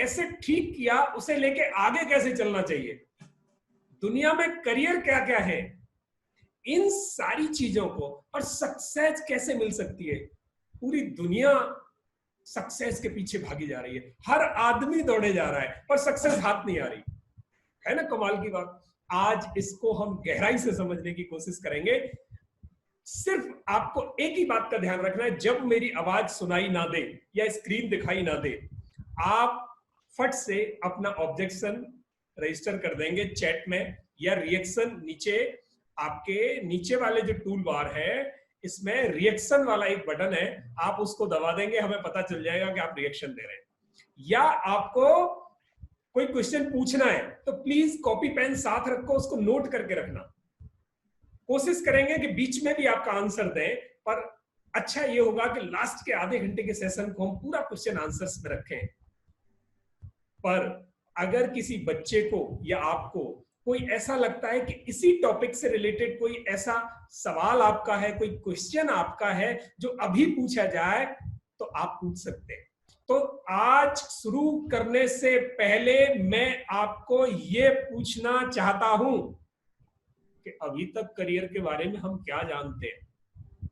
कैसे ठीक किया, उसे लेके आगे कैसे चलना चाहिए, दुनिया में करियर क्या क्या है, इन सारी चीजों को, और सक्सेस कैसे मिल सकती है। पूरी दुनिया सक्सेस के पीछे भागी जा रही है, हर आदमी दौड़े जा रहा है, पर सक्सेस हाथ नहीं आ रही है ना। कमाल की बात। आज इसको हम गहराई से समझने की कोशिश करेंगे। सिर्फ आपको एक ही बात का ध्यान रखना है, जब मेरी आवाज सुनाई ना दे या स्क्रीन दिखाई ना दे, आप फट से अपना ऑब्जेक्शन रजिस्टर कर देंगे चैट में, या रिएक्शन नीचे, आपके नीचे वाले जो टूल बार है इसमें रिएक्शन वाला एक बटन है, आप उसको दबा देंगे, हमें पता चल जाएगा कि आप रिएक्शन दे रहे हैं। या आपको कोई क्वेश्चन पूछना है तो प्लीज कॉपी पेन साथ रखो, उसको नोट करके रखना। कोशिश करेंगे कि बीच में भी आपका आंसर दें, पर अच्छा ये होगा कि लास्ट के आधे घंटे के सेशन को हम पूरा क्वेश्चन आंसर्स में रखें। पर अगर किसी बच्चे को या आपको कोई ऐसा लगता है कि इसी टॉपिक से रिलेटेड कोई ऐसा सवाल आपका है, कोई क्वेश्चन आपका है जो अभी पूछा जाए, तो आप पूछ सकते हैं। तो आज शुरू करने से पहले मैं आपको ये पूछना चाहता हूं कि अभी तक करियर के बारे में हम क्या जानते हैं।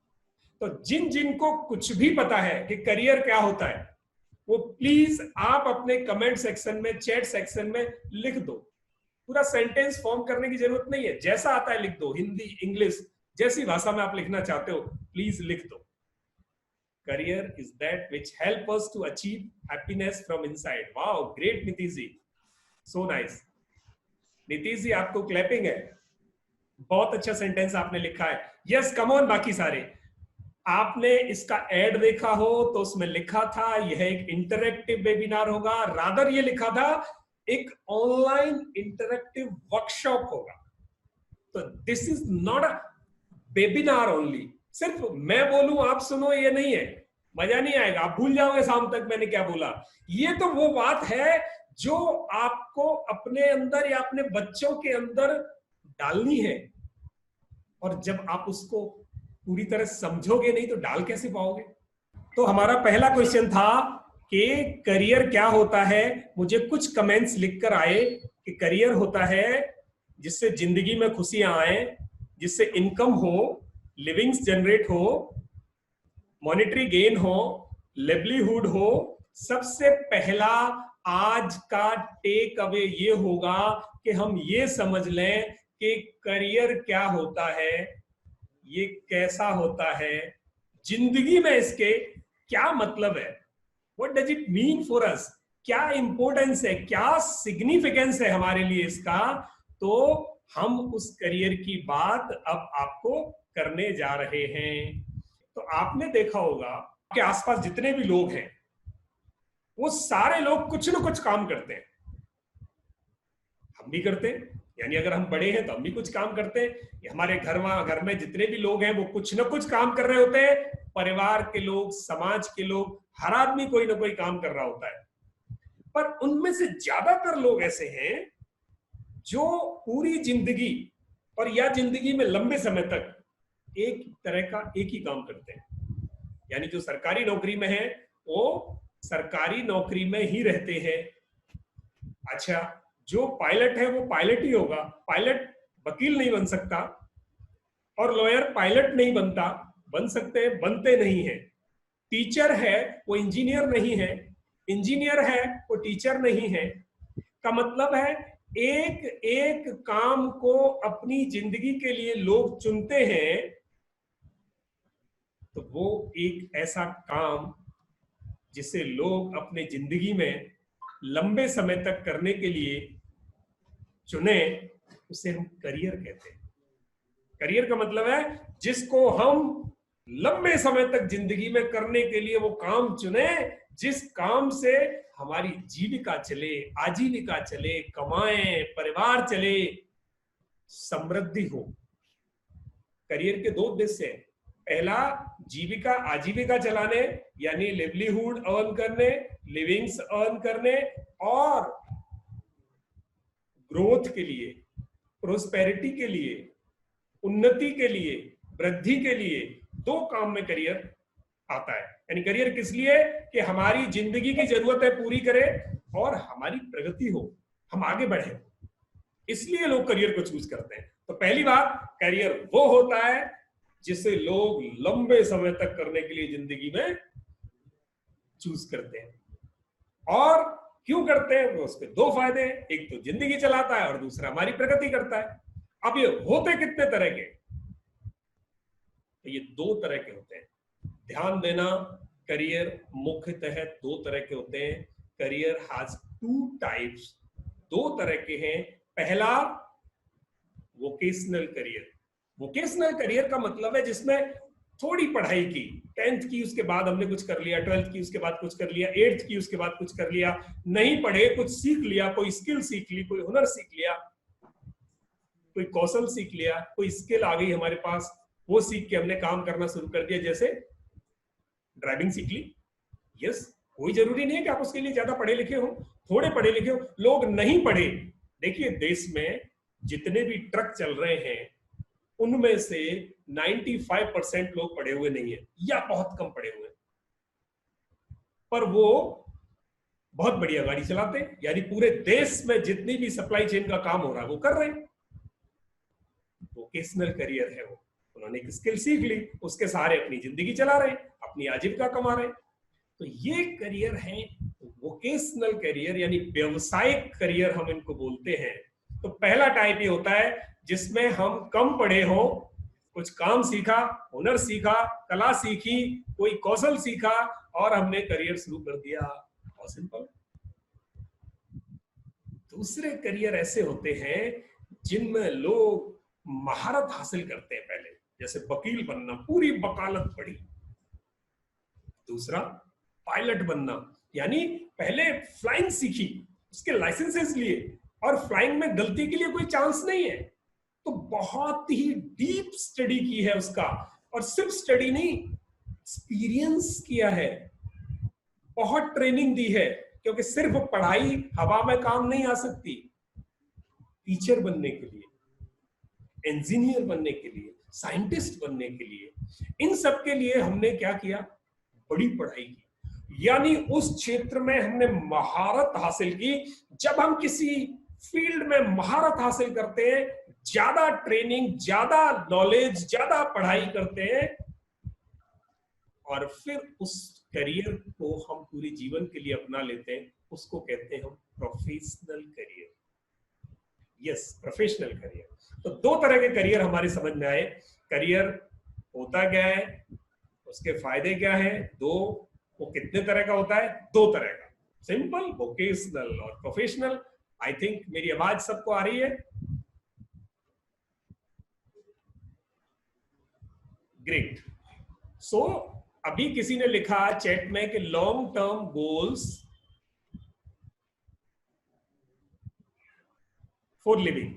तो जिन जिन को कुछ भी पता है कि करियर क्या होता है, वो प्लीज आप अपने कमेंट सेक्शन में, चैट सेक्शन में लिख दो। पूरा सेंटेंस फॉर्म करने की जरूरत नहीं है, जैसा आता है लिख दो, हिंदी, इंग्लिश, जैसी भाषा में आप लिखना चाहते हो प्लीज लिख दो। Career is that which help us to achieve happiness from inside. Wow, great Nitish ji, so nice. Nitish ji आपको क्लैपिंग है, बहुत अच्छा सेंटेंस आपने लिखा है। Yes, come on. बाकी सारे आपने इसका एड देखा हो तो उसमें लिखा था यह एक इंटरैक्टिव वेबिनार होगा, रादर ये लिखा था एक ऑनलाइन इंटरैक्टिव वर्कशॉप होगा। तो this is not a webinar only, सिर्फ मैं बोलूं आप सुनो ये नहीं है, मजा नहीं आएगा, आप भूल जाओगे शाम तक मैंने क्या बोला। ये तो वो बात है जो आपको अपने अंदर या अपने बच्चों के अंदर डालनी है, और जब आप उसको पूरी तरह समझोगे नहीं तो डाल कैसे पाओगे। तो हमारा पहला क्वेश्चन था कि करियर क्या होता है। मुझे कुछ कमेंट्स लिखकर आए कि करियर होता है जिससे जिंदगी में खुशियां आए, जिससे इनकम हो, लिविंग्स जनरेट हो, मॉनेटरी गेन हो, लिवलीहुड हो। सबसे पहला आज का टेक अवे ये होगा कि हम ये समझ लें कि करियर क्या होता है, ये कैसा होता है, जिंदगी में इसके क्या मतलब है, what does it mean for us, क्या इंपॉर्टेंस है, क्या सिग्निफिकेंस है हमारे लिए इसका। तो हम उस करियर की बात अब आपको करने जा रहे हैं। तो आपने देखा होगा कि आसपास जितने भी लोग हैं वो सारे लोग कुछ ना कुछ काम करते हैं, हम भी करते हैं, यानी अगर हम बड़े हैं तो हम भी कुछ काम करते हैं। हमारे घर में जितने भी लोग हैं वो कुछ ना कुछ काम कर रहे होते हैं, परिवार के लोग, समाज के लोग, हर आदमी कोई ना कोई काम कर रहा होता है। पर उनमें से ज्यादातर लोग ऐसे हैं जो पूरी जिंदगी और या जिंदगी में लंबे समय तक एक तरह का एक ही काम करते हैं। यानी जो सरकारी नौकरी में है वो सरकारी नौकरी में ही रहते हैं। अच्छा, जो पायलट है वो पायलट ही होगा, पायलट वकील नहीं बन सकता, और लॉयर पायलट नहीं बनता, बन सकते हैं, बनते नहीं है। टीचर है वो इंजीनियर नहीं है, इंजीनियर है वो टीचर नहीं है। का मतलब है एक एक काम को अपनी जिंदगी के लिए लोग चुनते हैं, तो वो एक ऐसा काम जिसे लोग अपने जिंदगी में लंबे समय तक करने के लिए चुने, उसे हम करियर कहते हैं। करियर का मतलब है जिसको हम लंबे समय तक जिंदगी में करने के लिए वो काम चुने, जिस काम से हमारी जीविका चले, आजीविका चले, कमाएं, परिवार चले, समृद्धि हो। करियर के दो उद्देश्य हैं, पहला जीविका, आजीविका चलाने, यानी लिवलीहुड अर्न करने, लिविंग्स अर्न करने, और ग्रोथ के लिए, प्रोस्पेरिटी के लिए, उन्नति के लिए, वृद्धि के लिए, दो काम में करियर आता है। यानी करियर किस लिए? कि हमारी जिंदगी की जरूरतें पूरी करे, और हमारी प्रगति हो, हम आगे बढ़े, इसलिए लोग करियर को चूज करते हैं। तो पहली बात, करियर वो होता है जिसे लोग लंबे समय तक करने के लिए जिंदगी में चूज करते हैं। और क्यों करते हैं? वो उसके दो फायदे हैं, एक तो जिंदगी चलाता है और दूसरा हमारी प्रगति करता है। अब ये होते कितने तरह के? तो ये दो तरह के होते हैं। ध्यान देना, करियर मुख्यतः दो तरह के होते हैं। करियर हैज टू टाइप्स, दो तरह के हैं। पहला, वोकेशनल करियर। वोकेशनल करियर का मतलब है जिसमें थोड़ी पढ़ाई की, 10th की उसके बाद हमने कुछ कर लिया, 12th की उसके बाद कुछ कर लिया, 8th की उसके बाद कुछ कर लिया, नहीं पढ़े कुछ सीख लिया, कोई स्किल सीख ली, कोई हुनर सीख लिया, कोई कौशल सीख लिया, कोई स्किल आ गई हमारे पास, वो सीख के हमने काम करना शुरू कर दिया। जैसे ड्राइविंग सीख ली। यस, कोई जरूरी नहीं है कि आप उसके लिए ज्यादा पढ़े लिखे हो, थोड़े पढ़े लिखे हो। लोग नहीं पढ़े, देखिए देश में जितने भी ट्रक चल रहे हैं उनमें से 95% लोग पढ़े हुए नहीं है या बहुत कम पढ़े हुए, पर वो बहुत बढ़िया गाड़ी चलाते हैं। यानी पूरे देश में जितनी भी सप्लाई चेन का काम हो रहा है वो कर रहे हैं। वोकेशनल करियर है वो, उन्होंने एक स्किल सीख ली, उसके सहारे अपनी जिंदगी चला रहे हैं, अपनी आजीविका कमा रहे हैं। तो ये करियर है वोकेशनल करियर, यानी व्यवसायिक करियर हम इनको बोलते हैं। तो पहला टाइप ये होता है जिसमें हम कम पढ़े हो, कुछ काम सीखा, हुनर सीखा, कला सीखी, कोई कौशल सीखा और हमने करियर शुरू कर दिया। बहुत सिंपल। दूसरे करियर ऐसे होते हैं जिनमें लोग महारत हासिल करते हैं पहले, जैसे वकील बनना, पूरी वकालत पढ़ी। दूसरा, पायलट बनना, यानी पहले फ्लाइंग सीखी, उसके लाइसेंसेस लिए, और फ्लाइंग में गलती के लिए कोई चांस नहीं है, तो बहुत ही डीप स्टडी की है उसका, और सिर्फ स्टडी नहीं, एक्सपीरियंस किया है, बहुत ट्रेनिंग दी है, क्योंकि सिर्फ पढ़ाई हवा में काम नहीं आ सकती। टीचर बनने के लिए, इंजीनियर बनने के लिए, साइंटिस्ट बनने के लिए, इन सब के लिए हमने क्या किया? बड़ी पढ़ाई की, यानी उस क्षेत्र में हमने महारत हासिल की। जब हम किसी फील्ड में महारत हासिल करते हैं, ज्यादा ट्रेनिंग, ज्यादा नॉलेज, ज्यादा पढ़ाई करते हैं, और फिर उस करियर को हम पूरे जीवन के लिए अपना लेते हैं, उसको कहते हैं हम professional career. Yes, professional career. तो दो तरह के करियर हमारे समझ में आए। करियर होता क्या है, उसके फायदे क्या है, दो, वो कितने तरह का होता है? दो तरह का, सिंपल, वोकेशनल और प्रोफेशनल। आई थिंक मेरी आवाज सबको आ रही है? ग्रेट। सो अभी किसी ने लिखा चैट में कि long term goals for living,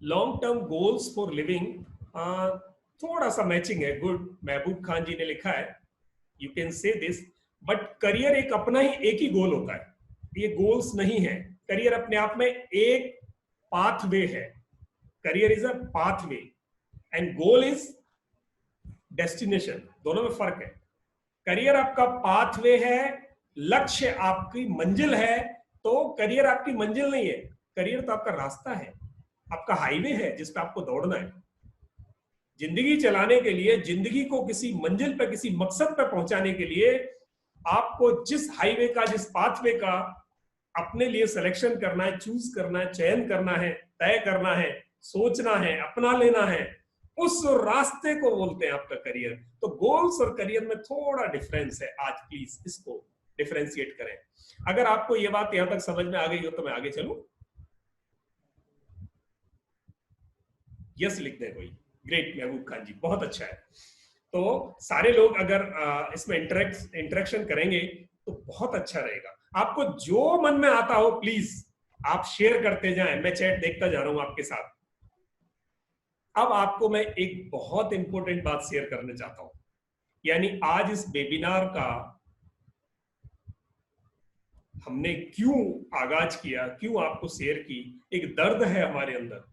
long term goals for living, थोड़ा सा मैचिंग है। गुड, महबूब खान जी ने लिखा है, you can say this, but career एक अपना ही एक ही गोल होता है, ये गोल्स नहीं है। करियर अपने आप में एक पाथवे है। Career is a pathway and goal is destination, दोनों में फर्क है। करियर आपका पाथवे है, लक्ष्य आपकी मंजिल है, तो करियर आपकी मंजिल नहीं है, करियर तो आपका रास्ता है, आपका हाईवे है जिस पे आपको दौड़ना है। जिंदगी चलाने के लिए, जिंदगी को किसी मंजिल पे, किसी मकसद पे पहुंचाने के लिए आपको जिस हाईवे का, जिस पाथवे का अपने लिए सिलेक्शन करना है, चूज करना है, चयन करना है, तय करना है, सोचना है, अपना लेना है, उस रास्ते को बोलते हैं आपका करियर। तो गोल्स और करियर में थोड़ा डिफरेंस है, आज प्लीज इसको डिफरेंशिएट करें। अगर आपको ये बात यहां तक समझ में आ गई हो तो मैं आगे चलूं? यस लिख दें कोई। ग्रेट महबूब खान जी, बहुत अच्छा है। तो सारे लोग अगर इसमें इंटरेक्शन करेंगे तो बहुत अच्छा रहेगा। आपको जो मन में आता हो प्लीज आप शेयर करते जाएं, मैं चैट देखता जा रहा हूं आपके साथ। अब आपको मैं एक बहुत इंपॉर्टेंट बात शेयर करना चाहता हूं, यानी आज इस वेबिनार का हमने क्यों आगाज किया, क्यों आपको शेयर की। एक दर्द है हमारे अंदर,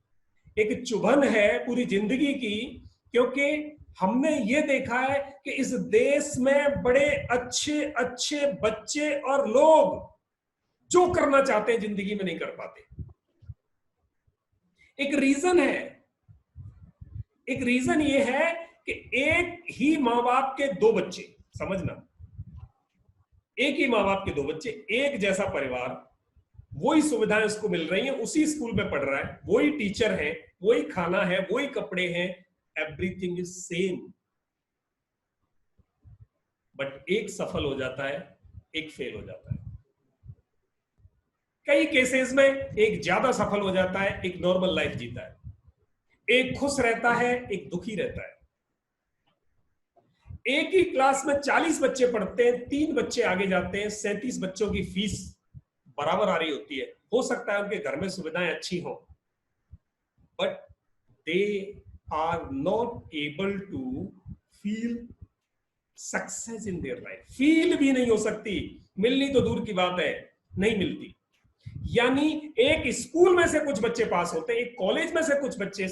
एक चुभन है पूरी जिंदगी की, क्योंकि हमने ये देखा है कि इस देश में बड़े अच्छे अच्छे बच्चे और लोग जो करना चाहते हैं जिंदगी में नहीं कर पाते। एक रीजन है, एक रीजन ये है कि एक ही माँ बाप के दो बच्चे, समझना, एक ही माँ बाप के दो बच्चे, एक जैसा परिवार, वही सुविधाएं उसको मिल रही हैं, उसी स्कूल में पढ़ रहा है, वही टीचर है, वही खाना है, वही कपड़े हैं, एवरीथिंग इज सेम, बट एक सफल हो जाता है, एक फेल हो जाता है। कई केसेस में एक ज्यादा सफल हो जाता है, एक नॉर्मल लाइफ जीता है, एक खुश रहता है, एक दुखी रहता है। एक ही क्लास में 40 बच्चे पढ़ते हैं, 3 बच्चे आगे जाते हैं, 37 बच्चों की फीस बराबर आ रही होती है, हो सकता है उनके घर में सुविधाएं अच्छी हो, but they are not able to feel success in their life. Feel भी नहीं हो सकती, मिलनी तो दूर की बात है, नहीं मिलती। यानी एक स्कूल में से कुछ बच्चे पास होते हैं, एक कॉलेज में से कुछ बच्चे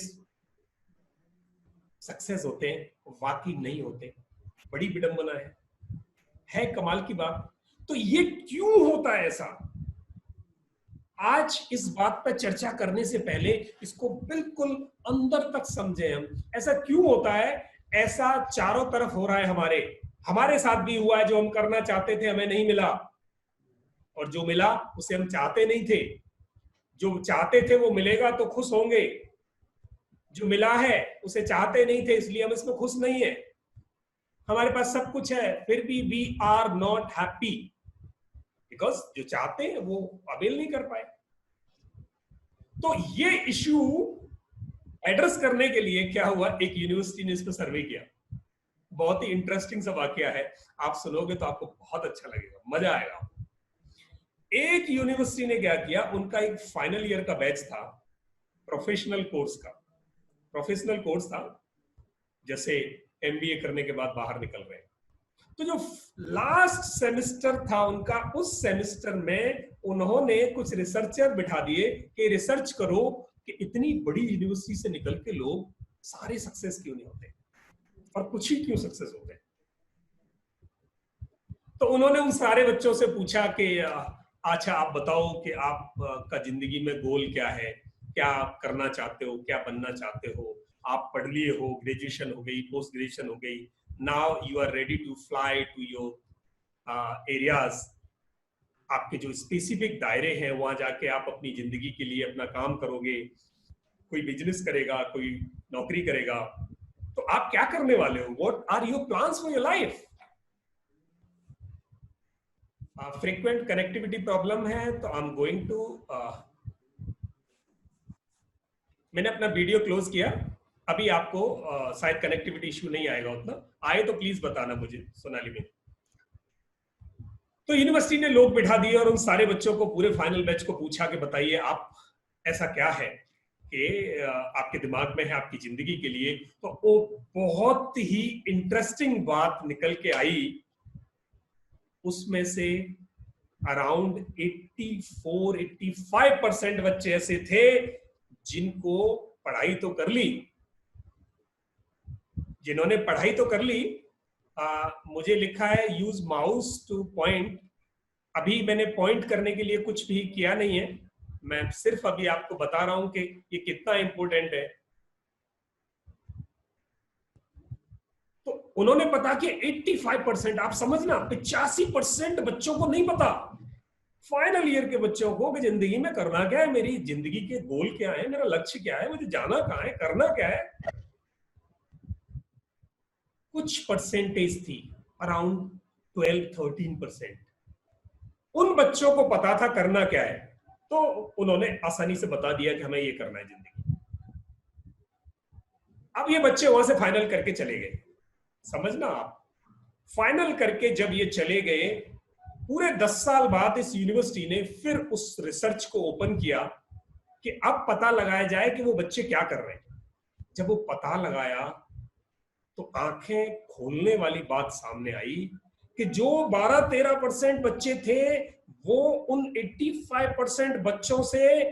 सक्सेस होते हैं, बाकी नहीं होते। बड़ी विडंबना है कमाल की बात। तो ये क्यों होता है ऐसा? आज इस बात पर चर्चा करने से पहले इसको बिल्कुल अंदर तक समझे हम, ऐसा क्यों होता है? ऐसा चारों तरफ हो रहा है, हमारे साथ भी हुआ है। जो हम करना चाहते थे हमें नहीं मिला, और जो मिला उसे हम चाहते नहीं थे। जो चाहते थे वो मिलेगा तो खुश होंगे, जो मिला है उसे चाहते नहीं थे इसलिए हम इसमें खुश नहीं है। हमारे पास सब कुछ है फिर भी we are not happy, because जो चाहते हैं वो अवेल नहीं कर पाए। तो ये इश्यू एड्रेस करने के लिए क्या हुआ, एक यूनिवर्सिटी ने इस पर सर्वे किया। बहुत ही इंटरेस्टिंग सा वाकया है, आप सुनोगे तो आपको बहुत अच्छा लगेगा, मजा आएगा। एक यूनिवर्सिटी ने क्या किया, उनका एक फाइनल ईयर का बैच था, प्रोफेशनल कोर्स था, जैसे एमबीए करने के बाद बाहर निकल रहे हैं। तो जो लास्ट सेमेस्टर था उनका, उस सेमेस्टर में उन्होंने कुछ रिसर्चर बिठा दिए कि रिसर्च करो कि इतनी बड़ी यूनिवर्सिटी से निकल के लोग सारे सक्सेस क्यों नहीं होते और कुछ ही क्यों सक्सेस होते हैं। तो उन्होंने उन सारे बच्चों से पूछा कि अच्छा आप बताओ कि आप का जिंदगी में गोल क्या है, क्या आप करना चाहते हो, क्या बनना चाहते हो, आप पढ़ लिए हो, ग्रेजुएशन हो गई, पोस्ट ग्रेजुएशन हो गई, now you are ready to fly to your areas, आपके जो स्पेसिफिक दायरे हैं वहां जाके आप अपनी जिंदगी के लिए अपना काम करोगे, कोई बिजनेस करेगा, कोई नौकरी करेगा, तो आप क्या करने वाले हो, what are your plans for your life. Frequent connectivity problem है, तो आई एम गोइंग टू, मैंने अपना वीडियो क्लोज किया, अभी आपको शायद कनेक्टिविटी इश्यू नहीं आएगा, उतना आए तो प्लीज बताना मुझे सोनाली में। तो यूनिवर्सिटी ने लोग बिठा दिए और उन सारे बच्चों को, पूरे फाइनल बैच को पूछा कि बताइए आप ऐसा क्या है कि आपके दिमाग में है आपकी जिंदगी के लिए। तो वो बहुत ही इंटरेस्टिंग बात निकल के आई, उसमें से अराउंड 84-85% बच्चे ऐसे थे जिनको पढ़ाई तो कर ली, जिन्होंने पढ़ाई तो कर ली। मुझे लिखा है यूज माउस टू पॉइंट, अभी मैंने पॉइंट करने के लिए कुछ भी किया नहीं है, मैं सिर्फ अभी आपको बता रहा हूं कि ये कितना इंपॉर्टेंट है। तो उन्होंने पता कि 85%, आप समझना 85% बच्चों को नहीं पता, फाइनल ईयर के बच्चों को, कि जिंदगी में करना क्या है, मेरी जिंदगी के गोल क्या है, मेरा लक्ष्य क्या है, मुझे जाना कहाँ है, करना क्या है। कुछ परसेंटेज थी, अराउंड 12-13%, उन बच्चों को पता था करना क्या है, तो उन्होंने आसानी से बता दिया कि हमें ये करना है जिंदगी। अब ये बच्चे वहां से फाइनल करके चले गए, समझना आप, फाइनल करके जब ये चले गए, पूरे 10 साल बाद इस यूनिवर्सिटी ने फिर उस रिसर्च को ओपन किया कि अब पता लगाया जाए कि वो बच्चे क्या कर रहे हैं। जब वो पता लगाया तो आंखें खोलने वाली बात सामने आई कि जो 12-13% बच्चे थे वो उन 85% बच्चों से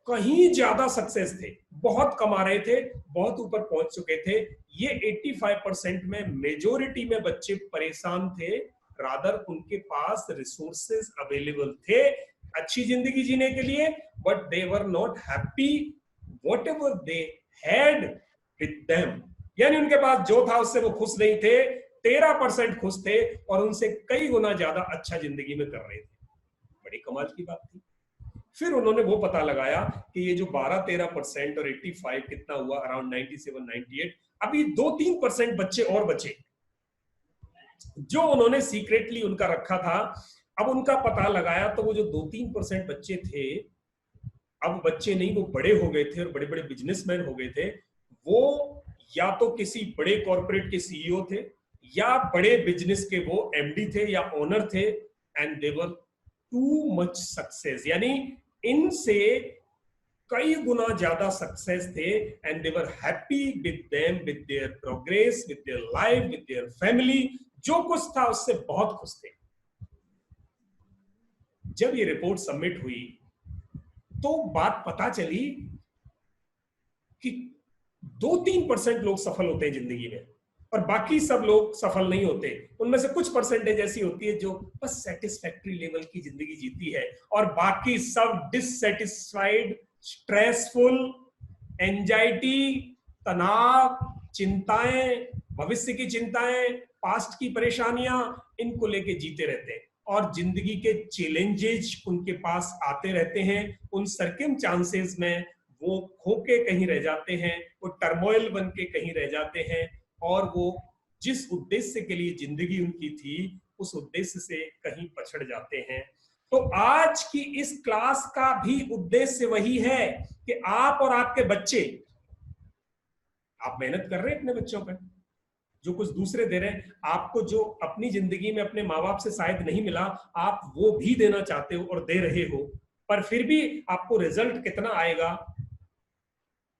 कहीं ज्यादा सक्सेस थे, बहुत कमा रहे थे, बहुत ऊपर पहुंच चुके थे। ये 85% में मेजोरिटी में बच्चे परेशान थे, रादर उनके पास रिसोर्सेज अवेलेबल थे, अच्छी जिंदगी जीने के लिए, but they were not happy what ever they had with them. यानी उनके पास जो था उससे वो खुश नहीं थे, 13% खुश थे और उनसे कई गुना ज्यादा अच्छा जिंदगी में कर रहे थे। बड़ी कमाल की बात थी। फिर उन्होंने वो पता लगाया कि ये जो 12-13% और 85 कितना हुआ, अराउंड 97-98, अभी 2-3% बच्चे और बचे जो उन्होंने सीक्रेटली उनका रखा था। अब उनका पता लगाया तो वो जो 2-3% बच्चे थे, अब बच्चे नहीं, वो बड़े हो गए थे और बड़े बड़े बिजनेसमैन हो गए थे। वो या तो किसी बड़े कॉर्पोरेट के सीईओ थे, या बड़े बिजनेस के वो एमडी थे या ओनर थे, and they were too much success, यानी इनसे कई गुना ज्यादा सक्सेस थे, and they were happy with them, with their progress, with their life, with their family. जो कुछ था उससे बहुत खुश थे। जब ये रिपोर्ट सबमिट हुई तो बात पता चली कि 2-3% लोग सफल होते हैं जिंदगी में और बाकी सब लोग सफल नहीं होते। उनमें से कुछ परसेंटेज ऐसी होती है जो बस सेटिस्फैक्ट्री लेवल की जिंदगी जीती है, और बाकी सब डिससेटिस्फाइड, स्ट्रेसफुल, एंजाइटी, तनाव, चिंताएं, भविष्य की चिंताएं, पास्ट की परेशानियां, इनको लेके जीते रहते हैं। और जिंदगी के चैलेंजेस उनके पास आते रहते हैं। उन सर्कमस्टांसेस में वो खो के कहीं रह जाते हैं, वो टर्मोइल बन के कहीं रह जाते हैं, और वो जिस उद्देश्य के लिए जिंदगी उनकी थी उस उद्देश्य से कहीं पछड़ जाते हैं। तो आज की इस क्लास का भी उद्देश्य वही है कि आप और आपके बच्चे, आप मेहनत कर रहे हैं अपने बच्चों पर, जो कुछ दूसरे दे रहे हैं आपको, जो अपनी जिंदगी में अपने माँ बाप से शायद नहीं मिला, आप वो भी देना चाहते हो और दे रहे हो, पर फिर भी आपको रिजल्ट कितना आएगा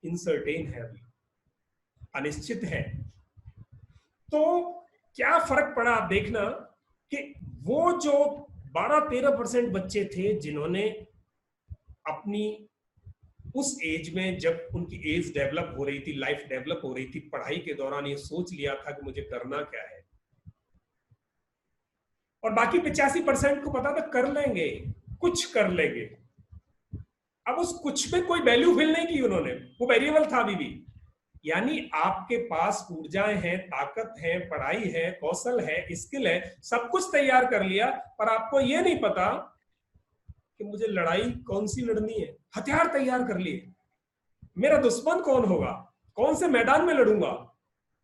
इनसर्टेन है, अनिश्चित है। तो क्या फर्क पड़ा आप देखना कि वो जो 12-13% बच्चे थे जिन्होंने अपनी उस एज में, जब उनकी एज डेवलप हो रही थी, लाइफ डेवलप हो रही थी, पढ़ाई के दौरान ये सोच लिया था कि मुझे करना क्या है, और बाकी 85% को पता था कर लेंगे, कुछ कर लेंगे। अब उस कुछ में कोई वैल्यू फिल नहीं की उन्होंने, वो वेरिएबल था अभी भी। यानी आपके पास ऊर्जाएं हैं, ताकत है, पढ़ाई है, कौशल है, स्किल है, सब कुछ तैयार कर लिया, पर आपको ये नहीं पता कि मुझे लड़ाई कौन सी लड़नी है। हथियार तैयार कर लिए, मेरा दुश्मन कौन होगा, कौन से मैदान में लड़ूंगा,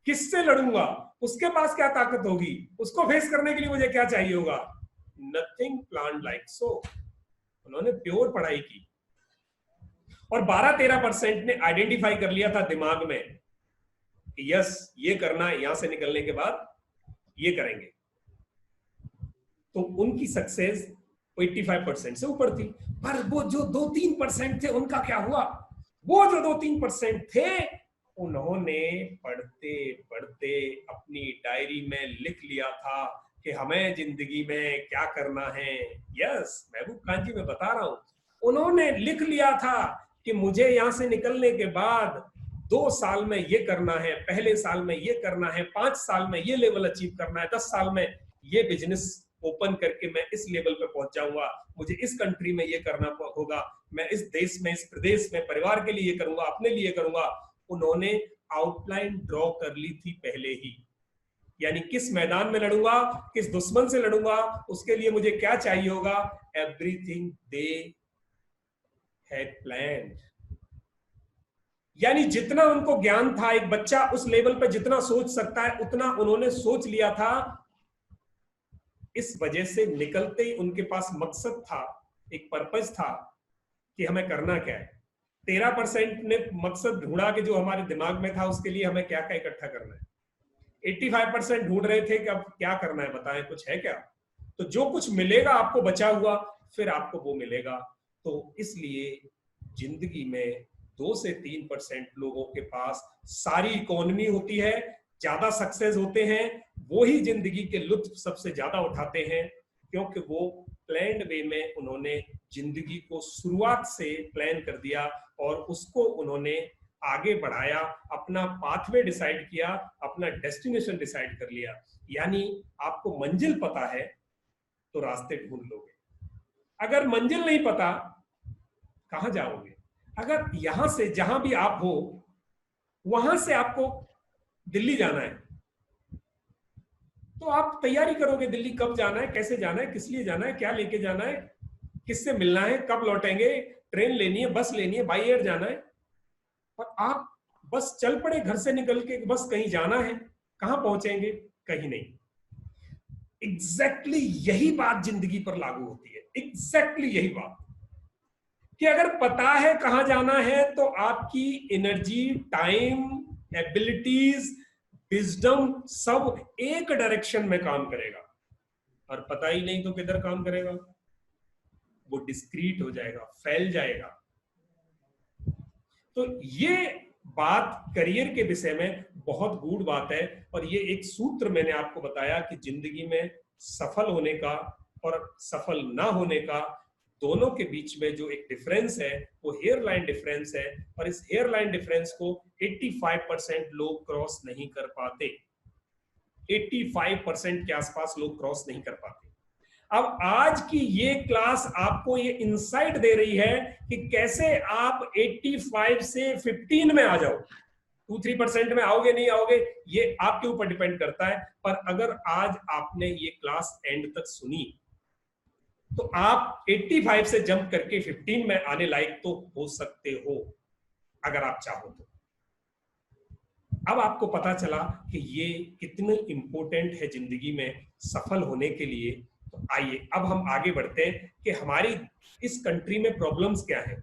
किससे लड़ूंगा, उसके पास क्या ताकत होगी, उसको फेस करने के लिए मुझे क्या चाहिए होगा। Nothing plan like so. उन्होंने प्योर पढ़ाई की, और 12-13% ने आइडेंटिफाई कर लिया था दिमाग में कि यस ये करना है, यहां से निकलने के बाद ये करेंगे। तो उनकी सक्सेस 85% से ऊपर थी। पर वो जो 2-3% थे उनका क्या हुआ? वो जो 2-3% थे उन्होंने पढ़ते पढ़ते अपनी डायरी में लिख लिया था कि हमें जिंदगी में क्या करना है। यस, महबूब खान जी मैं बता रहा हूं, उन्होंने लिख लिया था कि मुझे यहां से निकलने के बाद 2 साल में ये करना है, पहले साल में ये करना है, 5 साल में ये लेवल अचीव करना है, 10 साल में ये बिजनेस ओपन करके मैं इस लेवल पे पहुंच जाऊंगा, मुझे इस कंट्री में ये करना होगा, मैं इस देश में, इस प्रदेश में परिवार के लिए ये करूंगा, अपने लिए करूंगा। उन्होंने आउटलाइन ड्रॉ कर ली थी पहले ही, यानी किस मैदान में लड़ूंगा, किस दुश्मन से लड़ूंगा, उसके लिए मुझे क्या चाहिए होगा, एवरीथिंग दे हैड प्लान्ड। यानी जितना उनको ज्ञान था, एक बच्चा उस लेवल पे जितना सोच सकता है उतना उन्होंने सोच लिया था। इस वजह से निकलते ही उनके पास मकसद था, एक पर्पस था कि हमें करना क्या है। 13% ने मकसद ढूंढा कि जो हमारे दिमाग में था उसके लिए हमें क्या क्या इकट्ठा करना है। 85% ढूंढ रहे थे कि अब क्या करना है, बताएं कुछ है क्या। तो जो कुछ मिलेगा आपको बचा हुआ, फिर आपको वो मिलेगा। तो इसलिए जिंदगी में 2 से 3% लोगों के पास सारी इकोनॉमी होती है, ज्यादा सक्सेस होते हैं, वो ही जिंदगी के लुत्फ सबसे ज्यादा उठाते हैं, क्योंकि वो प्लान्ड वे में उन्होंने जिंदगी को शुरुआत से प्लान कर दिया और उसको उन्होंने आगे बढ़ाया, अपना पाथवे डिसाइड किया, अपना डेस्टिनेशन डिसाइड कर लिया। यानी आपको मंजिल पता है तो रास्ते ढूंढ लोगे। अगर मंजिल नहीं पता कहां जाओगे? अगर यहां से जहां भी आप हो वहां से आपको दिल्ली जाना है तो आप तैयारी करोगे, दिल्ली कब जाना है, कैसे जाना है, किस लिए जाना है, क्या लेके जाना है, किससे मिलना है, कब लौटेंगे, ट्रेन लेनी है, बस लेनी है, बाई एयर जाना है। और आप बस चल पड़े घर से निकल के, बस कहीं जाना है, कहां पहुंचेंगे? कहीं नहीं। एग्जैक्टली यही बात जिंदगी पर लागू होती है, एग्जैक्टली यही बात कि अगर पता है कहां जाना है तो आपकी एनर्जी, टाइम, एबिलिटीज, विजडम सब एक डायरेक्शन में काम करेगा। और पता ही नहीं तो किधर काम करेगा? वो डिस्क्रीट हो जाएगा, फैल जाएगा। तो ये बात करियर के विषय में बहुत गूढ़ बात है। और ये एक सूत्र मैंने आपको बताया कि जिंदगी में सफल होने का और सफल ना होने का दोनों के बीच में जो एक डिफरेंस है वो हेयर लाइन डिफरेंस है। और इस हेयर लाइन डिफरेंस को 85% लोग क्रॉस नहीं कर पाते। 85% के आसपास लोग क्रॉस नहीं कर पाते। अब आज की ये क्लास आपको ये इंसाइट दे रही है कि कैसे आप 85 से 15 में आ जाओ। 2-3% में आओगे नहीं आओगे ये आपके ऊपर डिपेंड करता है। पर अगर आज आपने ये क्लास एंड तक सुनी तो आप 85 से जंप करके 15 में आने लायक तो हो सकते हो अगर आप चाहो तो। अब आपको पता चला कि ये कितने इंपॉर्टेंट है जिंदगी में सफल होने के लिए। तो आइए अब हम आगे बढ़ते हैं कि हमारी इस कंट्री में प्रॉब्लम्स क्या है।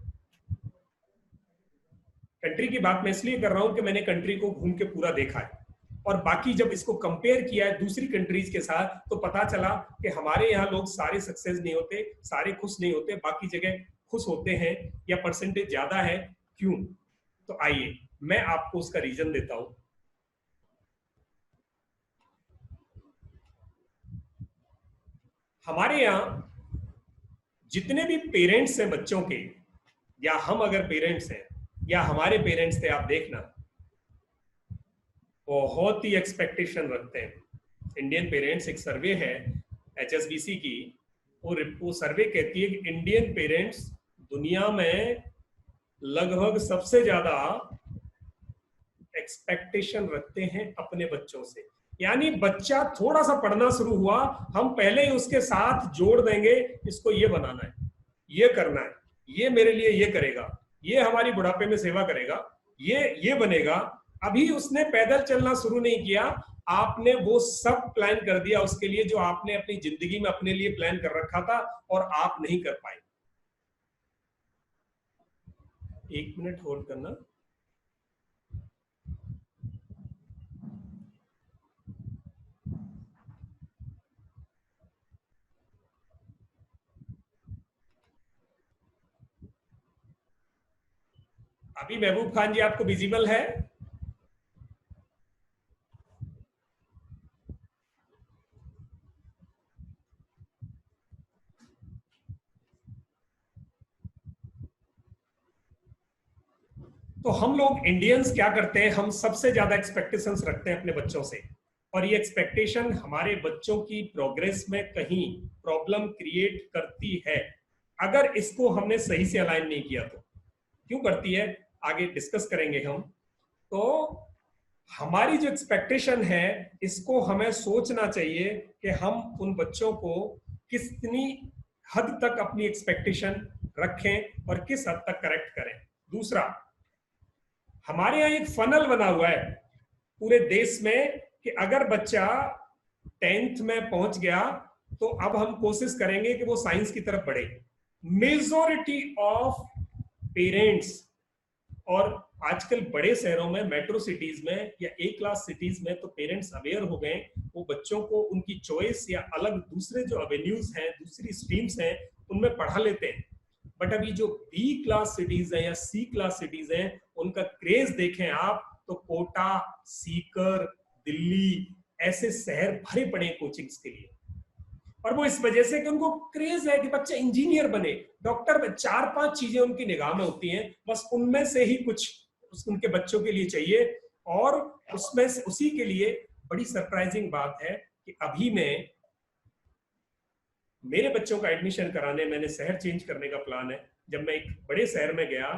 कंट्री की बात मैं इसलिए कर रहा हूं कि मैंने कंट्री को घूम के पूरा देखा है और बाकी जब इसको कंपेयर किया है दूसरी कंट्रीज के साथ तो पता चला कि हमारे यहाँ लोग सारे सक्सेस नहीं होते, सारे खुश नहीं होते, बाकी जगह खुश होते हैं या परसेंटेज ज्यादा है। क्यों? तो आइए मैं आपको उसका रीजन देता हूं। हमारे यहाँ जितने भी पेरेंट्स हैं बच्चों के, या हम अगर पेरेंट्स हैं या हमारे पेरेंट्स थे, आप देखना बहुत ही एक्सपेक्टेशन रखते हैं। इंडियन पेरेंट्स, एक सर्वे है HSBC की, वो सर्वे कहती है कि इंडियन पेरेंट्स दुनिया में लगभग सबसे ज्यादा एक्सपेक्टेशन रखते हैं अपने बच्चों से। यानी बच्चा थोड़ा सा पढ़ना शुरू हुआ, हम पहले ही उसके साथ जोड़ देंगे, इसको ये बनाना है, ये करना है, ये मेरे लिए ये करेगा, ये हमारी बुढ़ापे में सेवा करेगा, ये बनेगा। अभी उसने पैदल चलना शुरू नहीं किया, आपने वो सब प्लान कर दिया उसके लिए जो आपने अपनी जिंदगी में अपने लिए प्लान कर रखा था और आप नहीं कर पाए। 1 मिनट होल्ड करना। अभी महबूब खान जी आपको विजिबल है? तो हम लोग इंडियंस क्या करते हैं, हम सबसे ज्यादा एक्सपेक्टेशंस रखते हैं अपने बच्चों से और ये एक्सपेक्टेशन हमारे बच्चों की प्रोग्रेस में कहीं प्रॉब्लम क्रिएट करती है अगर इसको हमने सही से अलाइन नहीं किया तो। क्यों करती है आगे डिस्कस करेंगे हम। तो हमारी जो एक्सपेक्टेशन है इसको हमें सोचना चाहिए कि हम उन बच्चों को कितनी हद तक अपनी एक्सपेक्टेशन रखें और किस हद तक करेक्ट करें। दूसरा, हमारे यहाँ एक फनल बना हुआ है पूरे देश में कि अगर बच्चा 10th में पहुंच गया तो अब हम कोशिश करेंगे कि वो साइंस की तरफ बढ़े। मेजॉरिटी ऑफ पेरेंट्स और आजकल बड़े शहरों में, मेट्रो सिटीज में या ए क्लास सिटीज में तो पेरेंट्स अवेयर हो गए, वो बच्चों को उनकी चॉइस या अलग दूसरे जो एवेन्यूज हैं, दूसरी स्ट्रीम्स हैं, उनमें पढ़ा लेते हैं। बट अभी जो बी क्लास सिटीज हैं या सी क्लास सिटीज हैं उनका क्रेज देखें आप तो कोटा, सीकर, दिल्ली ऐसे शहर भरे पड़े कोचिंग्स के लिए। और वो इस वजह से कि उनको क्रेज है कि बच्चा इंजीनियर बने, डॉक्टर बने, 4-5 चीजें उनकी निगाह में होती हैं, बस उनमें से ही कुछ उनके बच्चों के लिए चाहिए। और उसमें से उसी के लिए बड़ी सरप्राइजिंग बात है कि अभी मैं मेरे बच्चों का एडमिशन कराने मैंने शहर चेंज करने का प्लान है। जब मैं एक बड़े शहर में गया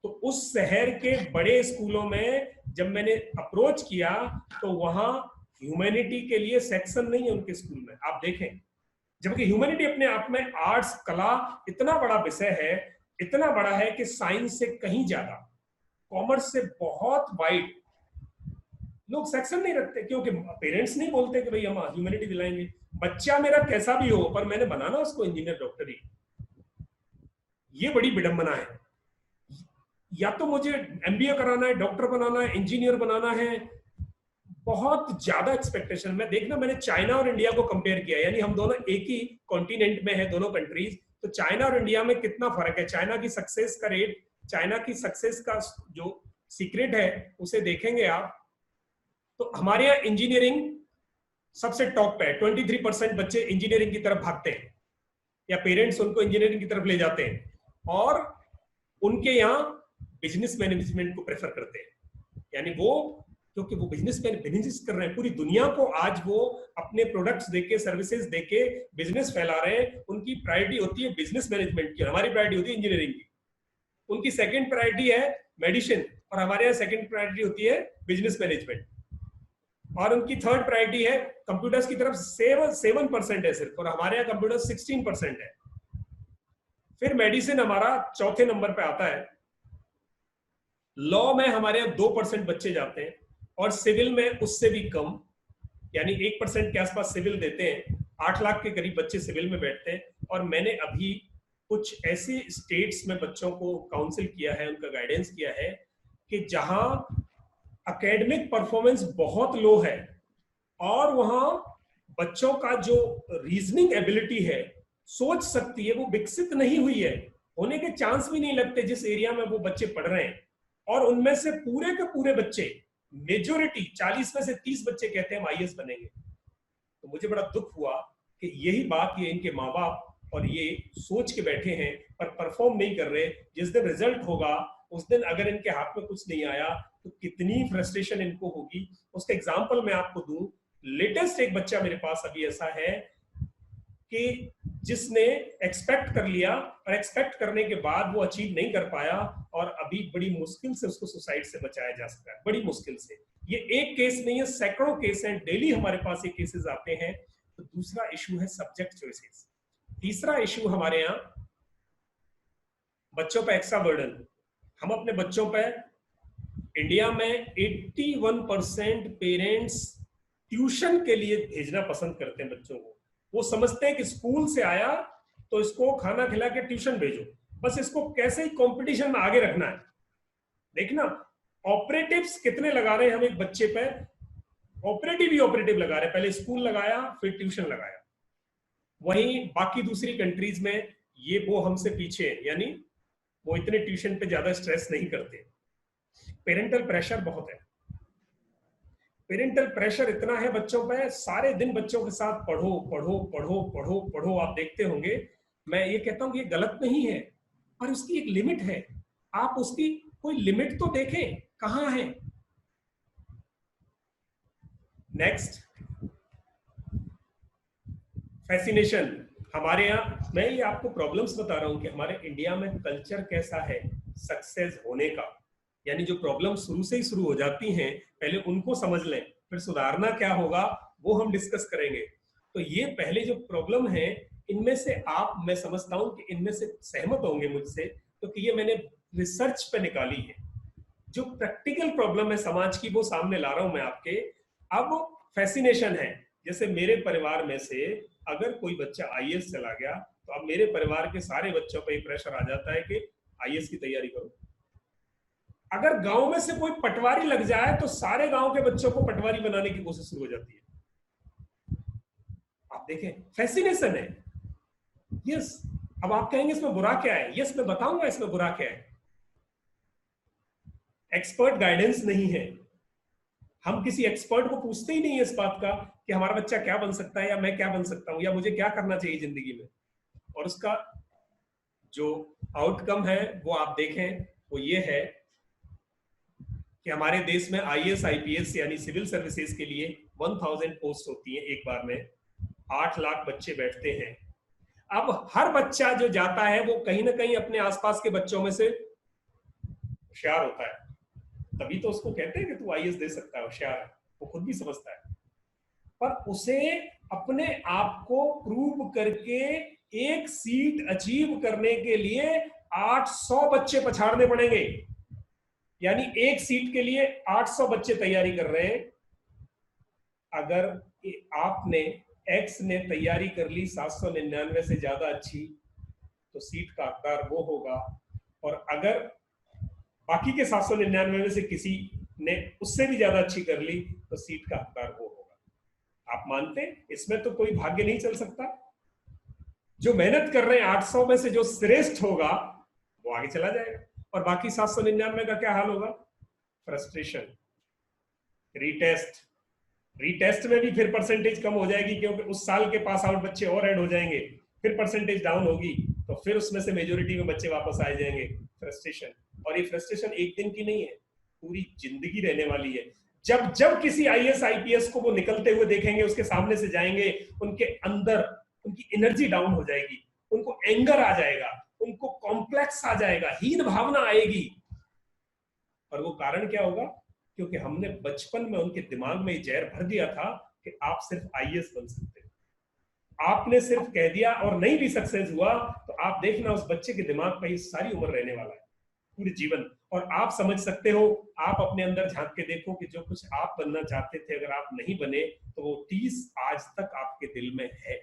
तो उस शहर के बड़े स्कूलों में जब मैंने अप्रोच किया तो वहां ह्यूमैनिटी के लिए सेक्शन नहीं है उनके स्कूल में, आप देखें। जबकि ह्यूमैनिटी अपने आप में आर्ट्स कला इतना बड़ा विषय है, इतना बड़ा है कि साइंस से कहीं ज्यादा, कॉमर्स से बहुत वाइड। लोग सेक्शन नहीं रखते क्योंकि पेरेंट्स नहीं बोलते कि भाई हम ह्यूमैनिटी दिलाएंगे। बच्चा मेरा कैसा भी हो पर मैंने बनाना उसको इंजीनियर डॉक्टर ही। ये बड़ी विडंबना है। या तो मुझे एमबीए कराना है, डॉक्टर बनाना है, इंजीनियर बनाना है, बहुत ज्यादा एक्सपेक्टेशन। मैं देखना, मैंने चाइना और इंडिया को कंपेयर किया, यानी हम दोनों एक ही कॉन्टिनेंट में है दोनों कंट्रीज। तो चाइना और इंडिया में कितना फर्क है, चाइना की सक्सेस का रेट, चाइना की सक्सेस का जो सीक्रेट है उसे देखेंगे आप तो हमारे यहाँ इंजीनियरिंग सबसे टॉप पे है। 23% बच्चे इंजीनियरिंग की तरफ भागते हैं या पेरेंट्स उनको इंजीनियरिंग की तरफ ले जाते हैं, और उनके यहाँ बिजनेस मैनेजमेंट को प्रेफर करते हैं। यानी वो, क्योंकि वो बिजनेस कर रहे हैं, पूरी दुनिया को आज वो अपने प्रोडक्ट्स देके, सर्विसेज देके बिजनेस फैला रहे हैं। उनकी प्रायोरिटी होती है बिजनेस मैनेजमेंट की, हमारी प्रायोरिटी होती है इंजीनियरिंग की। उनकी सेकंड प्रायोरिटी है मेडिसिन और हमारे यहाँ सेकंड प्रायोरिटी होती है बिजनेस मैनेजमेंट। और उनकी थर्ड प्रायोरिटी है कंप्यूटर्स की तरफ 7% है सिर्फ, और हमारे यहाँ कंप्यूटर 16% है। फिर मेडिसिन हमारा चौथे नंबर पे आता है। लॉ में हमारे यहाँ 2% बच्चे जाते हैं, और सिविल में उससे भी कम, यानी 1% के आसपास सिविल देते हैं। 8 लाख के करीब बच्चे सिविल में बैठते हैं। और मैंने अभी कुछ ऐसे स्टेट्स में बच्चों को काउंसिल किया है, उनका गाइडेंस किया है कि जहां एकेडमिक परफॉर्मेंस बहुत लो है और वहां बच्चों का जो रीजनिंग एबिलिटी है, सोच सकती है, वो विकसित नहीं हुई है, होने के चांस भी नहीं लगते जिस एरिया में वो बच्चे पढ़ रहे हैं। और उनमें से पूरे के पूरे बच्चे, मेजोरिटी 40 में से 30 बच्चे कहते हैं हम आईएएस बनेंगे। तो मुझे बड़ा दुख हुआ कि यही बात ये इनके माँ बाप और ये सोच के बैठे हैं पर परफॉर्म नहीं कर रहे। जिस दिन रिजल्ट होगा उस दिन अगर इनके हाथ में कुछ नहीं आया तो कितनी फ्रस्ट्रेशन इनको होगी। उसका एग्जाम्पल मैं आपको दूं, लेटेस्ट एक बच्चा मेरे पास अभी ऐसा है कि जिसने एक्सपेक्ट कर लिया और एक्सपेक्ट करने के बाद वो अचीव नहीं कर पाया, और अभी बड़ी मुश्किल से उसको सुसाइड से बचाया जा सकता है, बड़ी मुश्किल से। ये एक केस नहीं है, सैकड़ों केस हैं, डेली हमारे पास ये केसेस आते हैं। तो दूसरा इशू है सब्जेक्ट चॉइसेस। तीसरा इशू हमारे यहाँ बच्चों पे एक्स्ट्रा बर्डन। हम अपने बच्चों पे, इंडिया में 81% पेरेंट्स ट्यूशन के लिए भेजना पसंद करते हैं बच्चों को। वो समझते हैं कि स्कूल से आया तो इसको खाना खिला के ट्यूशन भेजो, बस इसको कैसे ही कंपटीशन में आगे रखना है। देखना ऑपरेटिव्स कितने लगा रहे हैं हम एक बच्चे पे, ऑपरेटिव ही ऑपरेटिव लगा रहे हैं, पहले स्कूल लगाया फिर ट्यूशन लगाया। वहीं बाकी दूसरी कंट्रीज में ये वो हमसे पीछे है, यानी वो इतने ट्यूशन पे ज्यादा स्ट्रेस नहीं करते। पेरेंटल प्रेशर बहुत है, पेरेंटल प्रेशर इतना है बच्चों पे, सारे दिन बच्चों के साथ पढ़ो पढ़ो पढ़ो पढ़ो पढ़ो। आप देखते होंगे, मैं ये कहता हूं कि ये गलत नहीं है पर उसकी एक लिमिट है। आप उसकी कोई लिमिट तो देखें कहां है। Next, fascination. हमारे यहाँ, मैं ये आपको प्रॉब्लम्स बता रहा हूं कि हमारे इंडिया में कल्चर कैसा है सक्सेस होने का। यानी जो प्रॉब्लम शुरू से ही शुरू हो जाती हैं, पहले उनको समझ लें, फिर सुधारना क्या होगा वो हम डिस्कस करेंगे। तो ये पहले जो प्रॉब्लम है, इनमें से आप, मैं समझता हूं कि इनमें से सहमत होंगे मुझसे, क्योंकि ये मैंने रिसर्च पे निकाली है। जो प्रैक्टिकल प्रॉब्लम है समाज की वो सामने ला रहा हूं मैं आपके। अब फैसिनेशन है, जैसे मेरे परिवार में से अगर कोई बच्चा आईएएस चला गया तो अब मेरे परिवार के सारे बच्चों पर प्रेशर आ जाता है कि आईएएस की तैयारी करो। अगर गांव में से कोई पटवारी लग जाए तो सारे गांव के बच्चों को पटवारी बनाने की कोशिश शुरू हो जाती है। आप देखें, फैसिनेशन है। यस, अब आप कहेंगे इसमें बुरा क्या है? यस, मैं बताऊंगा इसमें बुरा क्या है। एक्सपर्ट गाइडेंस नहीं है। हम किसी एक्सपर्ट को पूछते ही नहीं है इस बात का कि हमारा बच्चा क्या बन सकता है या मैं क्या बन सकता हूं या मुझे क्या करना चाहिए जिंदगी में। और उसका जो आउटकम है वो आप देखें, वो ये है कि हमारे देश में आईएएस आईपीएस यानी सिविल सर्विसेज के लिए 1000 पोस्ट होती हैं एक बार में, 8 लाख बच्चे बैठते हैं। अब हर बच्चा जो जाता है वो कहीं ना कहीं अपने आसपास के बच्चों में से होशियार होता है, तभी तो उसको कहते हैं कि तू आईएएस दे सकता है, होशियार है, वो खुद भी समझता है। पर उसे अपने आप को प्रूव करके एक सीट अचीव करने के लिए 800 बच्चे पछाड़ने पड़ेंगे। यानी एक सीट के लिए 800 बच्चे तैयारी कर रहे हैं। अगर आपने एक्स ने तैयारी कर ली 799 से ज्यादा अच्छी, तो सीट का हकदार वो होगा। और अगर बाकी के 799 में से किसी ने उससे भी ज्यादा अच्छी कर ली, तो सीट का हकदार वो होगा। आप मानते हैं इसमें तो कोई भाग्य नहीं चल सकता। जो मेहनत कर रहे हैं 800 में से जो श्रेष्ठ होगा वो आगे चला जाएगा, और बाकी 799 का क्या हाल होगा? Frustration, retest. रीटेस्ट में भी फिर परसेंटेज कम हो जाएगी, क्योंकि उस साल के पास आउट बच्चे और ऐड हो जाएंगे, फिर परसेंटेज डाउन होगी, तो फिर उसमें से मेजोरिटी में बच्चे वापस आ जाएंगे। फ्रस्ट्रेशन, और ये फ्रस्ट्रेशन एक दिन की नहीं है, पूरी जिंदगी रहने वाली है। जब जब किसी आईएएस आईपीएस को वो निकलते हुए देखेंगे, उसके सामने से जाएंगे, उनके अंदर उनकी एनर्जी डाउन हो जाएगी, उनको एंगर आ जाएगा, उनको कॉम्प्लेक्स आ जाएगा, हीन भावना आएगी। और वो कारण क्या होगा? क्योंकि हमने बचपन में उनके दिमाग में जहर भर दिया था कि आप सिर्फ आईएएस बन सकते हो। आपने सिर्फ कह दिया और नहीं भी सक्सेस हुआ, तो आप देखना उस बच्चे के दिमाग पर सारी उम्र रहने वाला है, पूरे जीवन। और आप समझ सकते हो, आप अपने अंदर झांक के देखो कि जो कुछ आप बनना चाहते थे, अगर आप नहीं बने, तो वो टीस आज तक आपके दिल में है।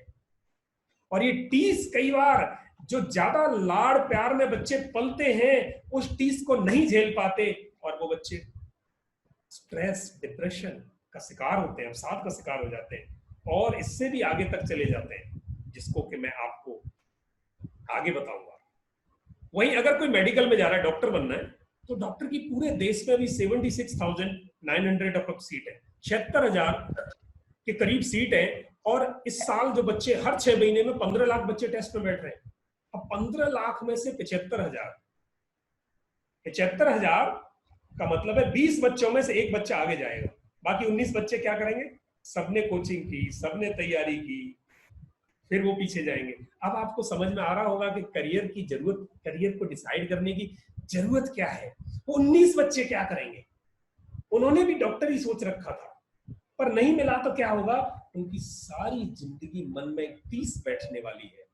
और ये टीस कई बार जो ज्यादा लाड़ प्यार में बच्चे पलते हैं, उस टीस को नहीं झेल पाते, और वो बच्चे स्ट्रेस, डिप्रेशन का शिकार होते हैं, अवसाद का शिकार हो जाते हैं, और इससे भी आगे तक चले जाते हैं, जिसको कि मैं आपको आगे बताऊंगा। वहीं अगर कोई मेडिकल में जा रहा है, डॉक्टर बनना है, तो डॉक्टर की पूरे देश में अभी 76,900 अप्रोक्स सीट है, 76,000 के करीब सीट है। और इस साल जो बच्चे हर 6 महीने में 15 लाख बच्चे टेस्ट में बैठ रहे हैं। अब 15 लाख में से 75,000, 75,000 का मतलब है 20 बच्चों में से एक बच्चा आगे जाएगा, बाकी 19 बच्चे क्या करेंगे? सबने कोचिंग की, सबने तैयारी की, फिर वो पीछे जाएंगे। अब आपको समझ में आ रहा होगा कि करियर की जरूरत, करियर को डिसाइड करने की जरूरत क्या है। वो 19 बच्चे क्या करेंगे? उन्होंने भी डॉक्टर ही सोच रखा था, पर नहीं मिला तो क्या होगा? उनकी सारी जिंदगी मन में टीस बैठने वाली है।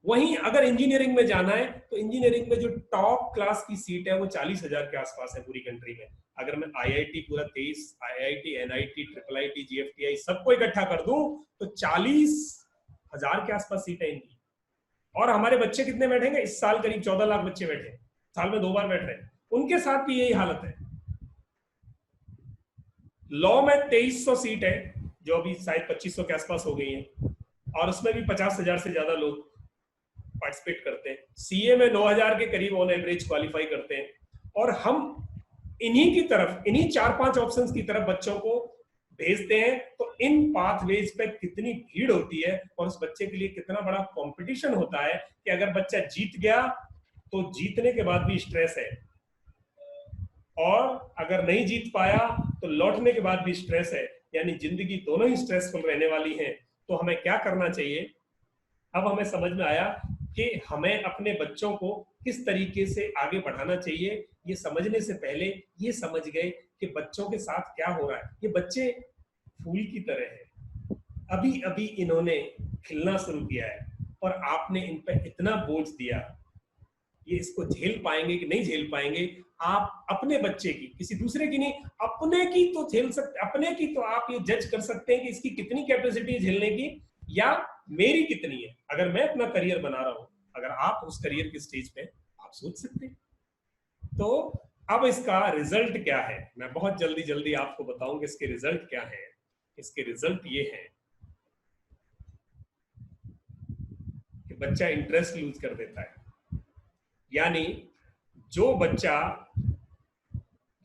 वहीं अगर इंजीनियरिंग में जाना है, तो इंजीनियरिंग में जो टॉप क्लास की सीट है वो 40,000 के आसपास है पूरी कंट्री में। अगर मैं आईआईटी पूरा 23, IIT, NIT, triple IT, GFTI सबको इकट्ठा कर दूं, तो 40,000 के आसपास सीट है इनकी। और हमारे बच्चे कितने बैठेंगे? इस साल करीब 14 लाख बच्चे बैठे, साल में 2 बार बैठ रहे हैं, उनके साथ भी यही हालत है। लॉ में 2300 सीट है, जो अभी शायद 2500 के आसपास हो गई है, और उसमें भी 50,000 से ज्यादा लोग पार्टिसिपेट करते हैं। सीए में 9,000 के करीब ऑन एवरेज क्वालिफाई करते हैं। और हम इन्हीं की तरफ, इन्हीं 4-5 ऑप्शंस की तरफ बच्चों को भेजते हैं, तो इन पाथवेज पे कितनी भीड़ होती है, और उस बच्चे के लिए कितना बड़ा कंपटीशन होता है कि अगर बच्चा जीत गया तो जीतने के बाद भी स्ट्रेस है, और अगर नहीं जीत पाया तो लौटने के बाद भी स्ट्रेस है। यानी जिंदगी दोनों ही स्ट्रेसफुल रहने वाली है। तो हमें क्या करना चाहिए? अब हमें समझ में आया कि हमें अपने बच्चों को किस तरीके से आगे बढ़ाना चाहिए। ये समझने से पहले ये समझ गए कि बच्चों के साथ क्या हो रहा है। ये बच्चे फूल की तरह है, अभी अभी इन्होंने खिलना शुरू किया है, और आपने इन पर इतना बोझ दिया, ये इसको झेल पाएंगे कि नहीं झेल पाएंगे? आप अपने बच्चे की, किसी दूसरे की नहीं, अपने की तो झेल सकते, अपने की तो आप ये जज कर सकते हैं कि इसकी कितनी कैपेसिटी है झेलने की, या मेरी कितनी है। अगर मैं अपना करियर बना रहा हूं, अगर आप उस करियर के स्टेज पे, आप सोच सकते हैं। तो अब इसका रिजल्ट क्या है, मैं बहुत जल्दी जल्दी आपको बताऊंगा इसके रिजल्ट क्या है। इसके रिजल्ट ये है कि बच्चा इंटरेस्ट लूज कर देता है। यानी जो बच्चा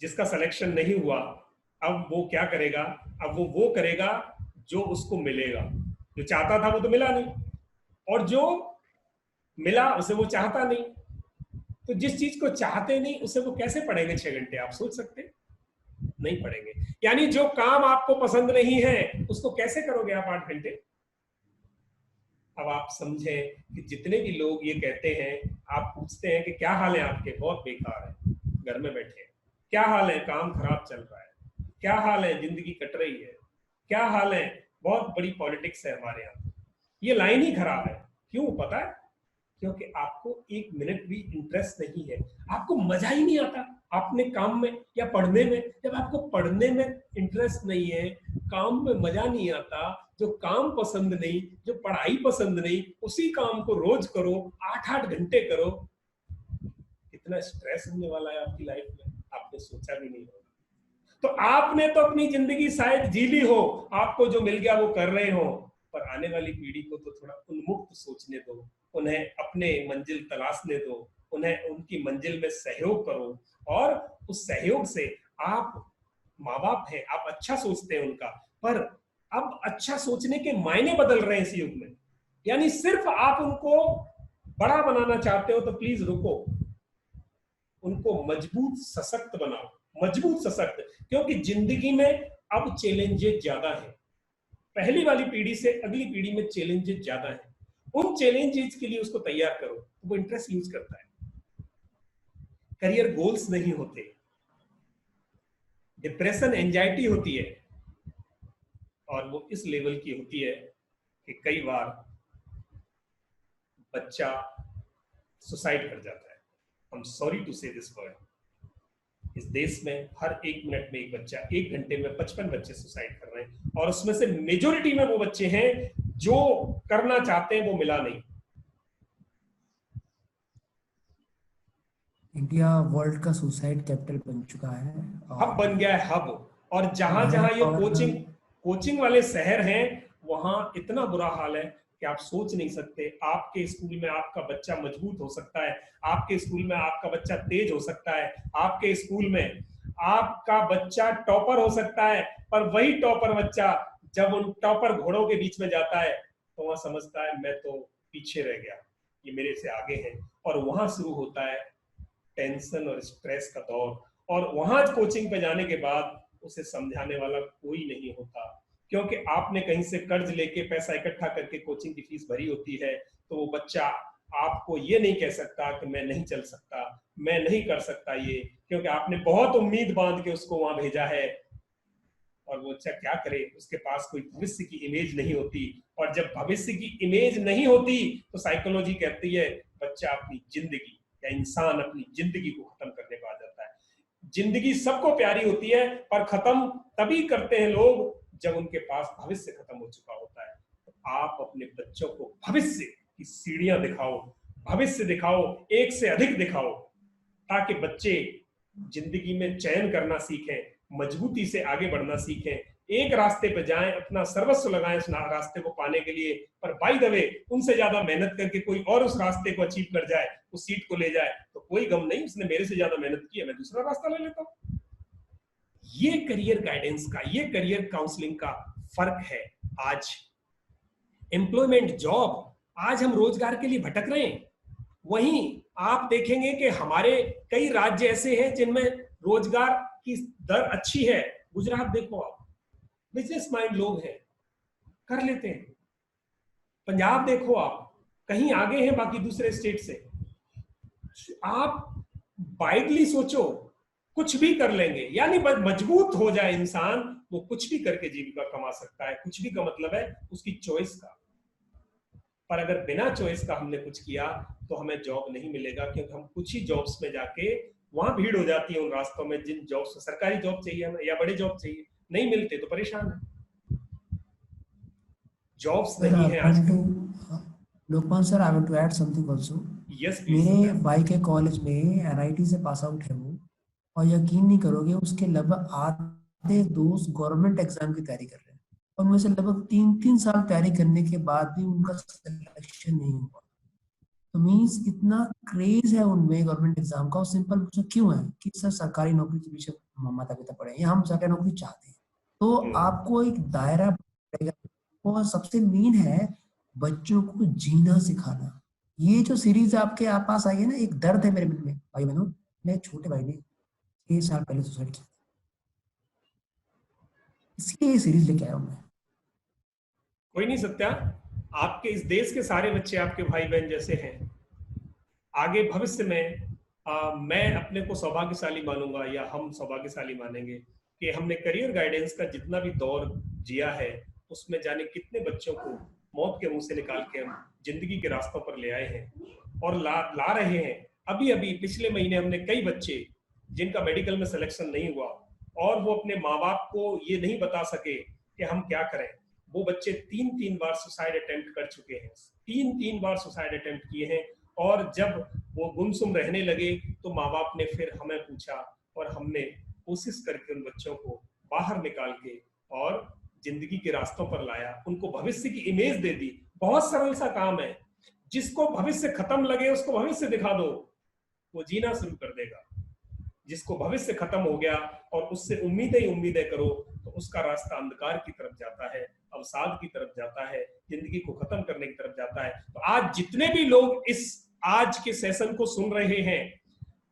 जिसका सिलेक्शन नहीं हुआ, अब वो क्या करेगा? अब वो करेगा जो उसको मिलेगा। जो चाहता था वो तो मिला नहीं, और जो मिला उसे वो चाहता नहीं। तो जिस चीज को चाहते नहीं उसे वो कैसे पढ़ेंगे 6 घंटे? आप सोच सकते? नहीं पढ़ेंगे। यानी जो काम आपको पसंद नहीं है उसको कैसे करोगे आप 8 घंटे? अब आप समझें कि जितने भी लोग ये कहते हैं, आप पूछते हैं कि क्या हाल है आपके, बहुत बेकार है, घर में बैठे। क्या हाल है, काम खराब चल रहा है। क्या हाल है, जिंदगी कट रही है। क्या हाल है, बहुत बड़ी पॉलिटिक्स है हमारे यहाँ। ये लाइन ही खराब है। क्यों पता है? क्योंकि आपको एक मिनट भी इंटरेस्ट नहीं है, आपको मजा ही नहीं आता अपने काम में या पढ़ने में। जब आपको पढ़ने में इंटरेस्ट नहीं है, काम में मजा नहीं आता, जो काम पसंद नहीं, जो पढ़ाई पसंद नहीं, उसी काम को रोज करो, 8-8 घंटे करो, कितना स्ट्रेस होने वाला है आपकी लाइफ में, आपने सोचा भी नहीं होगा। तो आपने तो अपनी जिंदगी शायद जी ली हो, आपको जो मिल गया वो कर रहे हो, पर आने वाली पीढ़ी को तो थोड़ा उन्मुक्त सोचने दो, उन्हें अपने मंजिल तलाशने दो, उन्हें उनकी मंजिल में सहयोग करो। और उस सहयोग से आप माँ बाप हैं, आप अच्छा सोचते हैं उनका, पर अब अच्छा सोचने के मायने बदल रहे हैं इस युग में। यानी सिर्फ आप उनको बड़ा बनाना चाहते हो तो प्लीज रुको, उनको मजबूत सशक्त बनाओ, मजबूत सशक्त। क्योंकि जिंदगी में अब चैलेंजेस ज्यादा है, पहली वाली पीढ़ी से अगली पीढ़ी में चैलेंजेस ज्यादा है। उन चैलेंजेस के लिए उसको तैयार करो, तो वो इंटरेस्ट यूज करता है। करियर गोल्स नहीं होते, डिप्रेशन एंजाइटी होती है, और वो इस लेवल की होती है कि कई बार बच्चा सुसाइड कर जाता है। आई एम सॉरी टू से दिस वर्ड। इस देश में हर 1 मिनट में एक बच्चा, 1 घंटे में 55 बच्चे सुसाइड कर रहे हैं, और उसमें से मेजोरिटी में वो बच्चे हैं जो करना चाहते हैं वो मिला नहीं। इंडिया वर्ल्ड का सुसाइड कैपिटल बन चुका है हब बन और गया है, हब। और अब जहां है। जहां ये और कोचिंग वाले शहर हैं, वहां इतना बुरा हाल है कि आप सोच नहीं सकते। आपके स्कूल में आपका बच्चा मजबूत हो सकता है, आपके स्कूल में आपका बच्चा तेज हो सकता है, आपके स्कूल में आपका बच्चा टॉपर हो सकता है, पर वही टॉपर बच्चा जब उन टॉपर घोड़ों के बीच में जाता है तो वह समझता है मैं तो पीछे रह गया, ये मेरे से आगे हैं। और वहां शुरू होता है टेंशन और स्ट्रेस का दौर। और वहां कोचिंग पे जाने के बाद उसे समझाने वाला कोई नहीं होता, क्योंकि आपने कहीं से कर्ज लेके पैसा इकट्ठा करके कोचिंग की फीस भरी होती है। तो वो बच्चा आपको ये नहीं कह सकता कि मैं नहीं चल सकता, मैं नहीं कर सकता ये, क्योंकि आपने बहुत उम्मीद बांध के उसको वहां भेजा है। और वो बच्चा क्या करे, उसके पास कोई भविष्य की इमेज नहीं होती। और जब भविष्य की इमेज नहीं होती तो साइकोलॉजी कहती है बच्चा अपनी जिंदगी या इंसान अपनी जिंदगी को खत्म करने को आ जाता है। जिंदगी सबको प्यारी होती है, पर खत्म तभी करते हैं लोग जब उनके पास भविष्य खत्म हो चुका होता है। तो आप अपने बच्चों को भविष्य की सीढ़ियां दिखाओ, भविष्य दिखाओ, एक से अधिक दिखाओ, ताकि बच्चे जिंदगी में चयन करना सीखें, मजबूती से आगे बढ़ना सीखें, एक रास्ते पर जाएं, अपना सर्वस्व लगाएं उस रास्ते को पाने के लिए। पर बाय द वे उनसे ज्यादा मेहनत करके कोई और उस रास्ते को अचीव कर जाए, उस सीट को ले जाए, तो कोई गम नहीं, उसने मेरे से ज्यादा मेहनत की है, मैं दूसरा रास्ता ले लेता हूं। ये करियर गाइडेंस का, ये करियर काउंसलिंग का फर्क है। आज एम्प्लॉयमेंट, जॉब, आज हम रोजगार के लिए भटक रहे हैं। वहीं आप देखेंगे कि हमारे कई राज्य ऐसे हैं जिनमें रोजगार की दर अच्छी है। गुजरात देखो आप, बिजनेस माइंड लोग हैं, कर लेते हैं। पंजाब देखो आप, कहीं आगे हैं बाकी दूसरे स्टेट से। आप वाइडली सोचो, कुछ भी कर लेंगे। यानी मजबूत हो जाए इंसान, वो कुछ भी करके जीविका कमा सकता है। कुछ भी का मतलब है उसकी चॉइस का। पर अगर बिना चॉइस का हमने कुछ किया तो हमें जॉब नहीं मिलेगा, क्योंकि हम कुछ ही जॉब्स में जाके वहां भीड़ हो जाती है उन रास्तों में जिन जॉब्स, सरकारी जॉब चाहिए हमें या बड़े जॉब चाहिए, नहीं मिलते तो परेशान है। जॉब्स सर नहीं आई है वांट टू आजकल। Lokman sir, I want to add something also. Yes please मेरे सत्या। भाई के कॉलेज में एनआईटी से पास आउट है वो, और यकीन नहीं करोगे उसके लगभग आधे दोस्त गवर्नमेंट एग्जाम की तैयारी कर रहे हैं, और उनमें से लगभग 3-3 साल तैयारी करने के बाद भी उनका सिलेक्शन नहीं हुआ। तो मीन्स इतना क्रेज है उनमें गवर्नमेंट एग्जाम का। और सिंपल पूछो क्यों है, कि सर सरकारी नौकरी के पीछे माता पिता पड़े हैं, या हम सरकारी नौकरी चाहते हैं। तो आपको एक दायरा पड़ेगा। और सबसे मेन है बच्चों को जीना सिखाना। ये जो सीरीज आपके पास आई है ना, एक दर्द है मेरे मन में भाई बहनों। मेरे छोटे भाई ने 6 साल पहले सुसाइड किया, इसलिए ये सीरीज लेके आया हूं मैं। कोई नहीं सत्या, आपके इस देश के सारे बच्चे आपके भाई बहन जैसे हैं। आगे भविष्य में मैं अपने को सौभाग्यशाली मानूंगा या हम सौभाग्यशाली मानेंगे कि हमने करियर गाइडेंस का जितना भी दौर जिया है उसमें जाने कितने बच्चों को मौत के मुंह से निकाल के हम जिंदगी के रास्तों पर ले आए हैं और ला रहे हैं। अभी अभी पिछले महीने हमने कई बच्चे जिनका मेडिकल में सिलेक्शन नहीं हुआ और वो अपने माँ बाप को ये नहीं बता सके कि हम क्या करें, वो बच्चे 3-3 बार सुसाइड अटेम्प्ट कर चुके हैं, 3-3 बार सुसाइड अटेम्प्ट किए हैं। और जब वो गुमसुम रहने लगे तो माँ बाप ने फिर हमें पूछा और हमने कोशिश करके उन बच्चों को बाहर निकाल के और जिंदगी के रास्तों पर लाया, उनको भविष्य की इमेज दे दी। बहुत सरल सा काम है, जिसको भविष्य खत्म लगे उसको भविष्य दिखा दो, वो जीना शुरू कर देगा। जिसको भविष्य खत्म हो गया और उससे उम्मीदें करो तो उसका रास्ता अंधकार की तरफ जाता है, अवसाद की तरफ जाता है, जिंदगी को खत्म करने की तरफ जाता है। तो आज जितने भी लोग इस आज के सेशन को सुन रहे हैं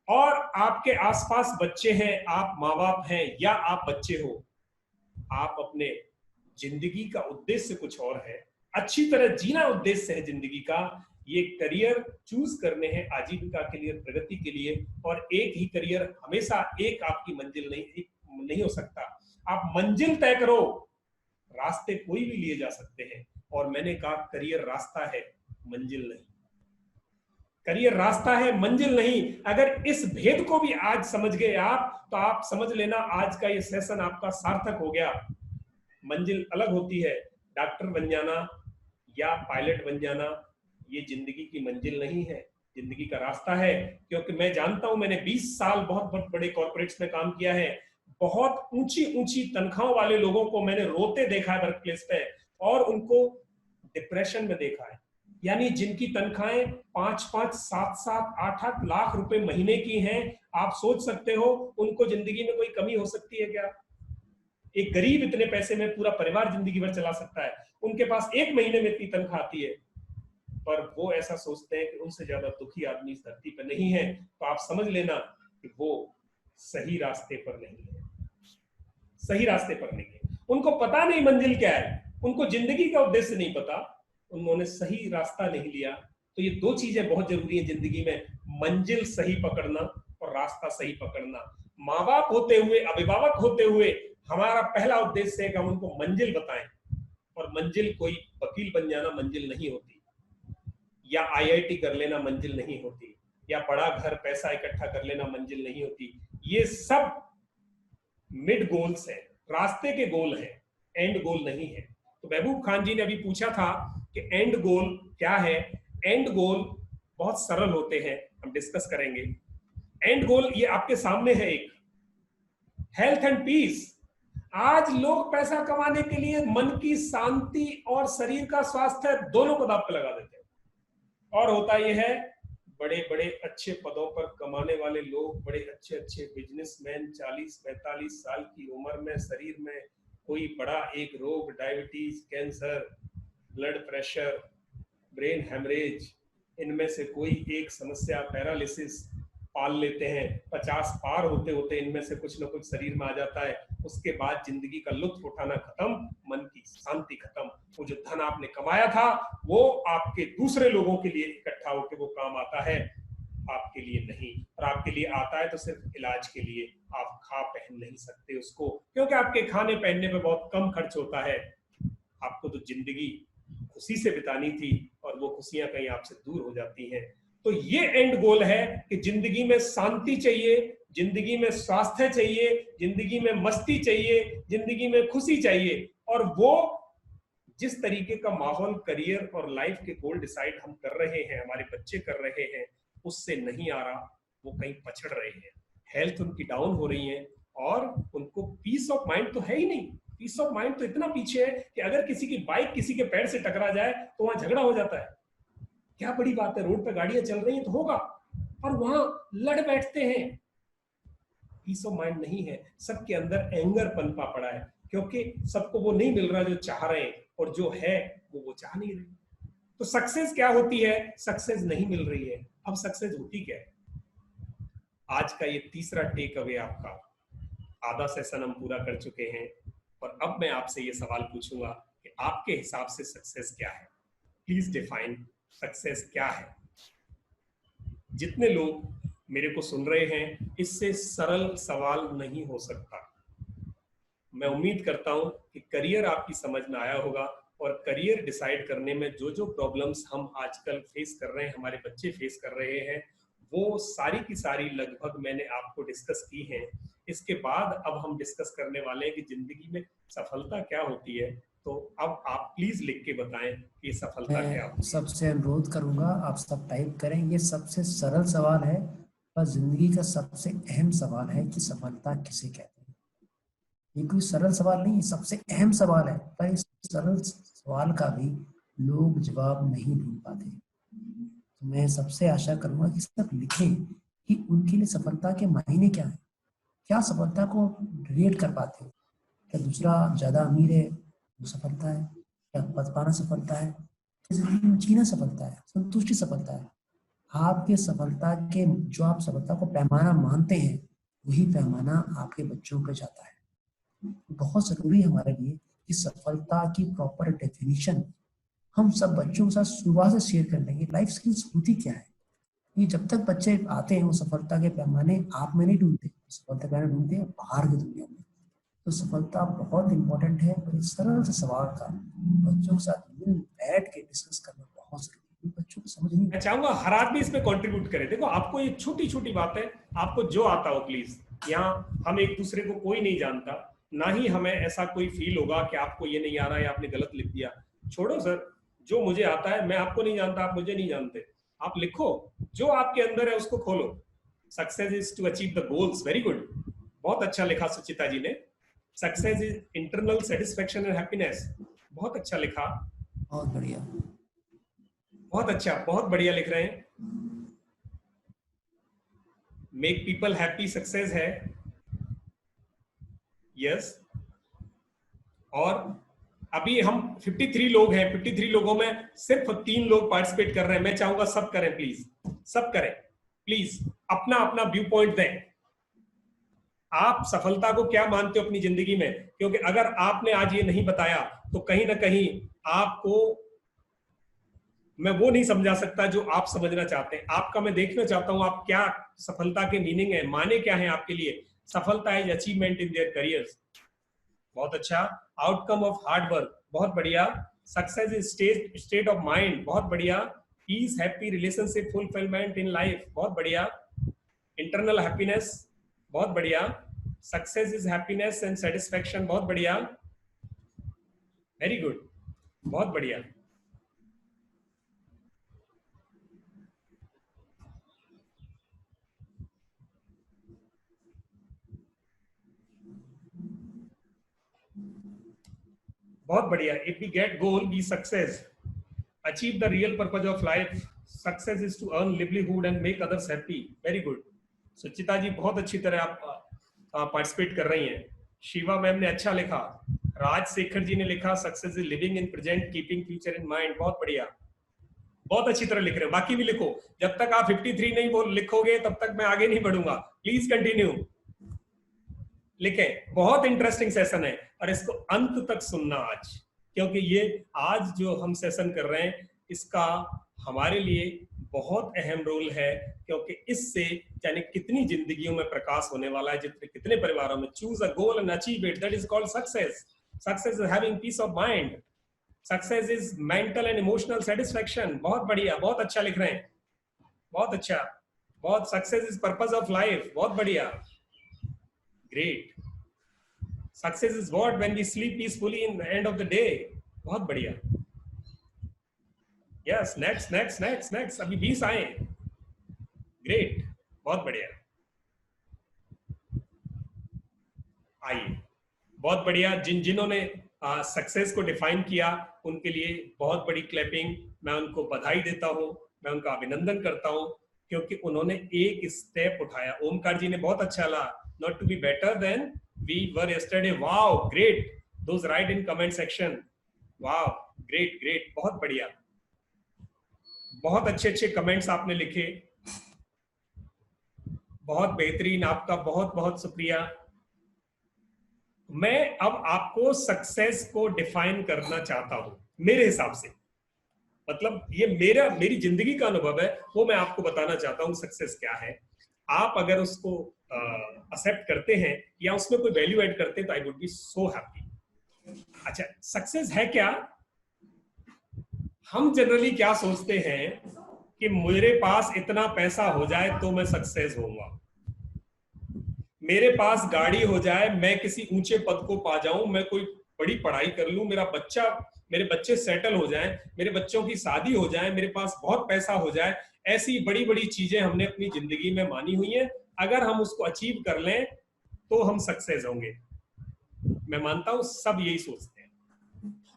और आपके आसपास बच्चे हैं, आप माँ बाप हैं या आप बच्चे हो, आप अपने जिंदगी का उद्देश्य कुछ और है, अच्छी तरह जीना उद्देश्य है जिंदगी का। ये करियर चूज करने हैं आजीविका के लिए, प्रगति के लिए। और एक ही करियर हमेशा एक आपकी मंजिल नहीं हो सकता। आप मंजिल तय करो, रास्ते कोई भी लिए जा सकते हैं। और मैंने कहा करियर रास्ता है, मंजिल नहीं। करियर रास्ता है, मंजिल नहीं। अगर इस भेद को भी आज समझ गए आप, तो आप समझ लेना आज का ये सेशन आपका सार्थक हो गया। मंजिल अलग होती है, डॉक्टर बन जाना या पायलट बन जाना ये जिंदगी की मंजिल नहीं है, जिंदगी का रास्ता है। क्योंकि मैं जानता हूं, मैंने 20 साल बहुत बड़े कॉर्पोरेट्स में काम किया है, बहुत ऊंची ऊंची तनख्वाहों वाले लोगों को मैंने रोते देखा है वर्क प्लेस पे, और उनको डिप्रेशन में देखा है। यानी जिनकी तनख्वाहें 5-5, 7-7, 8-8 लाख रुपए महीने की हैं, आप सोच सकते हो उनको जिंदगी में कोई कमी हो सकती है क्या? एक गरीब इतने पैसे में पूरा परिवार जिंदगी भर चला सकता है, उनके पास एक महीने में इतनी तनख्वाह आती है, पर वो ऐसा सोचते हैं कि उनसे ज्यादा दुखी आदमी इस धरती पर नहीं है। तो आप समझ लेना कि वो सही रास्ते पर नहीं है, सही रास्ते पर नहीं है। उनको पता नहीं मंजिल क्या है, उनको जिंदगी का उद्देश्य नहीं पता, उन्होंने सही रास्ता नहीं लिया। तो ये दो चीजें बहुत जरूरी है जिंदगी में, मंजिल सही पकड़ना और रास्ता सही पकड़ना। माँ बाप होते हुए, अभिभावक होते हुए हमारा पहला उद्देश्य है कि हम उनको मंजिल बताएं। और मंजिल कोई वकील बन जाना मंजिल नहीं होती, या आईआईटी कर लेना मंजिल नहीं होती, या बड़ा घर पैसा इकट्ठा कर लेना मंजिल नहीं होती। ये सब मिड गोल्स है, रास्ते के गोल है, एंड गोल नहीं है। तो महबूब खान जी ने अभी पूछा था कि एंड गोल क्या है। एंड गोल बहुत सरल होते हैं, हम डिस्कस करेंगे। एंड गोल ये आपके सामने है, एक हेल्थ एंड पीस। आज लोग पैसा कमाने के लिए मन की शांति और शरीर का स्वास्थ्य दोनों को दांव पे लगा देते हैं। और होता यह है, बड़े बड़े अच्छे पदों पर कमाने वाले लोग, बड़े अच्छे अच्छे बिजनेसमैन, 40-45 साल की उम्र में शरीर में कोई बड़ा एक रोग, diabetes, cancer, blood pressure, brain haemorrhage, इनमें से कोई एक समस्या, पैरालिसिस पाल लेते हैं। 50 पार होते होते इनमें से कुछ ना कुछ शरीर में आ जाता है। उसके बाद जिंदगी का लुत्फ उठाना खत्म, मन की शांति खत्म। वो जो धन आपने कमाया था वो आपके दूसरे लोगों के लिए इकट्ठा होकर वो काम आता है, आपके लिए नहीं। और आपके लिए आता है तो सिर्फ इलाज के लिए, आप खा पहन नहीं सकते उसको, क्योंकि आपके खाने पहनने पे बहुत कम खर्च होता है। आपको तो जिंदगी खुशी से बितानी थी और वो खुशियां कहीं आपसे दूर हो जाती हैं। तो ये एंड गोल है कि जिंदगी में शांति चाहिए, जिंदगी में स्वास्थ्य चाहिए, जिंदगी में मस्ती चाहिए, जिंदगी में खुशी चाहिए। और वो जिस तरीके का माहौल करियर और लाइफ के गोल डिसाइड हम कर रहे हैं, हमारे बच्चे कर रहे हैं, उससे नहीं आ रहा, वो कहीं पछड़ रहे हैं, हेल्थ उनकी डाउन हो रही है और उनको पीस ऑफ माइंड तो है ही नहीं। पीस ऑफ माइंड तो इतना पीछे है कि अगर किसी की बाइक किसी के पैर से टकरा जाए तो वहां झगड़ा हो जाता है। क्या बड़ी बात है, रोड पे गाड़ियां चल रही हैं तो होगा, और वहां लड़ बैठते हैं। पीस ऑफ माइंड नहीं है, सबके अंदर एंगर पनपा पड़ा है, क्योंकि सबको वो नहीं मिल रहा जो चाह रहे हैं, और जो है वो चाह नहीं रहे। तो सक्सेस क्या होती है? सक्सेस नहीं मिल रही है। अब सक्सेस होती क्या है? आज का ये तीसरा टेक अवे आपका, आधा सेशन हम पूरा कर चुके हैं, और अब मैं आपसे ये सवाल पूछूंगा कि आपके हिसाब से सक्सेस क्या है? प्लीज डिफाइन सक्सेस क्या है। जितने लोग मेरे को सुन रहे हैं, इससे सरल सवाल नहीं हो सकता। मैं उम्मीद करता हूं कि करियर आपकी समझ में आया होगा, और करियर डिसाइड करने में जो जो प्रॉब्लम्स हम आजकल फेस कर रहे हैं, हमारे बच्चे फेस कर रहे हैं, वो सारी की सारी लगभग मैंने आपको डिस्कस की हैं। इसके बाद अब हम डिस्कस करने वाले हैं कि जिंदगी में सफलता क्या होती है। तो अब आप प्लीज लिख के बताएं कि सफलता क्या मैं होती है। सबसे अनुरोध करूंगा, आप सब टाइप करें। ये सबसे सरल सवाल है, पर जिंदगी का सबसे अहम सवाल है कि सफलता किसे कहते हैं। ये कोई सरल सवाल नहीं, सबसे अहम सवाल है, पर इस सरल सवाल का भी लोग जवाब नहीं ढूंढ पाते। तो मैं सबसे आशा करूंगा कि सब लिखें कि उनके लिए सफलता के मायने क्या है। क्या सफलता को रिलेट कर पाते हो? क्या दूसरा ज्यादा अमीर है वो सफलता है? क्या पद पाना सफलता है? क्या जिंदगी में जीना सफलता है? संतुष्टि सफलता है? आपके सफलता के जो आप सफलता को पैमाना मानते हैं, वही पैमाना आपके बच्चों पे जाता है। बहुत जरूरी है हमारे लिए कि सफलता की प्रॉपर डेफिनेशन हम सब बच्चों के साथ सुबह से शेयर कर लेंगे। लाइफ स्किल्स होती क्या है, ये जब तक बच्चे आते हैं वो सफलता के पैमाने आप में नहीं ढूंढते, सफलता के पैमाने ढूंढते हैं बाहर की दुनिया में। तो सफलता बहुत इंपॉर्टेंट है, पर इस सरल से सवाल का बच्चों के साथ मिल बैठ के डिस्कस करना बहुत जरूरी है। बच्चों को समझ नहीं। मैं चाहूंगा हर आदमी इसमें कंट्रीब्यूट करे। देखो, आपको ये छोटी छोटी बात है, आपको जो आता हो प्लीज। यहाँ हम एक दूसरे को कोई नहीं जानता, ना ही हमें ऐसा कोई फील होगा कि आपको ये नहीं आ रहा है, आपने गलत लिख दिया। छोड़ो सर, जो मुझे आता है, मैं आपको नहीं जानता, आप मुझे नहीं जानते। आप लिखो, जो आपके अंदर है उसको खोलो। Success is to achieve the goals. Very good, बहुत अच्छा लिखा सुचिता जी ने। Success is internal satisfaction and happiness. बहुत अच्छा लिखा, बहुत बढ़िया। बहुत अच्छा, बहुत बढ़िया लिख रहे हैं। मेक पीपल हैप्पी सक्सेस है। यस। और अभी हम 53 लोग हैं, 53 लोगों में सिर्फ 3 लोग पार्टिसिपेट कर रहे हैं। मैं चाहूंगा सब करें प्लीज, सब करें प्लीज, अपना अपना व्यू पॉइंट दें। आप सफलता को क्या मानते हो अपनी जिंदगी में? क्योंकि अगर आपने आज ये नहीं बताया तो कहीं ना कहीं आपको मैं वो नहीं समझा सकता जो आप समझना चाहते हैं। आपका मैं देखना चाहता हूं आप क्या सफलता के मीनिंग है, माने क्या है आपके लिए। सफलता is achievement in their careers. बहुत अच्छा। Outcome of hard work. बहुत बढ़िया। Success is state of mind. बहुत बढ़िया। Peace, happy relationship, fulfilment in life. बहुत बढ़िया। Internal happiness. बहुत बढ़िया। Success is happiness and satisfaction. बहुत बढ़िया। वेरी गुड, बहुत बढ़िया। बहुत बढ़िया। If we get goal be success, achieve the real purpose of life. Success is to earn livelihood and make others happy. Very good. Suchita ji बहुत अच्छी तरह आप पार्टिसिपेट कर रही हैं। शिवा मैम ने अच्छा लिखा। राजशेखर जी ने लिखा success is living in present keeping future in mind. बहुत बढ़िया, बहुत अच्छी तरह लिख रहे हो। बाकी भी लिखो, जब तक आप 53 नहीं बोल लिखोगे तब तक मैं आगे नहीं बढ़ूंगा। प्लीज कंटिन्यू, लिखे। बहुत इंटरेस्टिंग सेशन है और इसको अंत तक सुनना आज, क्योंकि ये आज जो हम सेशन कर रहे हैं इसका हमारे लिए बहुत अहम रोल है। क्योंकि इससे यानी कितनी जिंदगियों में प्रकाश होने वाला है, जितने कितने परिवारों में। Choose a goal and achieve it, that is called success. Success is having peace of mind. Success is mental and emotional satisfaction. बहुत बढ़िया, बहुत अच्छा लिख रहे हैं, बहुत अच्छा। बहुत success is purpose of life. बहुत बढ़िया, great. Success is what when we sleep peacefully in the end of the day. बहुत बढ़िया। Yes, next next next next, अभी 20 आए। ग्रेट, बहुत बढ़िया। आइए, बहुत बढ़िया। जिन्होंने सक्सेस को डिफाइन किया उनके लिए बहुत बड़ी क्लैपिंग। मैं उनको बधाई देता हूं, मैं उनका अभिनंदन करता हूं, क्योंकि उन्होंने एक स्टेप उठाया। ओमकार जी ने बहुत अच्छा लगा। Not to be better than we were yesterday. Wow, great. Those write in comment section. Wow, great great, बहुत बढ़िया। बहुत अच्छे अच्छे कमेंट्स आपने लिखे, बहुत बेहतरीन। आपका बहुत बहुत शुक्रिया। मैं अब आपको सक्सेस को डिफाइन करना चाहता हूं मेरे हिसाब से। मतलब ये मेरी जिंदगी का अनुभव है, वो मैं आपको बताना चाहता हूँ सक्सेस क्या है। आप अगर उसको एक्सेप्ट करते हैं या उसमें कोई वैल्यू ऐड करते हैं तो I would be so happy. अच्छा, सक्सेस है क्या? हम जनरली क्या सोचते हैं कि मेरे पास इतना पैसा हो जाए तो मैं सक्सेस होऊंगा, मेरे पास गाड़ी हो जाए, मैं किसी ऊंचे पद को पा जाऊं, मैं कोई बड़ी पढ़ाई कर लूं, मेरे बच्चे सेटल हो जाएं, मेरे बच्चों की शादी हो जाए, मेरे पास बहुत पैसा हो जाए। ऐसी बड़ी बड़ी चीजें हमने अपनी जिंदगी में मानी हुई हैं। अगर हम उसको अचीव कर लें तो हम सक्सेस होंगे। मैं मानता हूं सब यही सोचते हैं।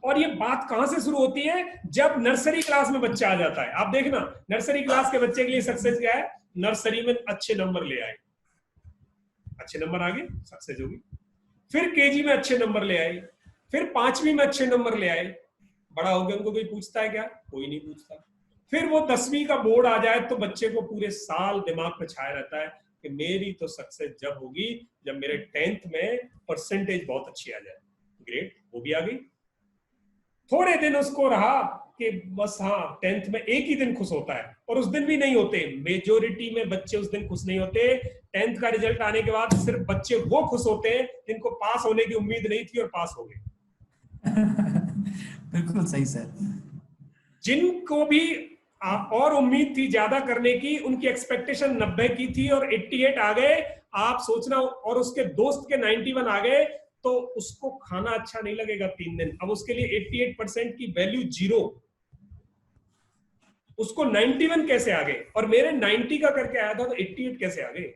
और ये बात कहां से शुरू होती है? जब नर्सरी क्लास में बच्चा आ जाता है। आप देखना, नर्सरी क्लास के बच्चे के लिए सक्सेस क्या है? नर्सरी में अच्छे नंबर ले आए, अच्छे नंबर आ गए, सक्सेस होगी। फिर केजी में अच्छे नंबर ले आए, फिर 5वीं में अच्छे नंबर ले आए। बड़ा हो गया, उनको कोई पूछता है क्या? कोई नहीं पूछता। फिर वो 10वीं का बोर्ड आ जाए तो बच्चे को पूरे साल दिमाग में छाया रहता है कि मेरी तो सक्सेस जब होगी जब मेरे 10th में परसेंटेज बहुत अच्छी आ जाए। ग्रेट, वो भी आ गई। थोड़े दिन उसको रहा कि बस हाँ 10th में एक ही दिन खुश होता है, और उस दिन भी नहीं होते। मेजोरिटी में बच्चे उस दिन खुश नहीं होते। 10th का रिजल्ट आने के बाद सिर्फ बच्चे वो खुश होते हैं जिनको पास होने की उम्मीद नहीं थी और पास हो गए। बिल्कुल सही सर। जिनको भी और उम्मीद थी ज्यादा करने की, उनकी एक्सपेक्टेशन 90 की थी और 88 आ गए। आप सोचना, और उसके दोस्त के 91 आ गए तो उसको खाना अच्छा नहीं लगेगा 3 दिन। अब उसके लिए 88% की वैल्यू 0, उसको 91 कैसे आ गए? और मेरे 90 का करके आया था तो 88 कैसे आ गए?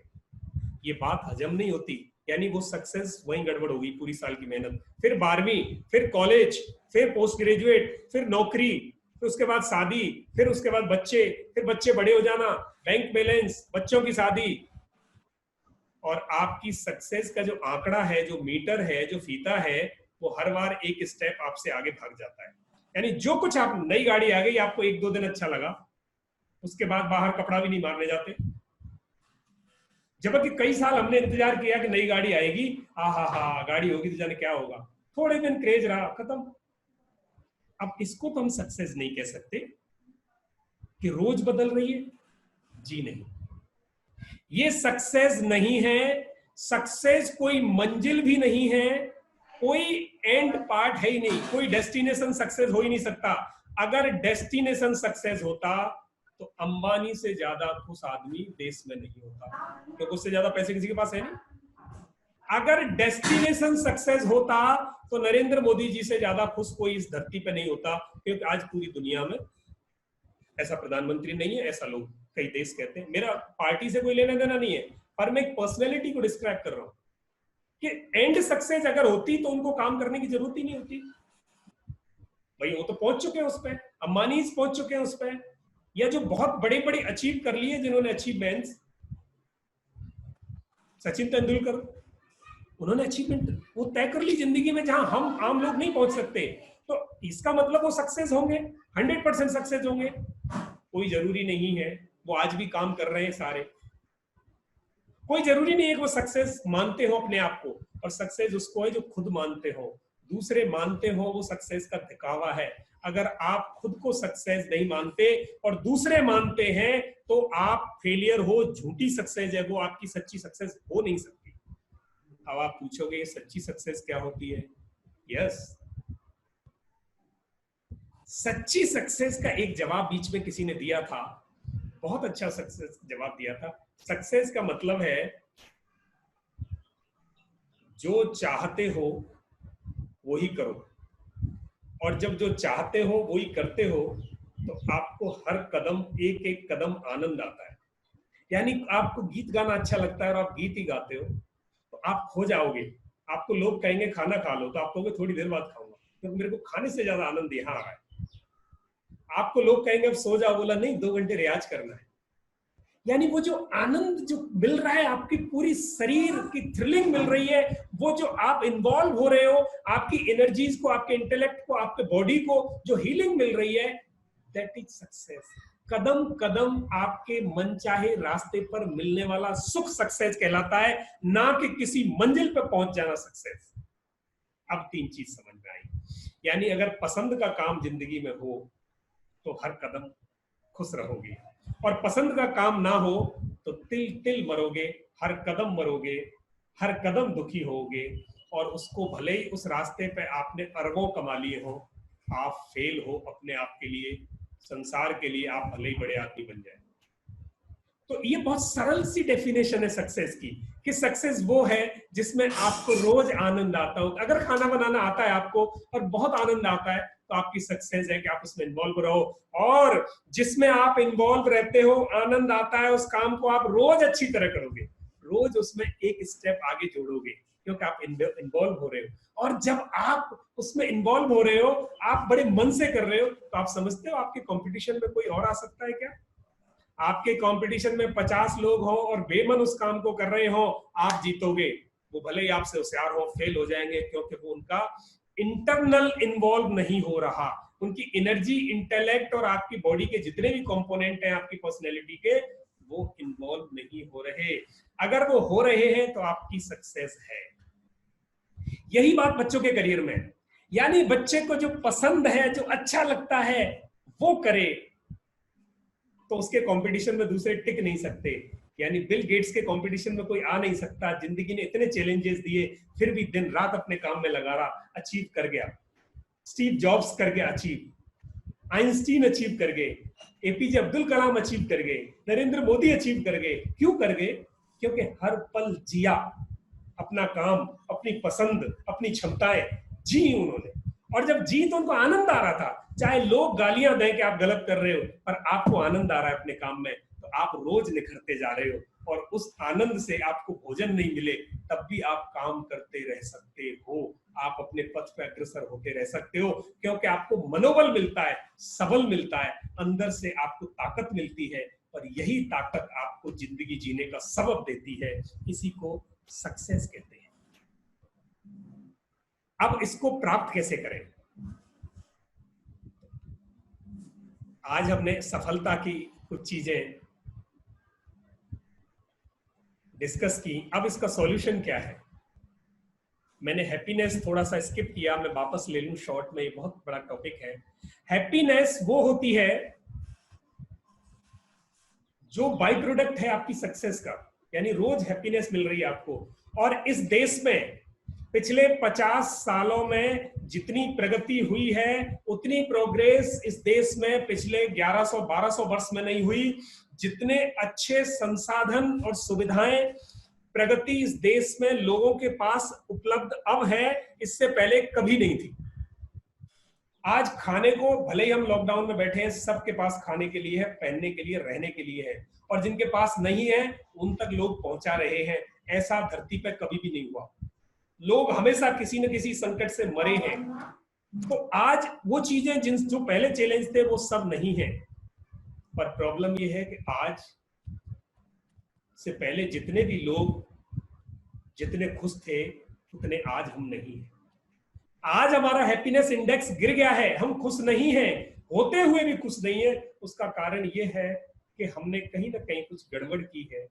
ये बात हजम नहीं होती। यानी वो सक्सेस वहीं गड़बड़ होगी, पूरी साल की मेहनत, फिर 12वीं, फिर कॉलेज, फिर पोस्ट ग्रेजुएट, फिर नौकरी, फिर उसके बाद शादी, फिर उसके बाद बच्चे, फिर बच्चे बड़े हो जाना, बैंक बैलेंस, बच्चों की शादी। और आपकी सक्सेस का जो आंकड़ा है, जो मीटर है, जो फीता है, वो हर बार एक स्टेप आपसे आगे भाग जाता है। यानी जो कुछ आप, नई गाड़ी आ गई, आपको 1-2 दिन अच्छा लगा, उसके बाद बाहर कपड़ा भी नहीं मारने जाते। जबकि कई साल हमने इंतजार किया कि नई गाड़ी आएगी, हा गाड़ी होगी तो जाने क्या होगा। थोड़े दिन क्रेज रहा, खत्म। अब इसको तो हम सक्सेस नहीं कह सकते कि रोज बदल रही है। जी नहीं, ये सक्सेस नहीं है। सक्सेस कोई मंजिल भी नहीं है, कोई एंड पार्ट है ही नहीं, कोई डेस्टिनेशन सक्सेस हो ही नहीं सकता। अगर डेस्टिनेशन सक्सेस होता तो अंबानी से ज्यादा खुश आदमी देश में नहीं होता, क्योंकि उससे ज्यादा पैसे किसी के पास है नहीं। अगर डेस्टिनेशन सक्सेस होता तो नरेंद्र मोदी जी से ज्यादा खुश कोई इस धरती पे नहीं होता, क्योंकि आज पूरी दुनिया में ऐसा प्रधानमंत्री नहीं है, ऐसा लोग कई देश कहते हैं। मेरा पार्टी से कोई लेना देना नहीं है, पर मैं एक पर्सनैलिटी को डिस्क्राइब कर रहा हूं कि एंड सक्सेस अगर होती तो उनको काम करने की जरूरत ही नहीं होती। भाई वो तो पहुंच चुके हैं उस पर, अंबानी पहुंच चुके हैं उस पर, या जो बहुत बड़े बड़े अचीव कर लिए जिन्होंने अचीवमेंट्स, सचिन तेंदुलकर, उन्होंने अचीवमेंट वो तय कर ली जिंदगी में जहां हम आम लोग नहीं पहुंच सकते। तो इसका मतलब वो सक्सेस होंगे, 100% सक्सेस होंगे? कोई जरूरी नहीं है। वो आज भी काम कर रहे हैं सारे। कोई जरूरी नहीं है कि वो सक्सेस मानते हो अपने आप को, और सक्सेस उसको है जो खुद मानते हो। दूसरे मानते हो वो सक्सेस का दिखावा है। अगर आप खुद को सक्सेस नहीं मानते और दूसरे मानते हैं तो आप फेलियर हो, झूठी सक्सेस है वो, आपकी सच्ची सक्सेस हो नहीं सकती। अब आप पूछोगे सच्ची सक्सेस क्या होती है? यस, सच्ची सक्सेस का एक जवाब बीच में किसी ने दिया था, बहुत अच्छा सक्सेस जवाब दिया था। सक्सेस का मतलब है जो चाहते हो वही करो, और जब जो चाहते हो वही करते हो तो आपको हर कदम, एक एक कदम आनंद आता है। यानी आपको गीत गाना अच्छा लगता है और आप गीत ही गाते हो तो आप खो जाओगे। आपको लोग कहेंगे खाना खा लो तो आप कहोगे थोड़ी देर बाद खाऊंगा, क्योंकि मेरे को खाने से ज्यादा आनंद यहाँ आ रहा है। आपको लोग कहेंगे अब सो जाओ, बोला नहीं 2 घंटे रियाज करना है। यानी वो जो आनंद जो मिल रहा है, आपकी पूरी शरीर की थ्रिलिंग मिल रही है, वो जो आप इन्वॉल्व हो रहे हो, आपकी एनर्जीज को, आपके इंटेलेक्ट को, आपके बॉडी को जो हीलिंग मिल रही है, दैट इज सक्सेस। कदम कदम आपके मनचाहे रास्ते पर मिलने वाला सुख सक्सेस कहलाता है, ना कि किसी मंजिल पर पहुंच जाना सक्सेस। अब 3 चीज समझ में आई। यानी अगर पसंद का काम जिंदगी में हो तो हर कदम खुश रहोगे, और पसंद का काम ना हो तो तिल तिल मरोगे, हर कदम मरोगे, हर कदम दुखी होगे, और उसको भले ही उस रास्ते पे आपने अरबों कमा लिए हो, आप फेल हो अपने आप के लिए, संसार के लिए आप भले ही बड़े आदमी बन जाए। तो ये बहुत सरल सी डेफिनेशन है सक्सेस की, कि सक्सेस वो है जिसमें आपको रोज आनंद आता हो। अगर खाना बनाना आता है आपको और बहुत आनंद आता है तो आपकी सक्सेस है कि आप उसमें इन्वॉल्व रहो, और जिसमें आप इन्वॉल्व रहते हो, आनंद आता है, उस काम को आप रोज अच्छी तरह करोगे, रोज उसमें एक स्टेप आगे जोड़ोगे, क्योंकि आप इन्वॉल्व हो रहे हो। और जब आप उसमें इन्वॉल्व हो रहे हो, आप बड़े मन से कर रहे हो, तो आप समझते हो आपके कंपटीशन में कोई और आ सकता है क्या? आपके कंपटीशन में 50 लोग हो और बेमन उस काम को कर रहे हो, आप जीतोगे। वो भले ही आपसे होशियार हो, फेल हो जाएंगे, क्योंकि वो उनका इंटरनल इन्वॉल्व नहीं हो रहा, उनकी एनर्जी, इंटेलेक्ट और आपकी बॉडी के जितने भी कंपोनेंट हैं आपकी पर्सनैलिटी के, वो इन्वॉल्व नहीं हो रहे। अगर वो हो रहे हैं तो आपकी सक्सेस है। यही बात बच्चों के करियर में है। यानी बच्चे को जो पसंद है, जो अच्छा लगता है, वो करे, तो उसके कंपटीशन में दूसरे टिक नहीं सकते। यानी बिल गेट्स के कंपटीशन में कोई आ नहीं सकता। जिंदगी ने इतने चैलेंजेस दिए, फिर भी दिन रात अपने काम में लगा रहा, अचीव कर गया। स्टीव जॉब्स कर गया अचीव, आइंस्टीन अचीव कर गए, एपीजे अब्दुल कलाम अचीव कर गए, नरेंद्र मोदी अचीव कर गए। क्यों कर गए? क्योंकि हर पल जिया, अपना काम, अपनी पसंद, अपनी क्षमताएं जी उन्होंने। और जब जी तो उनको आनंद आ रहा था, चाहे लोग गालियां दें कि आप गलत कर रहे हो, पर आपको आनंद आ रहा है अपने काम में, तो आप रोज निखरते जा रहे हो। और उस आनंद से आपको भोजन नहीं मिले तब भी आप काम करते रह सकते हो, आप अपने पथ पर अग्रसर होते रह सकते हो, क्योंकि आपको मनोबल मिलता है, सबल मिलता है, अंदर से आपको ताकत मिलती है, और यही ताकत आपको जिंदगी जीने का सबब देती है। इसी को सक्सेस कहते हैं। अब इसको प्राप्त कैसे करें? आज हमने सफलता की कुछ चीजें डिस्कस की, अब इसका सॉल्यूशन क्या है? मैंने हैप्पीनेस थोड़ा सा स्किप किया, मैं वापस ले लूं शॉर्ट में, ये बहुत बड़ा टॉपिक है। हैप्पीनेस वो होती है जो बाई प्रोडक्ट है आपकी सक्सेस का, यानी रोज हैप्पीनेस मिल रही है आपको। और इस देश में पिछले 50 सालों में जितनी प्रगति हुई है, उतनी प्रोग्रेस इस देश में पिछले 1100-1200 वर्ष में नहीं हुई। जितने अच्छे संसाधन और सुविधाएं, प्रगति इस देश में लोगों के पास उपलब्ध अब है, इससे पहले कभी नहीं थी। आज खाने को, भले ही हम लॉकडाउन में बैठे हैं, सबके पास खाने के लिए है, पहनने के लिए, रहने के लिए है, और जिनके पास नहीं है उन तक लोग पहुंचा रहे हैं। ऐसा धरती पर कभी भी नहीं हुआ। लोग हमेशा किसी न किसी संकट से मरे हैं। तो आज वो चीजें जो पहले चैलेंज थे वो सब नहीं है। पर प्रॉब्लम ये है कि आज से पहले जितने भी लोग जितने खुश थे, उतने आज हम नहीं हैं। आज हमारा हैप्पीनेस इंडेक्स गिर गया है, हम खुश नहीं हैं, होते हुए भी खुश नहीं है। उसका कारण ये है कि हमने कहीं ना कहीं कुछ गड़बड़ की है,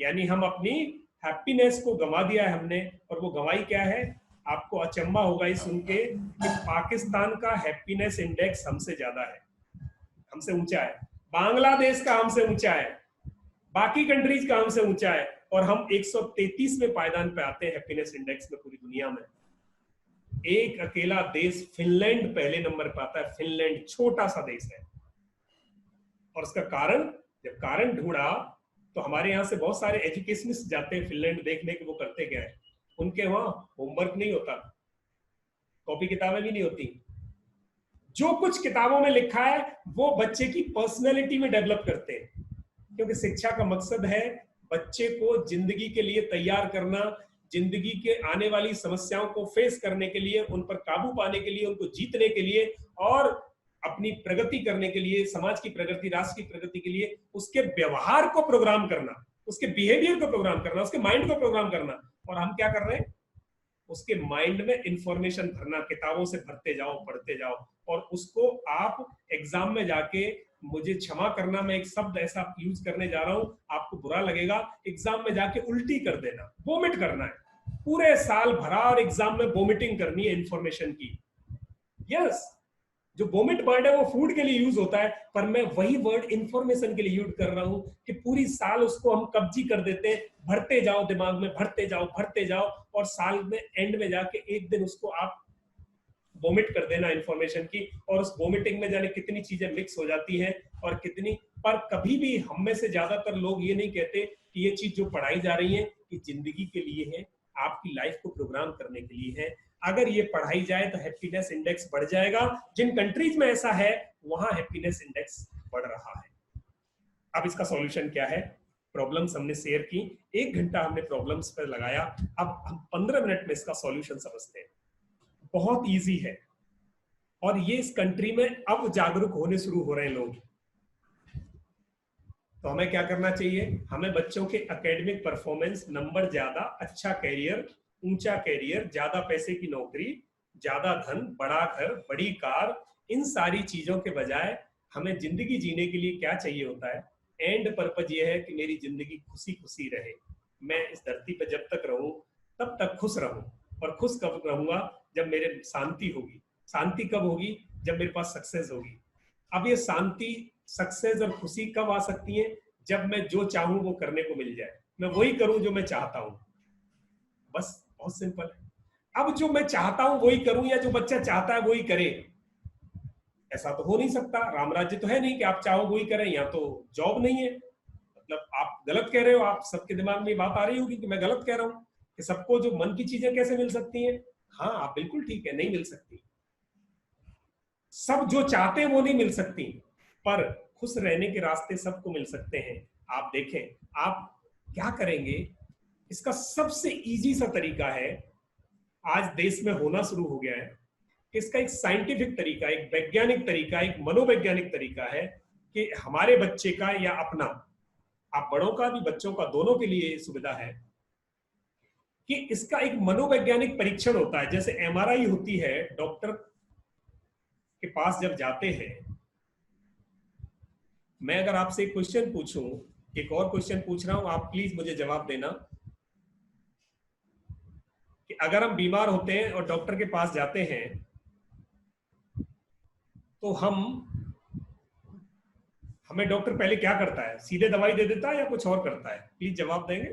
यानी हम अपनी हैप्पीनेस को गंवा दिया है हमने। और वो गंवाई क्या है? आपको अचंभा होगा ये सुन के कि पाकिस्तान का हैप्पीनेस इंडेक्स हमसे ज्यादा है, हमसे ऊंचा है, बांग्लादेश का हमसे ऊंचा है, बाकी कंट्रीज का हमसे ऊंचा है, और हम 133वें पायदान पे आते हैं हैप्पीनेस इंडेक्स में पूरी दुनिया में। एक अकेला देश फिनलैंड पहले नंबर पर आता है। फिनलैंड छोटा सा देश है। और उसका कारण, जब कारण ढूंढा तो हमारे यहाँ से बहुत सारे एजुकेशनिस्ट जाते हैं फिनलैंड देखने के वो करते क्या है। उनके वहां होमवर्क नहीं होता, कॉपी किताबें भी नहीं होती। जो कुछ किताबों में लिखा है वो बच्चे की पर्सनैलिटी में डेवलप करते हैं, क्योंकि शिक्षा का मकसद है बच्चे को जिंदगी के लिए तैयार करना, जिंदगी के आने वाली समस्याओं को फेस करने के लिए, उन पर काबू पाने के लिए, उनको जीतने के लिए, और अपनी प्रगति करने के लिए, समाज की प्रगति, राष्ट्र की प्रगति के लिए उसके व्यवहार को प्रोग्राम करना, उसके बिहेवियर को प्रोग्राम करना, उसके माइंड को प्रोग्राम करना। और हम क्या कर रहे हैं? उसके माइंड में इंफॉर्मेशन भरना, किताबों से भरते जाओ, पढ़ते जाओ, और उसको आप एग्जाम में जाके, मुझे क्षमा करना, मैं एक शब्द ऐसा यूज करने जा रहा हूं, आपको बुरा लगेगा, एग्जाम में जाके उल्टी कर देना, वोमिट करना है। पूरे साल भरा और एग्जाम में वोमिटिंग करनी है इंफॉर्मेशन की। यस, जो वोमिट वर्ड है वो फूड के लिए यूज होता है, पर मैं वही वर्ड इंफॉर्मेशन के लिए यूज कर रहा हूं कि पूरी साल उसको हम कब्जी कर देते हैं, भरते जाओ दिमाग में, भरते जाओ, और साल में एंड में जाके एक दिन उसको आप वोमिट कर देना इंफॉर्मेशन की, और उस वोमिटिंग में जाने कितनी चीजें मिक्स हो जाती हैं और कितनी। पर कभी भी हम में से ज्यादातर लोग ये नहीं कहते कि ये चीज जो पढ़ाई जा रही है कि जिंदगी के लिए है, आपकी लाइफ को प्रोग्राम करने के लिए है। अगर ये पढ़ाई जाए तो हैप्पीनेस इंडेक्स बढ़ जाएगा। जिन कंट्रीज में ऐसा है वहां हैप्पीनेस इंडेक्स बढ़ रहा है। अब इसका सॉल्यूशन क्या है? प्रॉब्लम्स हमने शेयर की, 1 घंटा हमने प्रॉब्लम्स पर लगाया, अब हम 15 मिनट में इसका सॉल्यूशन समझते हैं। बहुत इजी है, और ये इस कंट्री में अब जागरूक होने शुरू हो रहे हैं लोग। तो हमें क्या करना चाहिए? हमें बच्चों के एकेडमिक परफॉर्मेंस, नंबर ज्यादा, अच्छा कैरियर, ऊंचा कैरियर, ज्यादा पैसे की नौकरी, ज्यादा धन, बड़ा घर, बड़ी कार, इन सारी चीजों के बजाय हमें जिंदगी जीने के लिए क्या चाहिए होता है? एंड पर्पज ये है कि मेरी जिंदगी खुशी खुशी रहे, मैं इस धरती पर जब तक रहूं तब तक खुश रहूं। और खुश कब रहूंगा? जब मेरे शांति होगी। शांति कब होगी? जब मेरे पास सक्सेस होगी। अब ये शांति, सक्सेस और खुशी कब आ सकती है? जब मैं जो चाहूं वो करने को मिल जाए, मैं वही करूं जो मैं चाहता हूं। बस बहुत सिंपल है। अब जो मैं चाहता हूं वही करूं, या जो बच्चा चाहता है वही करे, ऐसा तो हो नहीं सकता। राम राज्य तो है नहीं कि आप चाहो वही करें, या तो जॉब नहीं है। मतलब आप गलत कह रहे हो। आप सबके दिमाग में बात आ रही होगी कि मैं गलत कह रहा हूं कि सबको जो मन की चीजें कैसे मिल सकती हैं। हाँ, आप बिल्कुल ठीक है, नहीं मिल सकती। सब जो चाहते हैं वो नहीं मिल सकती, पर खुश रहने के रास्ते सबको मिल सकते हैं। आप देखें, आप क्या करेंगे? इसका सबसे इजी सा तरीका है, आज देश में होना शुरू हो गया है कि इसका एक साइंटिफिक तरीका, एक वैज्ञानिक तरीका, एक मनोवैज्ञानिक तरीका है कि हमारे बच्चे का या अपना, आप बड़ों का भी बच्चों का दोनों के लिए सुविधा है कि इसका एक मनोवैज्ञानिक परीक्षण होता है। जैसे एमआरआई होती है, डॉक्टर के पास जब जाते हैं, मैं अगर आपसे एक क्वेश्चन पूछूं, एक और क्वेश्चन पूछ रहा हूं, आप प्लीज मुझे जवाब देना कि अगर हम बीमार होते हैं और डॉक्टर के पास जाते हैं तो हमें डॉक्टर पहले क्या करता है? सीधे दवाई दे देता है या कुछ और करता है? प्लीज जवाब देंगे।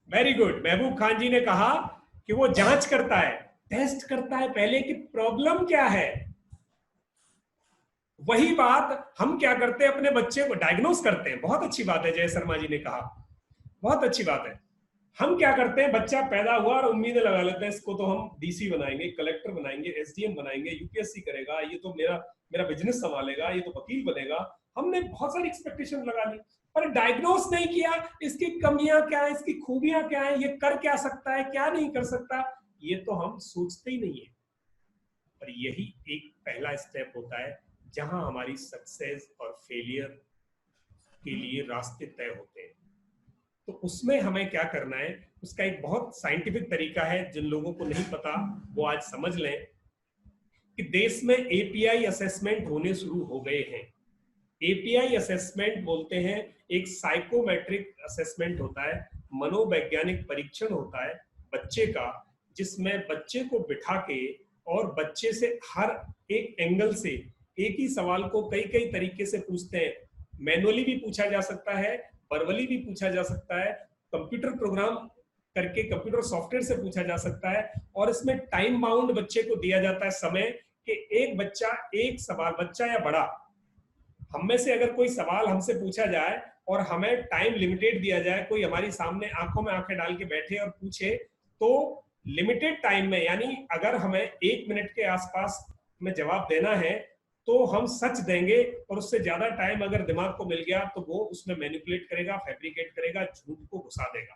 वेरी गुड, महबूब खान जी ने कहा कि वो जांच करता है, टेस्ट करता है पहले कि प्रॉब्लम क्या है। वही बात हम क्या करते हैं? अपने बच्चे को डायग्नोस करते हैं। बहुत अच्छी बात है, जय शर्मा जी ने कहा, बहुत अच्छी बात है। हम क्या करते हैं? बच्चा पैदा हुआ और उम्मीदें लगा लेते हैं, इसको तो हम डीसी बनाएंगे, कलेक्टर बनाएंगे, एसडीएम बनाएंगे, यूपीएससी करेगा, ये तो मेरा मेरा बिजनेस संभालेगा, ये तो वकील बनेगा। हमने बहुत सारी एक्सपेक्टेशन लगा ली, पर डायग्नोस नहीं किया इसकी कमियां क्या है, इसकी खूबियां क्या है, ये कर क्या सकता है, क्या नहीं कर सकता, ये तो हम सोचते ही नहीं है। पर यही एक पहला स्टेप होता है जहां हमारी सक्सेस और फेलियर के लिए रास्ते तय होते हैं। तो उसमें हमें क्या करना है? उसका एक बहुत साइंटिफिक तरीका है, जिन लोगों को नहीं पता वो आज समझ लें कि देश में एपीआई असेसमेंट होने शुरू हो गए हैं। एपीआई असेसमेंट बोलते हैं, एक साइकोमेट्रिक असेसमेंट होता है, मनोवैज्ञानिक परीक्षण होता है बच्चे का, जिसमें बच्चे को बिठा के और बच्चे से हर एक एंगल से एक ही सवाल को कई कई तरीके से पूछते हैं। मैनुअली भी पूछा जा सकता है, वर्बली भी पूछा जा सकता है, कंप्यूटर प्रोग्राम करके कंप्यूटर सॉफ्टवेयर से पूछा जा सकता है, और इसमें टाइम बाउंड बच्चे को दिया जाता है समय कि एक बच्चा एक सवाल, बच्चा या बड़ा, हम में से अगर कोई सवाल हमसे पूछा जाए और हमें टाइम लिमिटेड दिया जाए, कोई हमारी सामने आंखों में आंखें डाल के बैठे और पूछे, तो लिमिटेड टाइम में, यानी अगर हमें 1 मिनट के आसपास में जवाब देना है तो हम सच देंगे, और उससे ज्यादा टाइम अगर दिमाग को मिल गया तो वो उसमें मैनिपुलेट करेगा, फैब्रिकेट करेगा, झूठ को घुसा देगा।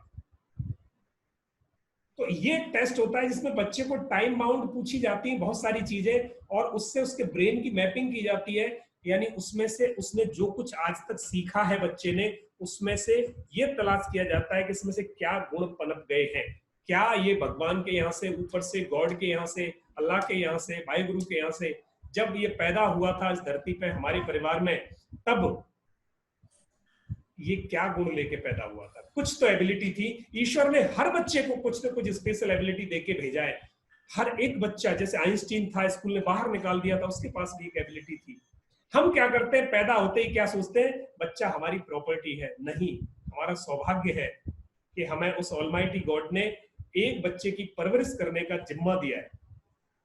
तो ये टेस्ट होता है जिसमें बच्चे को टाइम बाउंड पूछी जाती है बहुत सारी चीजें, और उससे उसके ब्रेन की मैपिंग की जाती है। यानी उसमें से उसने जो कुछ आज तक सीखा है बच्चे ने, उसमें से ये तलाश किया जाता है कि इसमें से क्या गुण पनप गए हैं, क्या ये भगवान के यहाँ से, ऊपर से, गॉड के यहाँ से, अल्लाह के यहाँ से, भाई गुरु के यहाँ से, जब ये पैदा हुआ था इस धरती पे हमारे परिवार में, तब ये क्या गुण लेके पैदा हुआ था, कुछ तो एबिलिटी थी। ईश्वर ने हर बच्चे को कुछ ना कुछ स्पेशल एबिलिटी देके भेजा है। हर एक बच्चा, जैसे आइंस्टीन था, स्कूल ने बाहर निकाल दिया था, उसके पास भी एक एबिलिटी थी। हम क्या करते हैं, पैदा होते ही क्या सोचते हैं, बच्चा हमारी प्रॉपर्टी है। नहीं, हमारा सौभाग्य है कि हमें उस ऑलमाइटी गॉड ने एक बच्चे की परवरिश करने का जिम्मा दिया है,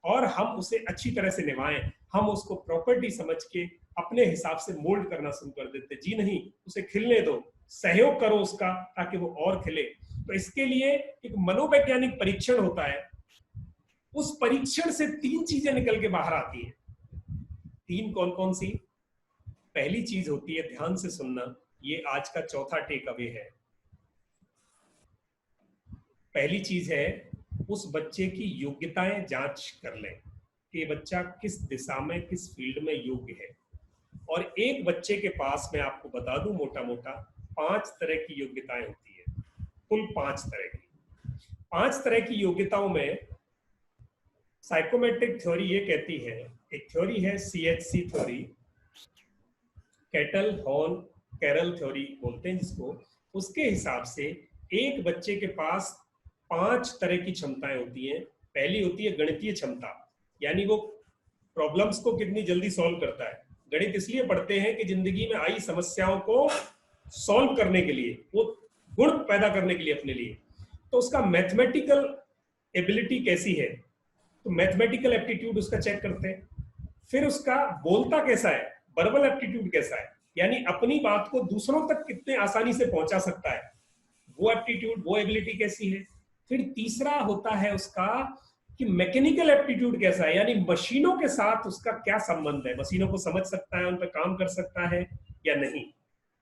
और हम उसे अच्छी तरह से निभाएं। हम उसको प्रॉपर्टी समझ के अपने हिसाब से मोल्ड करना शुरू कर देते। जी नहीं, उसे खिलने दो, सहयोग करो उसका, ताकि वो और खिले। तो इसके लिए एक मनोवैज्ञानिक परीक्षण होता है। उस परीक्षण से 3 चीजें निकल के बाहर आती हैं। 3 कौन कौन सी? पहली चीज होती है, ध्यान से सुनना, ये आज का चौथा टेक अवे है। पहली चीज है, उस बच्चे की योग्यताएं जांच कर लें कि बच्चा किस दिशा में, किस फील्ड में योग्य है। और एक बच्चे के पास, मैं आपको बता दूं मोटा मोटा, 5 तरह की योग्यताएं होती है, कुल 5 तरह की। 5 तरह की योग्यताओं में साइकोमेट्रिक थ्योरी ये कहती है, एक थ्योरी है CHC theory, Cattell Horn Carroll theory बोलते हैं जिसको। उसके हिसाब से एक बच्चे के पास 5 तरह की क्षमताएं होती हैं। पहली होती है गणितीय क्षमता, यानी वो प्रॉब्लम्स को कितनी जल्दी सॉल्व करता है। गणित इसलिए पढ़ते हैं कि जिंदगी में आई समस्याओं को सॉल्व करने के लिए, वो गुण पैदा करने के लिए अपने लिए। तो उसका मैथमेटिकल एबिलिटी कैसी है, तो मैथमेटिकल एप्टीट्यूड उसका चेक करते हैं। फिर उसका बोलता कैसा है, वर्बल एप्टीट्यूड कैसा है, यानी अपनी बात को दूसरों तक कितने आसानी से पहुंचा सकता है, वो एप्टीट्यूड, वो एबिलिटी कैसी है। फिर तीसरा होता है उसका कि मैकेनिकल एप्टीट्यूड कैसा है, यानी मशीनों के साथ उसका क्या संबंध है, मशीनों को समझ सकता है, उन पर काम कर सकता है या नहीं।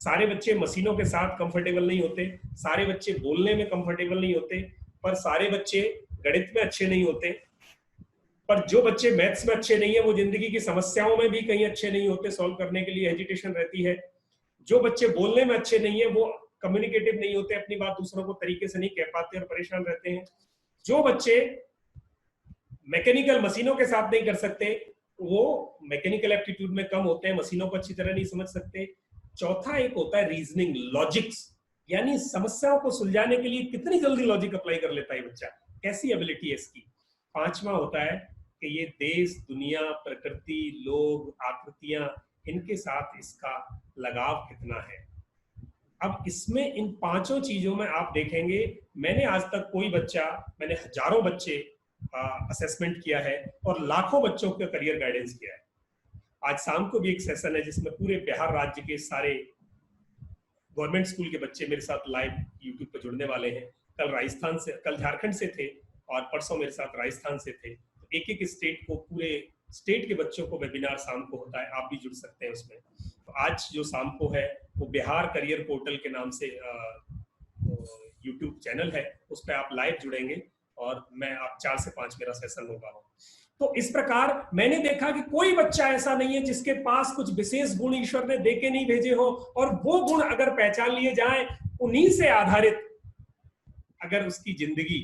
सारे बच्चे मशीनों के साथ कंफर्टेबल नहीं होते, सारे बच्चे बोलने में कंफर्टेबल नहीं होते, पर सारे बच्चे गणित में अच्छे नहीं होते। पर जो बच्चे मैथ्स में अच्छे नहीं है, वो जिंदगी की समस्याओं में भी कहीं अच्छे नहीं होते, सॉल्व करने के लिए हेजिटेशन रहती है। जो बच्चे बोलने में अच्छे नहीं है, वो कम्युनिकेटिव नहीं होते, अपनी बात दूसरों को तरीके से नहीं कह पाते और परेशान रहते हैं। जो बच्चे मैकेनिकल मशीनों के साथ नहीं कर सकते, वो मैकेनिकल एप्टीट्यूड में कम होते हैं, मशीनों को अच्छी तरह नहीं समझ सकते। चौथा एक होता है रीजनिंग, लॉजिक्स, यानी समस्याओं को सुलझाने के लिए कितनी जल्दी लॉजिक अप्लाई कर लेता है बच्चा, कैसी एबिलिटी है इसकी। पांचवा होता है कि ये देश, दुनिया, प्रकृति, लोग, आकृतियां, इनके साथ इसका लगाव कितना है। अब इसमें इन 5 चीजों में आप देखेंगे, मैंने आज तक कोई बच्चा, मैंने हजारों बच्चे असेसमेंट किया है और लाखों बच्चों का करियर गाइडेंस किया है। आज शाम को भी एक सेशन है जिसमें पूरे बिहार राज्य के सारे गवर्नमेंट स्कूल के बच्चे मेरे साथ लाइव यूट्यूब पर जुड़ने वाले हैं। कल राजस्थान से, कल झारखंड से थे और परसों मेरे साथ राजस्थान से थे। तो एक एक स्टेट को, पूरे स्टेट के बच्चों को वेबिनार शाम को होता है, आप भी जुड़ सकते हैं उसमें। तो आज जो शाम को है वो बिहार करियर पोर्टल के नाम से यूट्यूब चैनल है, उस पर आप लाइव जुड़ेंगे और मैं आप 4 से 5 मेरा सेशन होगा। तो इस प्रकार मैंने देखा कि कोई बच्चा ऐसा नहीं है जिसके पास कुछ विशेष गुण ईश्वर ने देके नहीं भेजे हो, और वो गुण अगर पहचान लिए जाएं, उन्हीं से आधारित अगर उसकी जिंदगी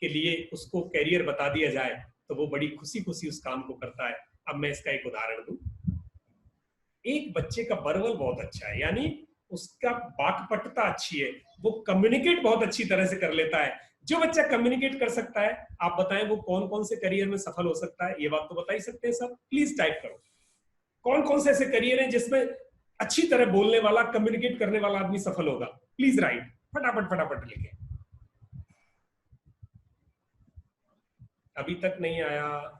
के लिए उसको कैरियर बता दिया जाए, तो वो बड़ी खुशी खुशी उस काम को करता है। अब मैं इसका एक उदाहरण दूं। एक बच्चे का वर्बल बहुत अच्छा है, यानी उसका वाक्पटुता अच्छी है, वो कम्युनिकेट बहुत अच्छी तरह से कर लेता है। जो बच्चा कम्युनिकेट कर सकता है, आप बताएं वो कौन कौन से करियर में सफल हो सकता है। ये बात तो बता ही सकते हैं सब, प्लीज टाइप करो कौन कौन से ऐसे करियर हैं जिसमें अच्छी तरह बोलने वाला, कम्युनिकेट करने वाला आदमी सफल होगा। प्लीज राइट, फटाफट फटाफट लिखे। अभी तक नहीं आया,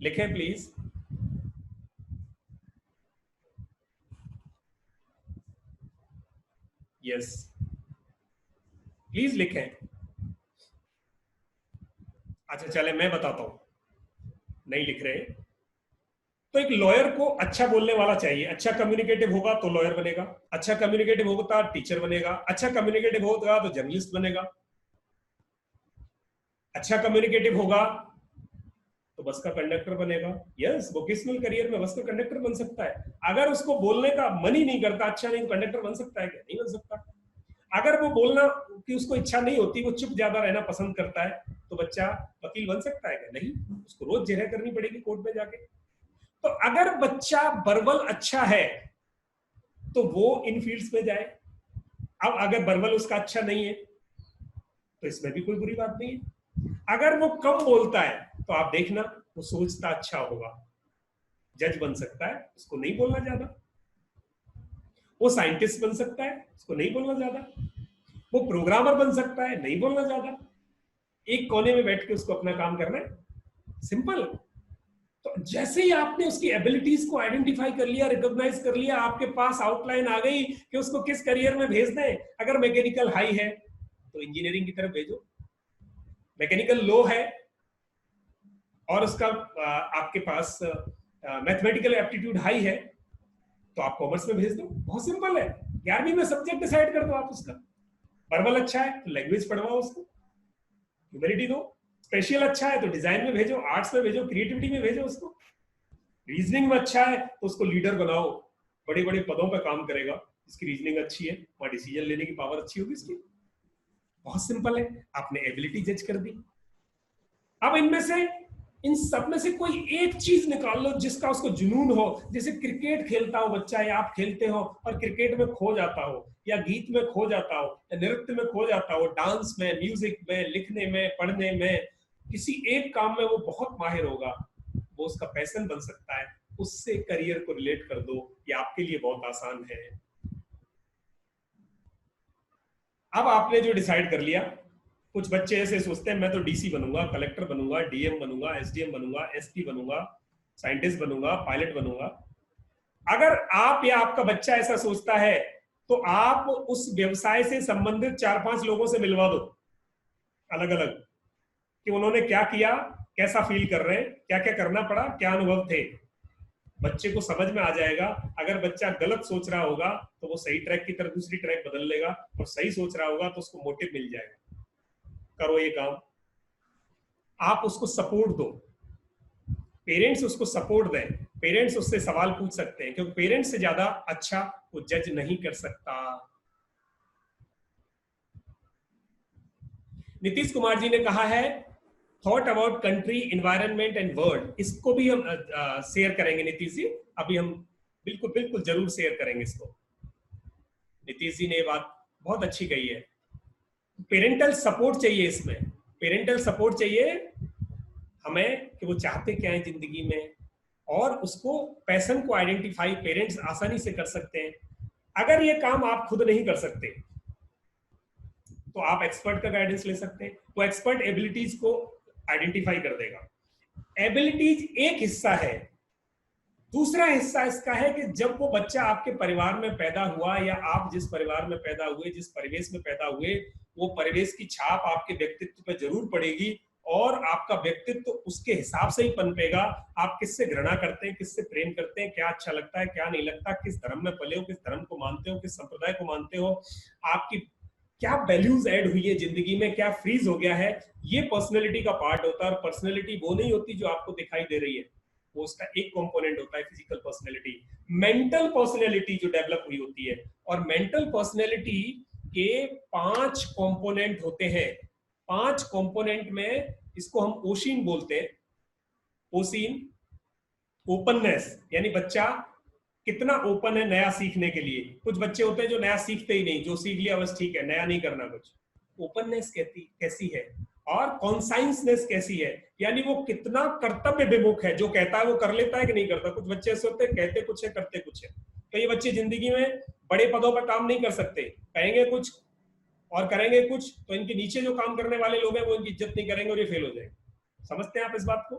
लिखें प्लीज। यस, प्लीज लिखें। अच्छा चले मैं बताता हूं, नहीं लिख रहे। तो एक लॉयर को अच्छा बोलने वाला चाहिए, अच्छा कम्युनिकेटिव होगा तो लॉयर बनेगा, अच्छा कम्युनिकेटिव होगा तो टीचर बनेगा, अच्छा कम्युनिकेटिव होगा तो जर्नलिस्ट बनेगा, अच्छा कम्युनिकेटिव होगा तो बस का कंडक्टर बनेगा। यस, वोकेशनल करियर में बस का कंडक्टर बन सकता है। अगर उसको बोलने का मन ही नहीं करता, अच्छा नहीं, कंडक्टर बन सकता है क्या? नहीं बन सकता। अगर वो बोलना की उसको इच्छा नहीं होती, वो चुप ज्यादा रहना पसंद करता है, तो बच्चा वकील बन सकता है क्या? नहीं, उसको रोज जिरह करनी पड़ेगी कोर्ट में जाके। तो अगर बच्चा बर्बल अच्छा है तो वो इन फील्ड्स में जाए। अब अगर बर्बल उसका अच्छा नहीं है तो इसमें भी कोई बुरी बात नहीं है। अगर वो कम बोलता है तो आप देखना वो सोचता अच्छा होगा, जज बन सकता है, उसको नहीं बोलना ज्यादा। वो साइंटिस्ट बन सकता है, उसको नहीं बोलना ज्यादा। वो प्रोग्रामर बन सकता है, नहीं बोलना ज्यादा। एक कोने में बैठ के उसको अपना काम करना है, सिंपल। तो जैसे ही आपने उसकी एबिलिटीज को आइडेंटिफाई कर लिया, रिकॉग्नाइज कर लिया, आपके पास आउटलाइन आ गई कि उसको किस करियर में भेज दें। अगर मैकेनिकल हाई है तो इंजीनियरिंग की तरफ भेजो, मैकेनिकल लो है और उसका आपके पास मैथमेटिकल एप्टीट्यूड हाई है तो आप कॉमर्स में भेज दो, बहुत सिंपल है। 11वीं में सब्जेक्ट डिसाइड कर दो आप उसका। वर्बल अच्छा है तो लैंग्वेज पढ़वाओ उसको, ह्यूमैनिटी दो। स्पेशल अच्छा है तो डिजाइन में भेजो, आर्ट्स में भेजो, क्रिएटिविटी में भेजो उसको। रीजनिंग में अच्छा है तो उसको लीडर बनाओ, बड़े बड़े पदों पर काम करेगा, इसकी रीजनिंग अच्छी है, वहां डिसीजन लेने की पावर अच्छी होगी इसकी। बहुत सिंपल है, आपने एबिलिटी जज कर दी। अब इनमें से, इन सब में से कोई एक चीज निकाल लो जिसका उसको जुनून हो। जैसे क्रिकेट खेलता हो बच्चा, या आप खेलते हो और क्रिकेट में खो जाता हो, या गीत में खो जाता हो, या नृत्य में खो जाता हो, डांस में, म्यूजिक में, लिखने में, पढ़ने में, किसी एक काम में वो बहुत माहिर होगा, वो उसका पैशन बन सकता है। उससे करियर को रिलेट कर दो, ये आपके लिए बहुत आसान है। अब आपने जो डिसाइड कर लिया, कुछ बच्चे ऐसे सोचते हैं मैं तो डीसी बनूंगा, कलेक्टर बनूंगा, डीएम बनूंगा, एसडीएम बनूंगा, एसपी बनूंगा, साइंटिस्ट बनूंगा, पायलट बनूंगा। अगर आप या आपका बच्चा ऐसा सोचता है तो आप उस व्यवसाय से संबंधित 4-5 लोगों से मिलवा दो, अलग अलग, कि उन्होंने क्या किया, कैसा फील कर रहे हैं, क्या क्या करना पड़ा, क्या अनुभव थे। बच्चे को समझ में आ जाएगा। अगर बच्चा गलत सोच रहा होगा तो वो सही ट्रैक की तरफ दूसरी ट्रैक बदल लेगा, और सही सोच रहा होगा तो उसको मोटिव मिल जाएगा, करो ये काम। आप उसको सपोर्ट दो, पेरेंट्स उसको सपोर्ट दें। पेरेंट्स उससे सवाल पूछ सकते हैं, क्योंकि पेरेंट्स से ज्यादा अच्छा वो जज नहीं कर सकता। नीतीश कुमार जी ने कहा है thought about country, environment and world. इसको भी हम शेयर करेंगे नीतीश जी, अभी हम बिल्कुल बिल्कुल जरूर शेयर करेंगे इसको। नीतीश जी ने ये बात बहुत अच्छी कही है। पेरेंटल सपोर्ट चाहिए इसमें, पेरेंटल सपोर्ट चाहिए हमें कि वो चाहते क्या है जिंदगी में, और उसको पैशन को आइडेंटिफाई पेरेंट्स आसानी से कर सकते हैं। अगर ये काम आप खुद नहीं कर सकते तो आप एक्सपर्ट का गाइडेंस ले सकते हैं, वो एक्सपर्ट एबिलिटीज को आइडेंटिफाई कर देगा। एबिलिटीज एक हिस्सा है, दूसरा हिस्सा इसका है कि जब वो बच्चा आपके परिवार में पैदा हुआ, या आप जिस परिवार में पैदा हुए, जिस परिवेश में पैदा हुए, वो परिवेश की छाप आपके व्यक्तित्व पे जरूर पड़ेगी, और आपका व्यक्तित्व उसके हिसाब से ही पनपेगा। आप किससे घृणा करते हैं, किससे प्रेम करते हैं, क्या अच्छा लगता है, क्या नहीं लगता, किस धर्म में पले हो, किस धर्म को मानते हो, किस संप्रदाय को मानते हो, आपकी क्या वैल्यूज ऐड हुई है जिंदगी में, क्या फ्रीज हो गया है, ये पर्सनैलिटी का पार्ट होता है। और पर्सनैलिटी वो नहीं होती जो आपको दिखाई दे रही है, वो उसका एक कंपोनेंट होता है, फिजिकल पर्सनैलिटी। मेंटल पर्सनैलिटी जो डेवलप हुई होती है, और मेंटल पर्सनैलिटी के 5 कंपोनेंट होते हैं। 5 कंपोनेंट में इसको हम ओशीन बोलते हैं। ओशीन, ओपननेस, यानी बच्चा कितना ओपन है नया सीखने के लिए। कुछ बच्चे होते हैं जो नया सीखते ही नहीं, जो सीख लिया बस ठीक है, नया नहीं करना कुछ। ओपननेस कैसी है, और कॉन्साइंसनेस कैसी है, यानी वो कितना कर्तव्य विमुख है, जो कहता है वो कर लेता है कि नहीं करता। कुछ बच्चे ऐसे होते हैं कहते कुछ है करते कुछ है। तो ये बच्चे जिंदगी में बड़े पदों पर काम नहीं कर सकते, कहेंगे कुछ और करेंगे कुछ, तो इनके नीचे जो काम करने वाले लोग हैं वो इनकी इज्जत नहीं करेंगे और ये फेल हो जाएंगे। समझते हैं आप इस बात को?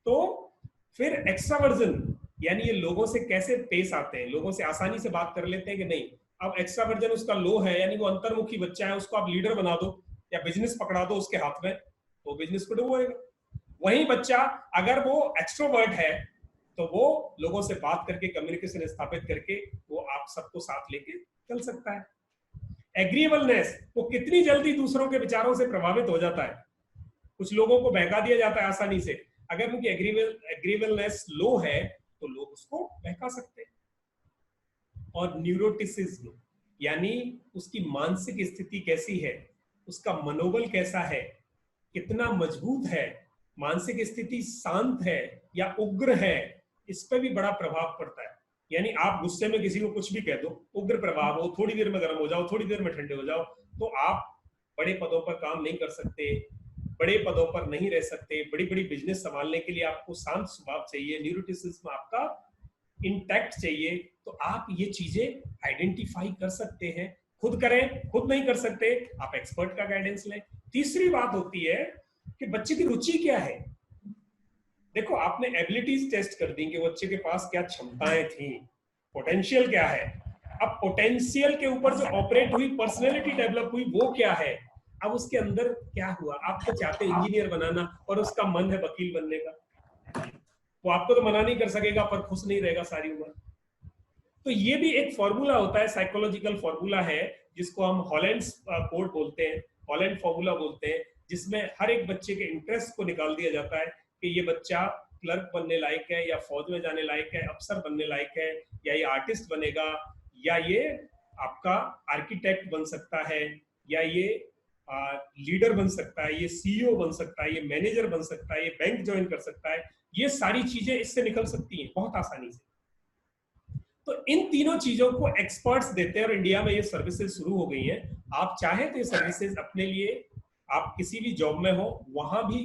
तो फिर एक्स्ट्रावर्जन, यानी ये लोगों से कैसे पेश आते हैं, लोगों से आसानी से बात कर लेते हैं कि नहीं। अब एक्स्ट्रावर्जन उसका लो है, यानी वो अंतर्मुखी बच्चा है, उसको आप लीडर बना दो या बिजनेस पकड़ा दो उसके हाथ में, तो बिजनेस को डुबोएगा। वही बच्चा अगर वो एक्स्ट्रोवर्ट है तो वो लोगों से बात करके, कम्युनिकेशन स्थापित करके वो आप सबको साथ लेके चल सकता है। एग्रीएबलनेस, वो कितनी जल्दी दूसरों के विचारों से प्रभावित हो जाता है। कुछ लोगों को बहका दिया जाता है आसानी से, अगर उनकी एग्रीवेबलनेस लो है तो लोग उसको बहका सकते हैं। और न्यूरोटिसिज्म, यानी उसकी मानसिक स्थिति कैसी है, उसका मनोबल कैसा है, कितना मजबूत है, मानसिक स्थिति शांत है या उग्र है, इस पे भी बड़ा प्रभाव पड़ता है। यानी आप गुस्से में किसी को कुछ भी कह दो, उग्र प्रभाव हो, थोड़ी देर में गर्म हो जाओ, थोड़ी देर में ठंडे हो जाओ, तो आप बड़े पदों पर काम नहीं कर सकते, बड़े पदों पर नहीं रह सकते। बड़ी बड़ी बिजनेस संभालने के लिए आपको शांत स्वभाव चाहिए, न्यूरोटिसिज्म आपका इंटैक्ट चाहिए। तो आप ये चीजें आइडेंटिफाई कर सकते हैं, खुद करें। खुद नहीं कर सकते, आप एक्सपर्ट का गाइडेंस लें। तीसरी बात होती है कि बच्चे की रुचि क्या है। देखो, आपने एबिलिटीज टेस्ट कर दी कि बच्चे के पास क्या क्षमताएं थी, पोटेंशियल क्या है। अब पोटेंशियल के ऊपर जो ऑपरेट हुई पर्सनैलिटी डेवलप हुई वो क्या है। अब उसके अंदर क्या हुआ, आप तो चाहते इंजीनियर बनाना और उसका मन है वकील बनने का, वो आपको तो मना नहीं कर सकेगा पर खुश नहीं रहेगा सारी उम्र। तो ये भी एक फॉर्मूला होता है, साइकोलॉजिकल फॉर्मूला है, जिसको हम हॉलैंड कोड बोलते हैं, हॉलैंड फॉर्मूला बोलते हैं, जिसमें हर एक बच्चे के इंटरेस्ट को निकाल दिया जाता है कि ये बच्चा क्लर्क बनने लायक है, या फौज में जाने लायक है, अफसर बनने लायक है, या ये आर्टिस्ट बनेगा, या ये आपका आर्किटेक्ट बन सकता है, या ये लीडर बन सकता है, ये सीईओ बन सकता है, ये मैनेजर बन सकता है, ये बैंक ज्वाइन कर सकता है। ये सारी चीजें इससे निकल सकती हैं बहुत आसानी से। तो इन तीनों चीजों को एक्सपर्ट्स देते हैं और इंडिया में ये सर्विसेज शुरू हो गई हैं। आप चाहें तो ये सर्विसेज अपने लिए, आप किसी भी जॉब में हो वहां भी,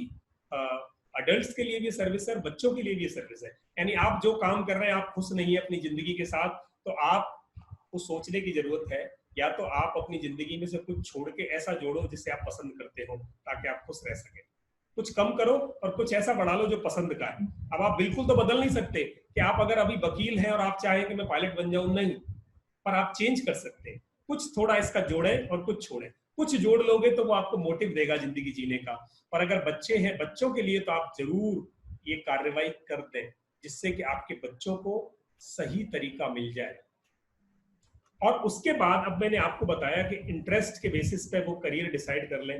अडल्ट्स के लिए भी सर्विस है, बच्चों के लिए भी सर्विस है। यानी आप जो काम कर रहे हैं, आप खुश नहीं है अपनी जिंदगी के साथ, तो आपको सोचने की जरूरत है, या तो आप अपनी जिंदगी में से कुछ छोड़ के ऐसा जोड़ो जिसे आप पसंद करते हो, ताकि आप खुश रह सके। कुछ कम करो और कुछ ऐसा बढ़ा लो जो पसंद का है। अब आप बिल्कुल तो बदल नहीं सकते कि आप अगर अभी वकील हैं और आप चाहें कि मैं पायलट बन जाऊं, नहीं, पर आप चेंज कर सकते हैं। कुछ थोड़ा इसका जोड़ें और कुछ छोड़ें। कुछ जोड़ लोगे तो वो आपको मोटिव देगा जिंदगी जीने का। पर अगर बच्चे हैं, बच्चों के लिए तो आप जरूर ये कार्रवाई कर दें, जिससे कि आपके बच्चों को सही तरीका मिल जाए। और उसके बाद अब मैंने आपको बताया कि इंटरेस्ट के बेसिस पे वो करियर डिसाइड कर लें,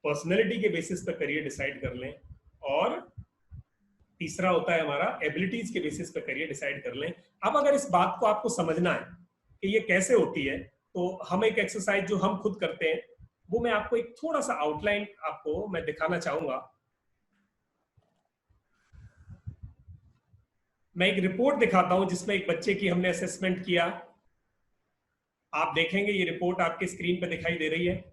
पर्सनैलिटी के बेसिस पे करियर डिसाइड कर लें, और तीसरा होता है हमारा एबिलिटीज के बेसिस पे करियर डिसाइड कर लें। अब अगर इस बात को आपको समझना है कि ये कैसे होती है, तो हम एक एक्सरसाइज जो हम खुद करते हैं, वो मैं आपको एक थोड़ा सा आउटलाइन आपको मैं दिखाना चाहूंगा। मैं एक रिपोर्ट दिखाता हूं जिसमें एक बच्चे की हमने असेसमेंट किया। आप देखेंगे ये रिपोर्ट आपके स्क्रीन पे दिखाई दे रही है।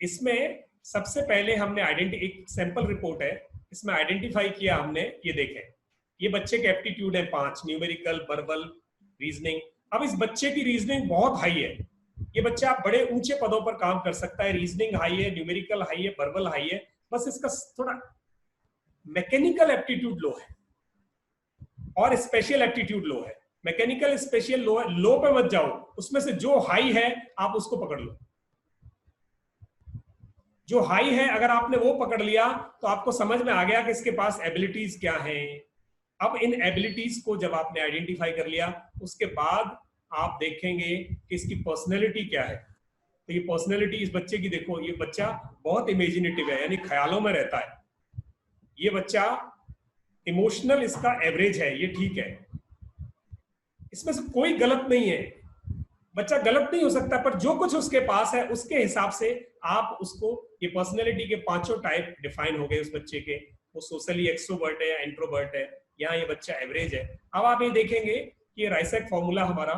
इसमें सबसे पहले हमने एक सैंपल रिपोर्ट है, इसमें आइडेंटिफाई किया हमने, ये देखें, ये बच्चे के एप्टीट्यूड है 5, न्यूमेरिकल, वर्बल, रीजनिंग। अब इस बच्चे की रीजनिंग बहुत हाई है, ये बच्चा बड़े ऊंचे पदों पर काम कर सकता है। रीजनिंग हाई है, न्यूमेरिकल हाई है, वर्बल हाई है, बस इसका थोड़ा मैकेनिकल एप्टीट्यूड लो है और स्पेशल एप्टीट्यूड लो है। मैकेनिकल स्पेशल लो है, लो पे मत जाओ, उसमें से जो हाई है आप उसको पकड़ लो। जो हाई है अगर आपने वो पकड़ लिया तो आपको समझ में आ गया कि इसके पास एबिलिटीज क्या हैं। अब इन एबिलिटीज को जब आपने आइडेंटिफाई कर लिया, उसके बाद आप देखेंगे कि इसकी पर्सनैलिटी क्या है। तो ये पर्सनैलिटी इस बच्चे की देखो, ये बच्चा बहुत इमेजिनेटिव है, यानी ख्यालों में रहता है। ये बच्चा इमोशनल, इसका एवरेज है, ये ठीक है, इसमें से कोई गलत नहीं है, बच्चा गलत नहीं हो सकता, पर जो कुछ उसके पास है उसके हिसाब से आप उसको, ये पर्सनैलिटी के 5 टाइप डिफाइन हो गए उस बच्चे के। वो सोशली एक्सट्रोवर्ट है या इंट्रोवर्ट है, यहाँ ये बच्चा एवरेज है। अब आप ये देखेंगे कि ये राइसेक फॉर्मूला हमारा,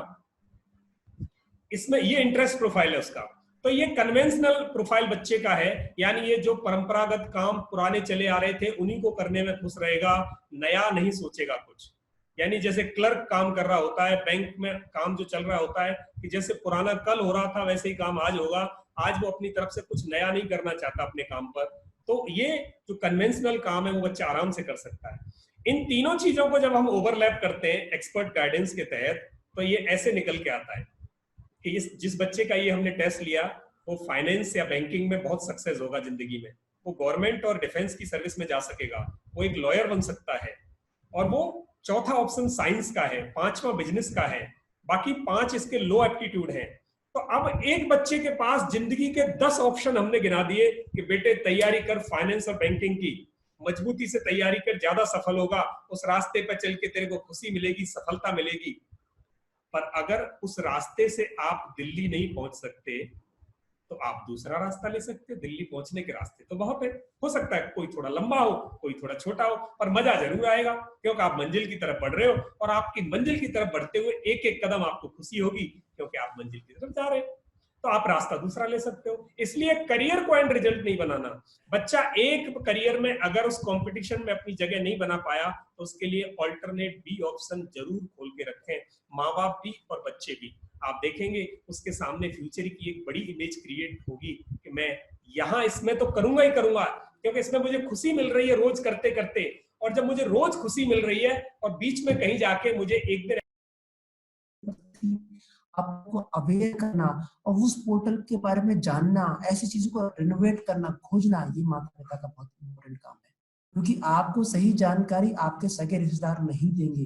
इसमें ये इंटरेस्ट प्रोफाइल है उसका। तो ये कन्वेंशनल प्रोफाइल बच्चे का है, यानी ये जो परंपरागत काम पुराने चले आ रहे थे उन्हीं को करने में खुश रहेगा, नया नहीं सोचेगा कुछ। यानी जैसे क्लर्क काम कर रहा होता है, बैंक में काम जो चल रहा होता है कि जैसे पुराना कल हो रहा था वैसे ही काम आज होगा, आज वो अपनी तरफ से कुछ नया नहीं करना चाहता अपने काम पर। तो ये जो कन्वेंशनल काम है वो बच्चा आराम से कर सकता है। इन तीनों चीजों को जब हम ओवरलैप करते हैं एक्सपर्ट गाइडेंस के तहत, तो ये ऐसे निकल के आता है कि जिस बच्चे का ये हमने टेस्ट लिया वो फाइनेंस या बैंकिंग में बहुत सक्सेस होगा जिंदगी में, वो गवर्नमेंट और डिफेंस की सर्विस में जा सकेगा, वो एक लॉयर बन सकता है, और वो चौथा ऑप्शन साइंस का है, 5वां बिजनेस का है, बाकी 5 इसके लो एप्टीट्यूड हैं। तो अब एक बच्चे के पास जिंदगी के 10 ऑप्शन हमने गिना दिए कि बेटे तैयारी कर फाइनेंस और बैंकिंग की, मजबूती से तैयारी कर, ज्यादा सफल होगा, उस रास्ते पर चल के तेरे को खुशी मिलेगी, सफलता मिलेगी। पर अगर उस रास्ते से आप दिल्ली नहीं पहुंच सकते तो आप दूसरा रास्ता ले सकते हैं। दिल्ली पहुंचने के रास्ते तो बहुत है, हो सकता है कोई थोड़ा लंबा हो, कोई थोड़ा छोटा हो, पर मजा जरूर आएगा, क्योंकि आप मंजिल की तरफ बढ़ रहे हो, और आपकी मंजिल की तरफ बढ़ते हुए एक एक कदम आपको खुशी होगी, क्योंकि आप मंजिल की तरफ जा रहे हो। तो आप रास्ता दूसरा ले सकते हो। इसलिए करियर को एंड रिजल्ट नहीं बनाना। बच्चा एक करियर में अगर उस कंपटीशन में अपनी जगह नहीं बना पाया, तो उसके लिए ऑल्टरनेट बी ऑप्शन जरूर खोल के रखें, माँ बाप भी और बच्चे भी। आप देखेंगे उसके सामने फ्यूचर की एक बड़ी इमेज क्रिएट होगी कि मैं यहाँ इसमें तो करूंगा ही करूंगा, क्योंकि इसमें मुझे खुशी मिल रही है रोज करते करते। और जब मुझे रोज खुशी मिल रही है और बीच में कहीं जाके मुझे एक दिन आपको अवेयर करना और उस पोर्टल के बारे में जानना, ऐसी चीजों को रिनोवेट करना, खोजना, ये माता पिता का बहुत इम्पोर्टेंट काम है। क्योंकि आपको सही जानकारी आपके सगे रिश्तेदार नहीं देंगे,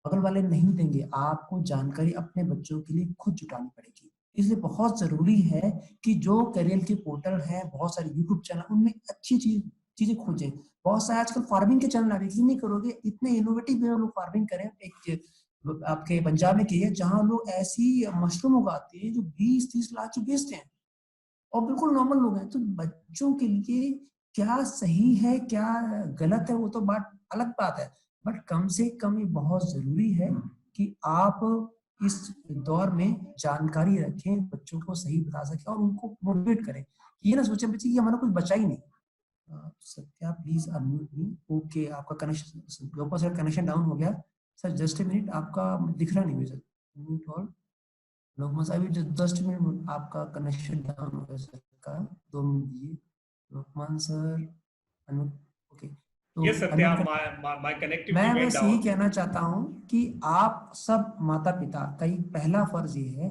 बगल वाले नहीं देंगे, आपको जानकारी अपने बच्चों के लिए खुद जुटानी पड़ेगी। इसलिए बहुत जरूरी है कि जो करियर के पोर्टल है, बहुत सारे यूट्यूब चैनल, उनमें अच्छी चीजें खोजें। बहुत सारे आजकल फार्मिंग के चैनल आ रहे हैं, नहीं करोगे इतने इनोवेटिव वे लोग फार्मिंग करें। एक आपके पंजाब में की है जहां लोग ऐसी मशरूम उगाते हैं जो 20-30 लाख की बेचते हैं, और बिल्कुल नॉर्मल लोग हैं। तो बच्चों के लिए क्या सही है क्या गलत है वो तो बात अलग बात है, बट कम से कम ये बहुत जरूरी है कि आप इस दौर में जानकारी रखें, बच्चों को सही बता सकें और उनको मोटिवेट करें। ये ना सोचे बच्चे कि हमारा कुछ बचा ही नहीं। Satya please unmute me. Okay, आपका कनेक्शन कनेक्शन डाउन हो गया सर, जस्ट ए मिनट, आपका दिख रहा नहीं मुझे। म्यूट और लोकमान साहब जस्ट मिनट, आपका कनेक्शन डाउन हो गया सर का, 2 मिनट दीजिए। लोकमान सर अनम्यूट, ओके तो ये सत्या, माय कनेक्टिविटी मैं वेंट बस यही डाउन। कहना चाहता हूँ कि आप सब माता पिता का एक पहला फर्ज ये है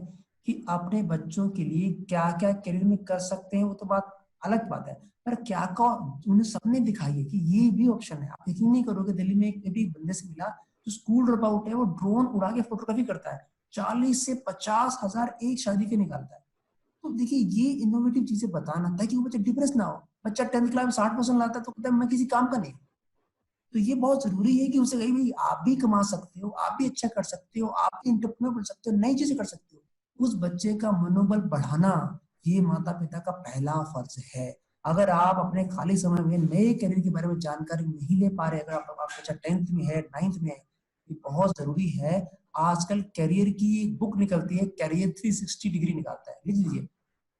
कि अपने बच्चों के लिए क्या क्या करियर में कर सकते हैं, वो तो बात अलग बात है, पर क्या का उन्हें सपने दिखाइए कि ये भी ऑप्शन है। आप यकीन नहीं करोगे, दिल्ली में एक बंदे से मिला जो स्कूल ड्रॉप आउट है, वो ड्रोन उड़ा के फोटोग्राफी करता है, 40 से 50 हजार एक शादी के निकालता है। तो देखिए ये इनोवेटिव चीजें बताना ताकि वो बच्चा डिप्रेस ना हो। बच्चा 10th क्लास में 60% लाता है तो कहता है मैं किसी काम का नहीं। तो ये बहुत जरूरी है कि उसे कहीं भी आप भी कमा सकते हो, आप भी अच्छा कर सकते हो, आप भी इंटरप्रेन्योर बन सकते हो, नई चीजें कर सकते हो। उस बच्चे का मनोबल बढ़ाना ये माता पिता का पहला फर्ज है। अगर आप अपने खाली समय में नए करियर के बारे में जानकारी नहीं ले पा रहे, अगर आपका बच्चा 10th में है, 9th में है, ये बहुत जरूरी है। आजकल करियर की एक बुक निकलती है, करियर 360 डिग्री निकालता है, लिख लीजिए।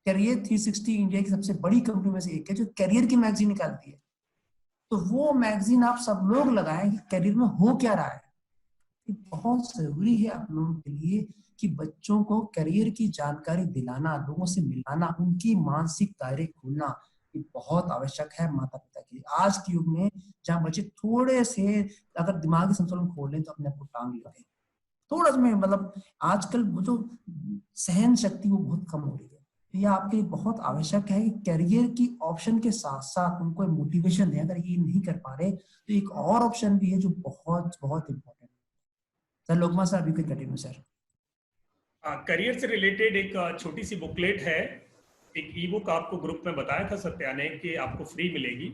करियर 360 इंडिया की सबसे बड़ी कंपनी में से एक है जो करियर की मैगजीन निकालती है। तो वो मैगजीन आप सब लोग लगाएं कि करियर में हो क्या रहा है। ये बहुत जरूरी है आप लोगों के लिए कि बच्चों को करियर की जानकारी दिलाना, लोगों से मिलाना, उनकी मानसिक दायरे खोलना, ये बहुत आवश्यक है माता पिता के लिए आज के युग में, जहाँ बच्चे थोड़े से अगर दिमागी संतुलन खोल लें तो अपने आप को टांग लेते हैं। थोड़ा सा मतलब आजकल वो जो सहन शक्ति वो बहुत कम हो रही है। ये आपके लिए बहुत आवश्यक है कि करियर की ऑप्शन के साथ साथ उनको मोटिवेशन दें। अगर ये नहीं कर पा रहे तो एक और ऑप्शन भी है जो बहुत बहुत इंपॉर्टेंट है। सर लोकमा सर, अभी कोई कंटिन्यू सर। करियर से रिलेटेड एक छोटी सी बुकलेट है, एक ई बुक आपको ग्रुप में बताया था सत्या ने कि आपको फ्री मिलेगी।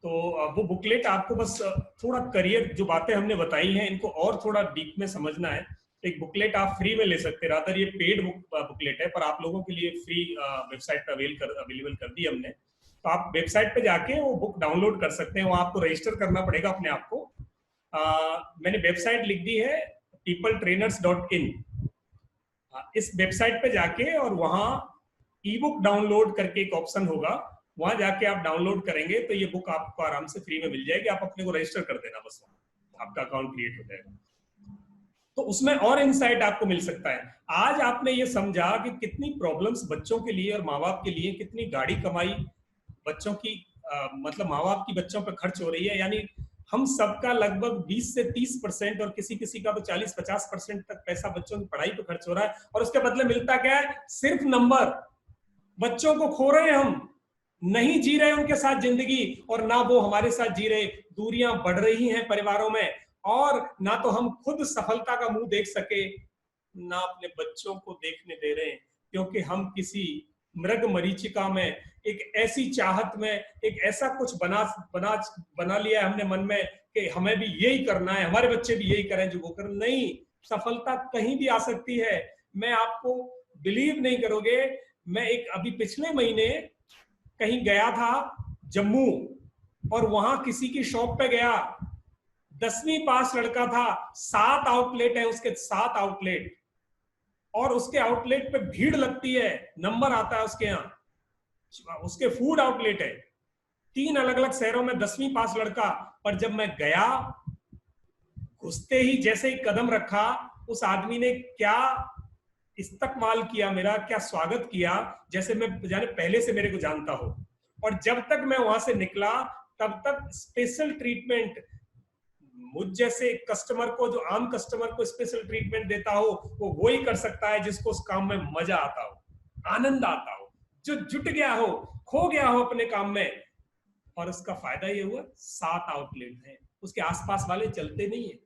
तो वो बुकलेट आपको बस थोड़ा करियर जो बातें हमने बताई हैं इनको और थोड़ा डीप में समझना है, तो एक बुकलेट आप फ्री में ले सकते हैं। रादर ये पेड बुकलेट है, पर आप लोगों के लिए फ्री वेबसाइट पर अवेलेबल कर दी हमने। तो आप वेबसाइट पे जाके वो बुक डाउनलोड कर सकते हैं, वहाँ आपको रजिस्टर करना पड़ेगा अपने आप को। मैंने वेबसाइट लिख दी है peopletrainers.in। इस वेबसाइट पे जाके और वहां ई बुक डाउनलोड करके एक ऑप्शन होगा, वहां जाके आप डाउनलोड करेंगे तो ये बुक आपको आराम से फ्री में मिल जाएगी। आप अपने को रजिस्टर कर देना, बस आपका अकाउंट क्रिएट हो जाएगा। तो उसमें और इनसाइट आपको मिल सकता है। आज आपने ये समझा कि कितनी प्रॉब्लम्स बच्चों के लिए और माँ बाप के लिए, कितनी गाड़ी कमाई बच्चों की मतलब माँ बाप की बच्चों पर खर्च हो रही है। यानी हम सबका लगभग 20 से 30% और किसी किसी का तो 40-50% तक पैसा बच्चों की पढ़ाई पे खर्च हो रहा है, और उसके बदले मिलता क्या है? सिर्फ नंबर। बच्चों को खो रहे हैं हम, नहीं जी रहे उनके साथ जिंदगी, और ना वो हमारे साथ जी रहे। दूरियां बढ़ रही हैं परिवारों में, और ना तो हम खुद सफलता का मुंह देख सके, ना अपने बच्चों को देखने दे रहे हैं, क्योंकि हम किसी मृग मरीचिका में, एक ऐसी चाहत में, एक ऐसा कुछ बना बना बना लिया है हमने मन में कि हमें भी यही करना है, हमारे बच्चे भी यही करें जो वो करें। नहीं, सफलता कहीं भी आ सकती है। मैं आपको बिलीव नहीं करोगे, मैं एक अभी पिछले महीने कहीं गया था जम्मू, और वहां किसी की शॉप पे गया, 10वीं पास लड़का था, 7 आउटलेट है उसके, 7 आउटलेट, और उसके आउटलेट पे भीड़ लगती है, नंबर आता है उसके यहाँ, उसके फूड आउटलेट है, 3 अलग अलग शहरों में, 10वीं पास लड़का। पर जब मैं गया, घुसते ही जैसे ही कदम रखा, उस आदमी ने क्या इस्तकबाल किया मेरा, क्या स्वागत किया, जैसे मैं जाने पहले से मेरे को जानता हो। और जब तक मैं वहां से निकला, तब तक स्पेशल ट्रीटमेंट, मुझ जैसे कस्टमर को, जो आम कस्टमर को स्पेशल ट्रीटमेंट देता हो, वो वही कर सकता है जिसको उस काम में मजा आता हो, आनंद आता हो, जो जुट गया हो, खो गया हो अपने काम में। और उसका फायदा ये हुआ, 7 आउटलेट हैं, उसके आसपास वाले चलते नहीं है,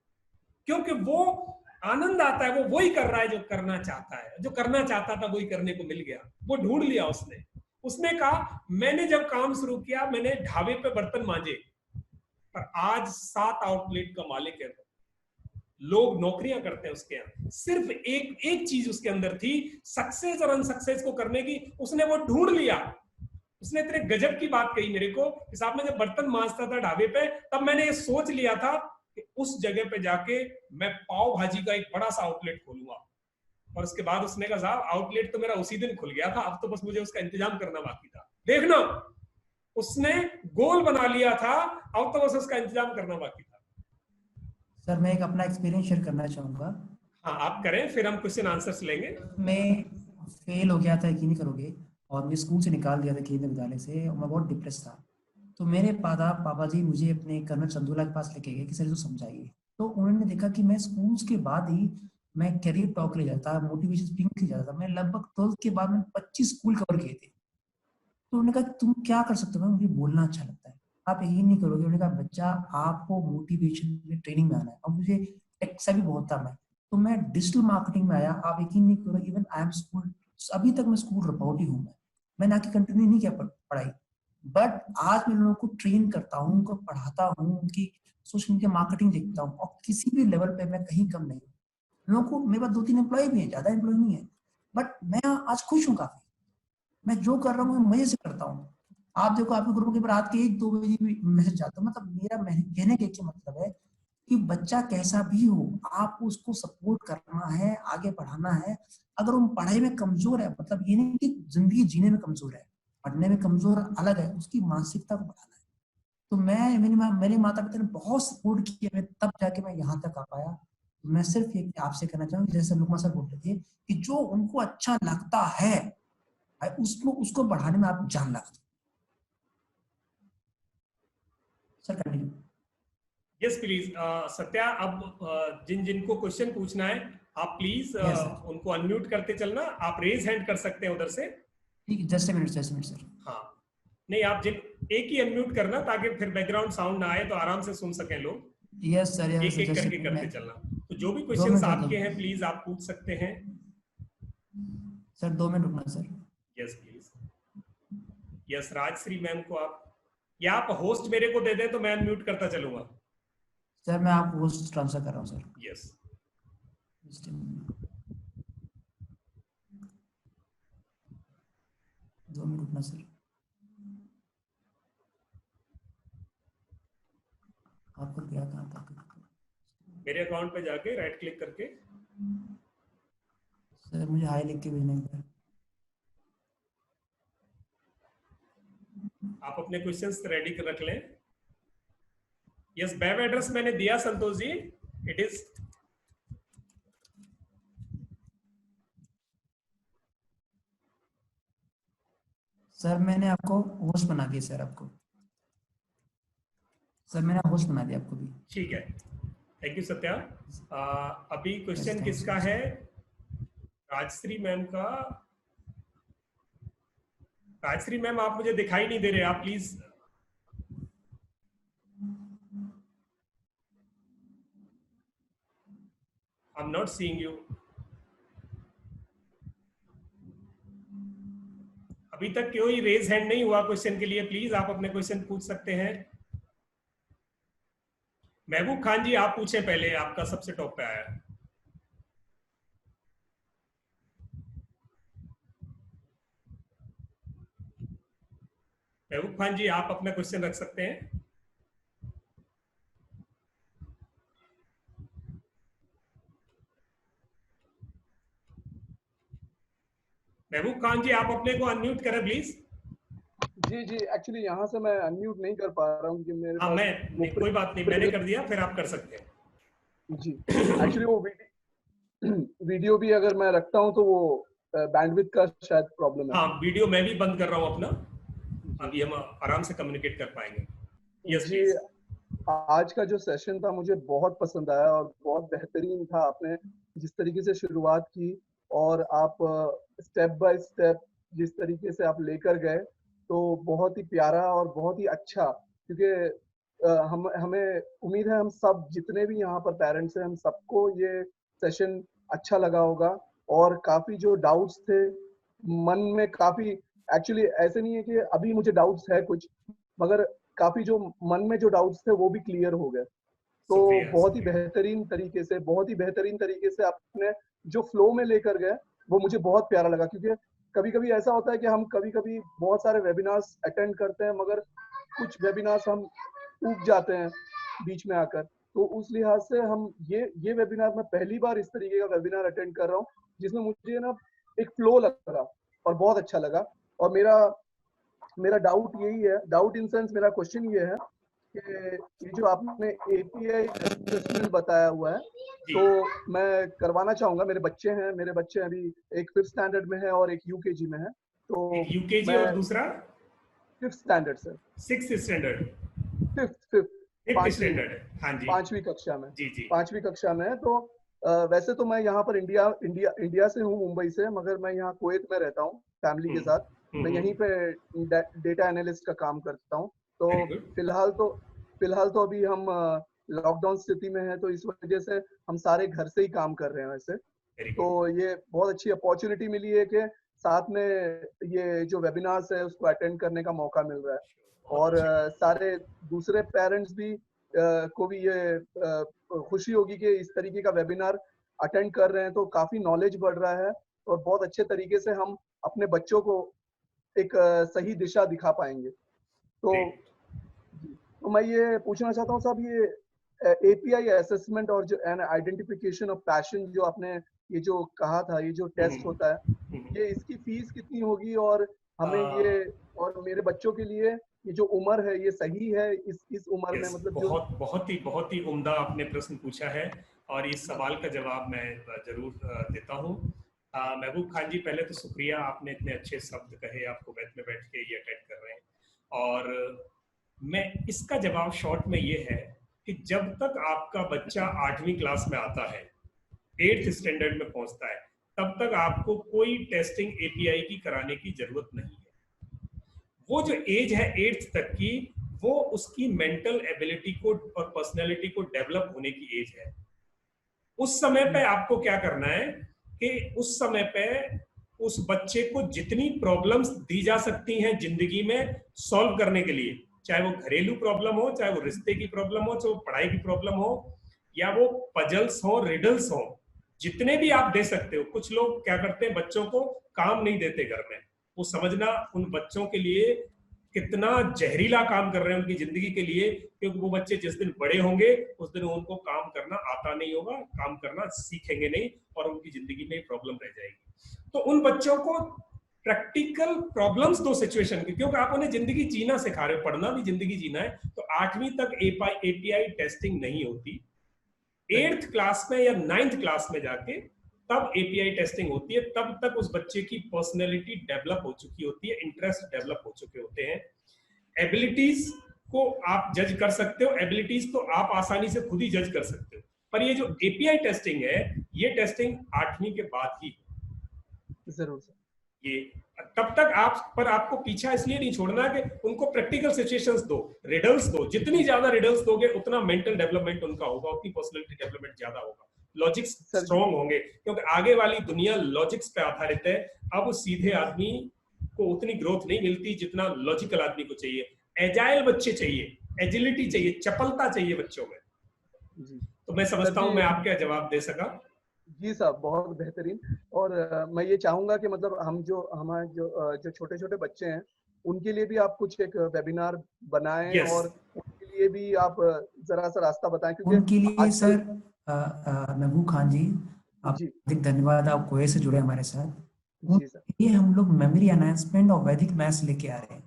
क्योंकि वो आनंद आता है, वो वही कर रहा है जो करना चाहता है, जो करना चाहता था वही करने को मिल गया, वो ढूंढ लिया उसने। उसने कहा मैंने जब काम शुरू किया, मैंने ढाबे पे बर्तन मांजे, पर आज 7 आउटलेट का मालिक है, लोग नौकरियां करते हैं उसके यहाँ। सिर्फ एक एक चीज उसके अंदर थी, सक्सेस और अनसक्सेस को करने की, उसने वो ढूंढ लिया। उसने इतने गजब की बात कही मेरे को कि साहब, मैं जब बर्तन मांजता था ढाबे पे, तब मैंने ये सोच लिया था कि उस जगह पे जाके मैं पाव भाजी का एक बड़ा सा आउटलेट खोलूंगा। और उसके बाद उसने कहा साहब, आउटलेट तो मेरा उसी दिन खुल गया था, अब तो बस मुझे उसका इंतजाम करना बाकी था। देखना, उसने गोल बना लिया था, अब तो बस उसका इंतजाम करना बाकी था। सर मैं एक अपना एक्सपीरियंस शेयर करना चाहूंगा। हाँ, आप करें, फिर हम क्वेश्चन आंसर्स लेंगे। मैं फेल हो गया था, यकीन नहीं करोगे, और मुझे स्कूल से निकाल दिया था केंद्रीय विद्यालय से, और मैं बहुत डिप्रेस था। तो मेरे पापा जी मुझे अपने कर्नल चंदूला के पास लेके गए कि सर इसको समझाइए। तो उन्होंने देखा कि मैं स्कूल्स के बाद ही मैं कैरियर टॉक ले जाता, मोटिवेशन स्पीकिंग ले जाता था। मैं लगभग 12th के बाद में 25 स्कूल कवर किए थे। तो उन्होंने कहा तुम क्या कर सकते हो? मुझे बोलना अच्छा लगता है। आप यकीन नहीं करोगे, उन्होंने कहा बच्चा आपको मोटिवेशन में ट्रेनिंग में आना है। और मुझे एक्सा भी बहुत था। तो मैं डिजिटल मार्केटिंग में आया। आप यकीन नहीं करोगे, इवन आई एम स्कूल, अभी तक मैं स्कूल रिपोर्ट ही हूँ। मैंने आके कंटिन्यू नहीं किया पढ़ाई, बट आज मैं लोगों को ट्रेन करता हूँ, उनको पढ़ाता हूँ, उनकी सोशल मीडिया मार्केटिंग देखता हूँ, और किसी भी लेवल पे मैं कहीं कम नहीं हूँ। लोगों को, मेरे पास 2-3 एम्प्लॉय भी है, ज्यादा एम्प्लॉय नहीं है, बट मैं आज खुश हूँ काफी। मैं जो कर रहा हूँ मैं मजे से करता हूँ। आप देखो, आपके ग्रुप के रात के 1-2 बजे भी मैसेज आता है। मतलब मेरा कहने का मतलब है कि बच्चा कैसा भी हो, आपको उसको सपोर्ट करना है, आगे बढ़ाना है। अगर वो पढ़ाई में कमजोर है, मतलब ये नहीं कि जिंदगी जीने में कमजोर है, पढ़ने में कमजोर अलग है, उसकी मानसिकता को बढ़ाना है। तो मेरे माता पिता ने बहुत सपोर्ट किया, मैं तब जाके मैं यहाँ तक आ पाया। मैं सिर्फ ये आपसे कहना चाहूंगा, जैसे लुकमा सर बोल रहे थे कि जो उनको अच्छा लगता है उसको उसको बढ़ाने में आप जान लगा। Sir continue. Yes please, Satya, अब जिन जिनको क्वेश्चन पूछना है, आप प्लीज यस सर, उनको अनम्यूट करते चलना। आप रेज हैंड कर सकते हैं उधर से। ठीक है, जस्ट मिनट सर। हाँ, नहीं, आप जिन एक ही अनम्यूट करना, ताकि फिर बैकग्राउंड साउंड ना आए, तो आराम से सुन सकें लोग। यस एक सर, एक जस्ट करके मैं करते चलना। तो जो भी 2 क्वेश्चंस मिनट और दो। आपके हैं, प्लीज आप पूछ सकते हैं। सर 2 मिनट रुकना sir. Yes please. Yes, Rajshree ma'am को आप, या आप होस्ट मेरे को दे दें तो मैं अनम्यूट करता चलूंगा। सर मैं आपको होस्ट ट्रांसफर कर रहा हूँ sir. Yes. Just a minute, 2 minute रुकना सर। आपको क्या कहा था? मेरे अकाउंट पे जाके राइट क्लिक करके सर मुझे हाई लिख के भेजना है। आप अपने क्वेश्चंस रेडी कर रख लें। यस, वेब एड्रेस मैंने दिया Santosh ji, it is, sir मैंने आपको होस्ट बना दिया सर आपको। सर मैंने होस्ट बना दिया आपको भी। ठीक है। Thank you Satya. अभी yes, question thank you so किसका मच है? सर। राजश्री मैम का। राजश्री मैम, आप मुझे दिखाई नहीं दे रहे, आप please. I am not seeing you. अभी तक कोई रेज हैंड नहीं हुआ क्वेश्चन के लिए, प्लीज आप अपने क्वेश्चन पूछ सकते हैं। महबूब खान जी, आप पूछे पहले, आपका सबसे टॉप पे आया है। महबूब खान जी, आप अपना क्वेश्चन रख सकते हैं। महबूब खान जी, आप अपने को अनम्यूट करें प्लीज। जी जी, एक्चुअली यहाँ से मैं अनम्यूट नहीं कर पा रहा हूँ क्योंकि मेरे हाँ, पास मैं वो नहीं, कोई बात नहीं, मैंने कर दिया, फिर आप कर सकते हैं। जी, एक्चुअली वो वीडियो भी अगर मैं रखता हूँ तो वो बैंडविड्थ का शायद प्रॉब्लम है। हाँ, वीडियो मैं भी बंद कर रहा हूँ अपना, जी अभी हम आराम से कम्युनिकेट कर पाएंगे। यस जी, प्लीज। आज का जो सेशन था मुझे बहुत पसंद आया और बहुत बेहतरीन था। आपने जिस तरीके से शुरुआत की और आप स्टेप बाय स्टेप जिस तरीके से आप लेकर गए, तो बहुत ही प्यारा और बहुत ही अच्छा। क्योंकि हम हमें उम्मीद है हम सब जितने भी यहाँ पर पेरेंट्स हैं, हम सबको ये सेशन अच्छा लगा होगा। और काफ़ी जो डाउट्स थे मन में, काफ़ी एक्चुअली ऐसे नहीं है कि अभी मुझे डाउट्स है कुछ, मगर काफ़ी जो मन में जो डाउट्स थे वो भी क्लियर हो गए। तो शुक्रिया, बहुत ही शुक्रिया। बेहतरीन तरीके से, बहुत ही बेहतरीन तरीके से आपने जो फ्लो में लेकर गए, वो मुझे बहुत प्यारा लगा। क्योंकि कभी-कभी ऐसा होता है कि हम कभी-कभी बहुत सारे वेबिनार्स अटेंड करते हैं, मगर कुछ वेबिनार्स हम ऊब जाते हैं बीच में आकर। तो उस लिहाज से हम ये वेबिनार, मैं पहली बार इस तरीके का वेबिनार अटेंड कर रहा हूँ, जिसमें मुझे ना एक फ्लो लगा और बहुत अच्छा लगा। और मेरा मेरा डाउट यही है, डाउट इन सेंस मेरा क्वेश्चन ये है कि ये जो आपने एपीआई असेसमेंट बताया हुआ है, जी। तो मैं करवाना चाहूंगा। मेरे बच्चे अभी एक 5th स्टैंडर्ड में है और एक यूकेजी में है। तो एक यूकेजी मैं और दूसरा 5th स्टैंडर्ड से, 6th स्टैंडर्ड, 5th 5th पांचवी स्टैंडर्ड है, हाँ जी। पांचवी कक्षा में, जी जी। पांचवी कक्षा में है। तो वैसे तो मैं यहाँ पर इंडिया से हूँ, मुंबई से, मगर मैं यहाँ कुवैत में रहता हूँ फैमिली के साथ। मैं यहीं पे डेटा एनालिस्ट का काम करता हूँ। तो वेरी गुड। फिलहाल तो फिलहाल तो अभी हम लॉकडाउन स्थिति में है, तो इस वजह से हम सारे घर से ही काम कर रहे हैं वैसे। वेरी तो गुड। ये बहुत अच्छी अपॉर्चुनिटी मिली है कि साथ में ये जो वेबिनार्स है उसको अटेंड करने का मौका मिल रहा है। बहुत और अच्छी बात। सारे दूसरे पेरेंट्स भी को भी ये खुशी होगी कि इस तरीके का वेबिनार अटेंड कर रहे हैं, तो काफी नॉलेज बढ़ रहा है और बहुत अच्छे तरीके से हम अपने बच्चों को एक सही दिशा दिखा पाएंगे। तो ग्रेट। जी, तो मैं ये पूछना चाहता हूँ साहब, ये एपीआई असेसमेंट और जो एन आइडेंटिफिकेशन ऑफ पैशन जो आपने ये जो कहा था, ये जो टेस्ट होता है, ये इसकी फीस कितनी होगी? और हमें ये, और मेरे बच्चों के लिए ये जो उम्र है ये सही है इस उम्र में, यस, मतलब जो बहुत ही उम्दा आपने प्रश्न पूछा है, और इस जी सवाल का जवाब मैं जरूर देता हूँ। महबूब खान जी, पहले तो शुक्रिया, आपने इतने अच्छे शब्द कहे, आप कुवैत में बैठ के ये अटेंड कर रहे हैं। और मैं इसका जवाब शॉर्ट में ये है कि जब तक आपका बच्चा 8वीं क्लास में आता है, 8th स्टैंडर्ड में पहुंचता है, तब तक आपको कोई टेस्टिंग एपीआई की कराने की जरूरत नहीं है। वो जो एज है 8th तक की, वो उसकी मेंटल एबिलिटी को और पर्सनैलिटी को डेवलप होने की एज है। उस समय पे आपको क्या करना है कि उस समय पे उस बच्चे को जितनी प्रॉब्लम्स दी जा सकती हैं जिंदगी में सॉल्व करने के लिए, चाहे वो घरेलू प्रॉब्लम हो, चाहे वो रिश्ते की प्रॉब्लम हो, चाहे वो पढ़ाई की प्रॉब्लम हो, या वो पजल्स हो, रिडल्स हो, जितने भी आप दे सकते हो। कुछ लोग क्या करते हैं, बच्चों को काम नहीं देते घर में। वो समझना उन बच्चों के लिए कितना जहरीला काम कर रहे हैं उनकी जिंदगी के लिए, क्योंकि वो बच्चे जिस दिन बड़े होंगे उस दिन उनको काम करना आता नहीं होगा, काम करना सीखेंगे नहीं, और उनकी जिंदगी में प्रॉब्लम रह जाएगी। तो उन बच्चों को प्रैक्टिकल प्रॉब्लम्स दो सिचुएशन की, क्योंकि आप उन्हें जिंदगी जीना सिखा रहे हो, पढ़ना भी जिंदगी जीना है। तो 8वीं तक एपीआई टेस्टिंग नहीं होती। 8th क्लास में या 9th क्लास में जाके तब एपीआई टेस्टिंग होती है। तब तक उस बच्चे की पर्सनैलिटी डेवलप हो चुकी होती है, इंटरेस्ट डेवलप हो चुके होते हैं। एबिलिटीज को आप जज कर सकते हो, एबिलिटीज तो आप आसानी से खुद ही जज कर सकते हो, पर ये जो एपीआई टेस्टिंग है, ये टेस्टिंग 8वीं के बाद ही। जरूर सर। ये तब तक आप पर आपको पीछा इसलिए नहीं छोड़ना कि उनको प्रैक्टिकल सिचुएशंस दो, रिडल्स दो। जितनी ज्यादा रिडल्स दोगे उतना मेंटल डेवलपमेंट उनका होगा, उतनी पर्सनैलिटी डेवलपमेंट ज्यादा होगा, लॉजिक्स सर जी स्ट्रॉन्ग होंगे, क्योंकि आगे वाली दुनिया लॉजिक्स पे आधारित है। अब सीधे आदमी को उतनी ग्रोथ नहीं मिलती जितना लॉजिकल आदमी को चाहिए। एजाइल बच्चे चाहिए, एजिलिटी चाहिए, चपलता चाहिए बच्चों में। जी तो मैं सर समझता जी हूं मैं आपका जवाब दे सका। जी साहब, बहुत बेहतरीन। और मैं ये चाहूंगा कि मतलब हम जो हमारे जो छोटे छोटे बच्चे हैं, उनके लिए भी आप कुछ एक वेबिनार बनाएं Yes. और उनके लिए भी आप जरा सा रास्ता बताएं, क्योंकि उनके लिए आजकल सर महबूब खान जी, आप जी अधिक धन्यवाद, आप कोए से जुड़े हमारे साथ। जी सर उनके लिए हम लोग मेमोरी एनहांसमेंट और वैदिक मैथ्स लेके आ रहे हैं,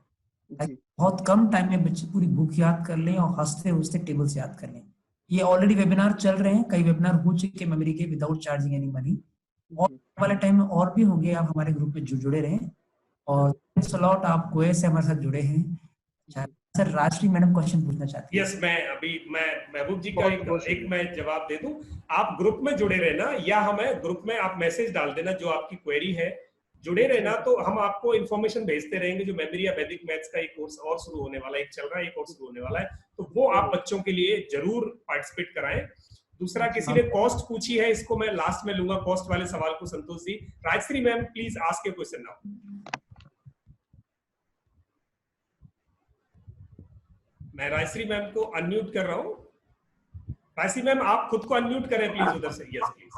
ताकि जी बहुत कम टाइम में बच्चे पूरी बुक याद कर लें और हंसते हंसते टेबल्स याद कर लें। ये ऑलरेडी वेबिनार चल रहे हैं, कई वेबिनार हो चुके हैं मेमोरी के विदाउट चार्जिंग एनी मनी, और जी वाले टाइम में और भी होंगे। आप हमारे ग्रुप में जुड़े रहें। और थैंक्स अ लॉट, आप कोए से हमारे साथ जुड़े हैं। जी सर राजश्री मैडम क्वेश्चन पूछना चाहती हैं। यस, मैं महबूब जी का बहुत बहुत एक मैं जवाब दे दूं। आप ग्रुप में जुड़े रहना, या हमें ग्रुप में आप मैसेज डाल देना जो आपकी क्वेरी है, जुड़े रहना, तो हम आपको इन्फॉर्मेशन भेजते रहेंगे। जो मेमोरी या वैदिक मैथ्स का एक कोर्स और शुरू होने वाला है, एक चल रहा है, एक और शुरू होने वाला है, तो वो आप बच्चों के लिए जरूर पार्टिसिपेट कराएं। दूसरा, किसी ने कॉस्ट पूछी है, इसको मैं लास्ट में लूंगा, कॉस्ट वाले सवाल को Santosh ji. Rajshri ma'am please ask a question now. मैं राजश्री मैम को अनम्यूट कर रहा हूं। राजश्री मैम आप खुद को अनम्यूट करें प्लीज उधर से। Yes please.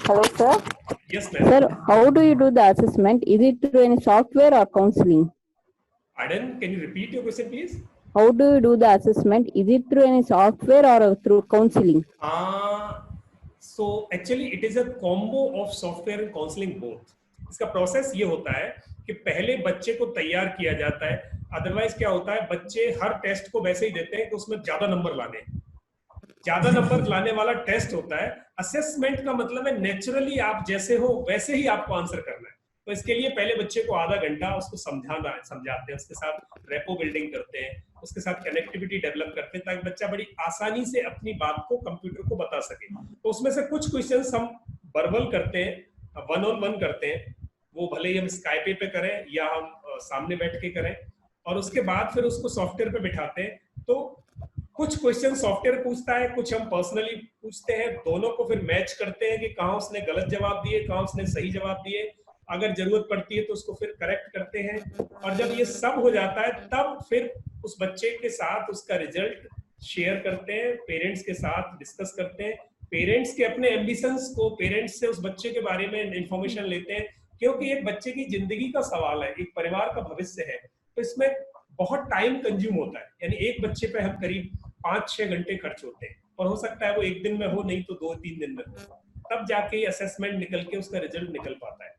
Hello, sir. Yes ma'am. Sir, how do you do the assessment? Is it through any software or counseling? Pardon, can you repeat your question please? How do you do the assessment? Is it through any software or through counseling? So actually it is a combo of software and counseling both. इसका process ये होता है कि पहले बच्चे को तैयार किया जाता है। अदरवाइज क्या होता है, बच्चे हर टेस्ट को वैसे ही देते हैं कि उसमें ज्यादा नंबर लाने, ज्यादा नंबर लाने वाला टेस्ट होता है। असेसमेंट का मतलब है नेचुरली आप जैसे हो वैसे ही आपको आंसर करना है। तो इसके लिए पहले बच्चे को आधा घंटा उसको समझाते हैं, उसके साथ रेपो बिल्डिंग करते हैं, उसके साथ कनेक्टिविटी डेवलप करते हैं, ताकि बच्चा बड़ी आसानी से अपनी बात को कंप्यूटर को बता सके। तो उसमें से कुछ क्वेश्चंस हम वर्बल करते हैं, 1-on-1 करते हैं, वो भले ही हम स्काइपे पे करें या हम सामने बैठ के करें, और उसके बाद फिर उसको सॉफ्टवेयर पे बिठाते हैं। तो कुछ क्वेश्चन सॉफ्टवेयर पूछता है, कुछ हम पर्सनली पूछते हैं, दोनों को फिर मैच करते हैं कि कहाँ उसने गलत जवाब दिए, कहाँ उसने सही जवाब दिए। अगर जरूरत पड़ती है तो उसको फिर करेक्ट करते हैं। और जब ये सब हो जाता है तब फिर उस बच्चे के साथ उसका रिजल्ट शेयर करते हैं, पेरेंट्स के साथ डिस्कस करते हैं, पेरेंट्स के अपने एम्बिशंस को, पेरेंट्स से उस बच्चे के बारे में इंफॉर्मेशन लेते हैं, क्योंकि एक बच्चे की जिंदगी का सवाल है, एक परिवार का भविष्य है। तो इसमें बहुत टाइम कंज्यूम होता है, यानी एक बच्चे पे हम करीब 5-6 घंटे खर्च होते हैं, और हो सकता है वो एक दिन में हो, नहीं तो 2-3 दिन में हो, तब जाके ये असेसमेंट निकल के उसका रिजल्ट निकल पाता है।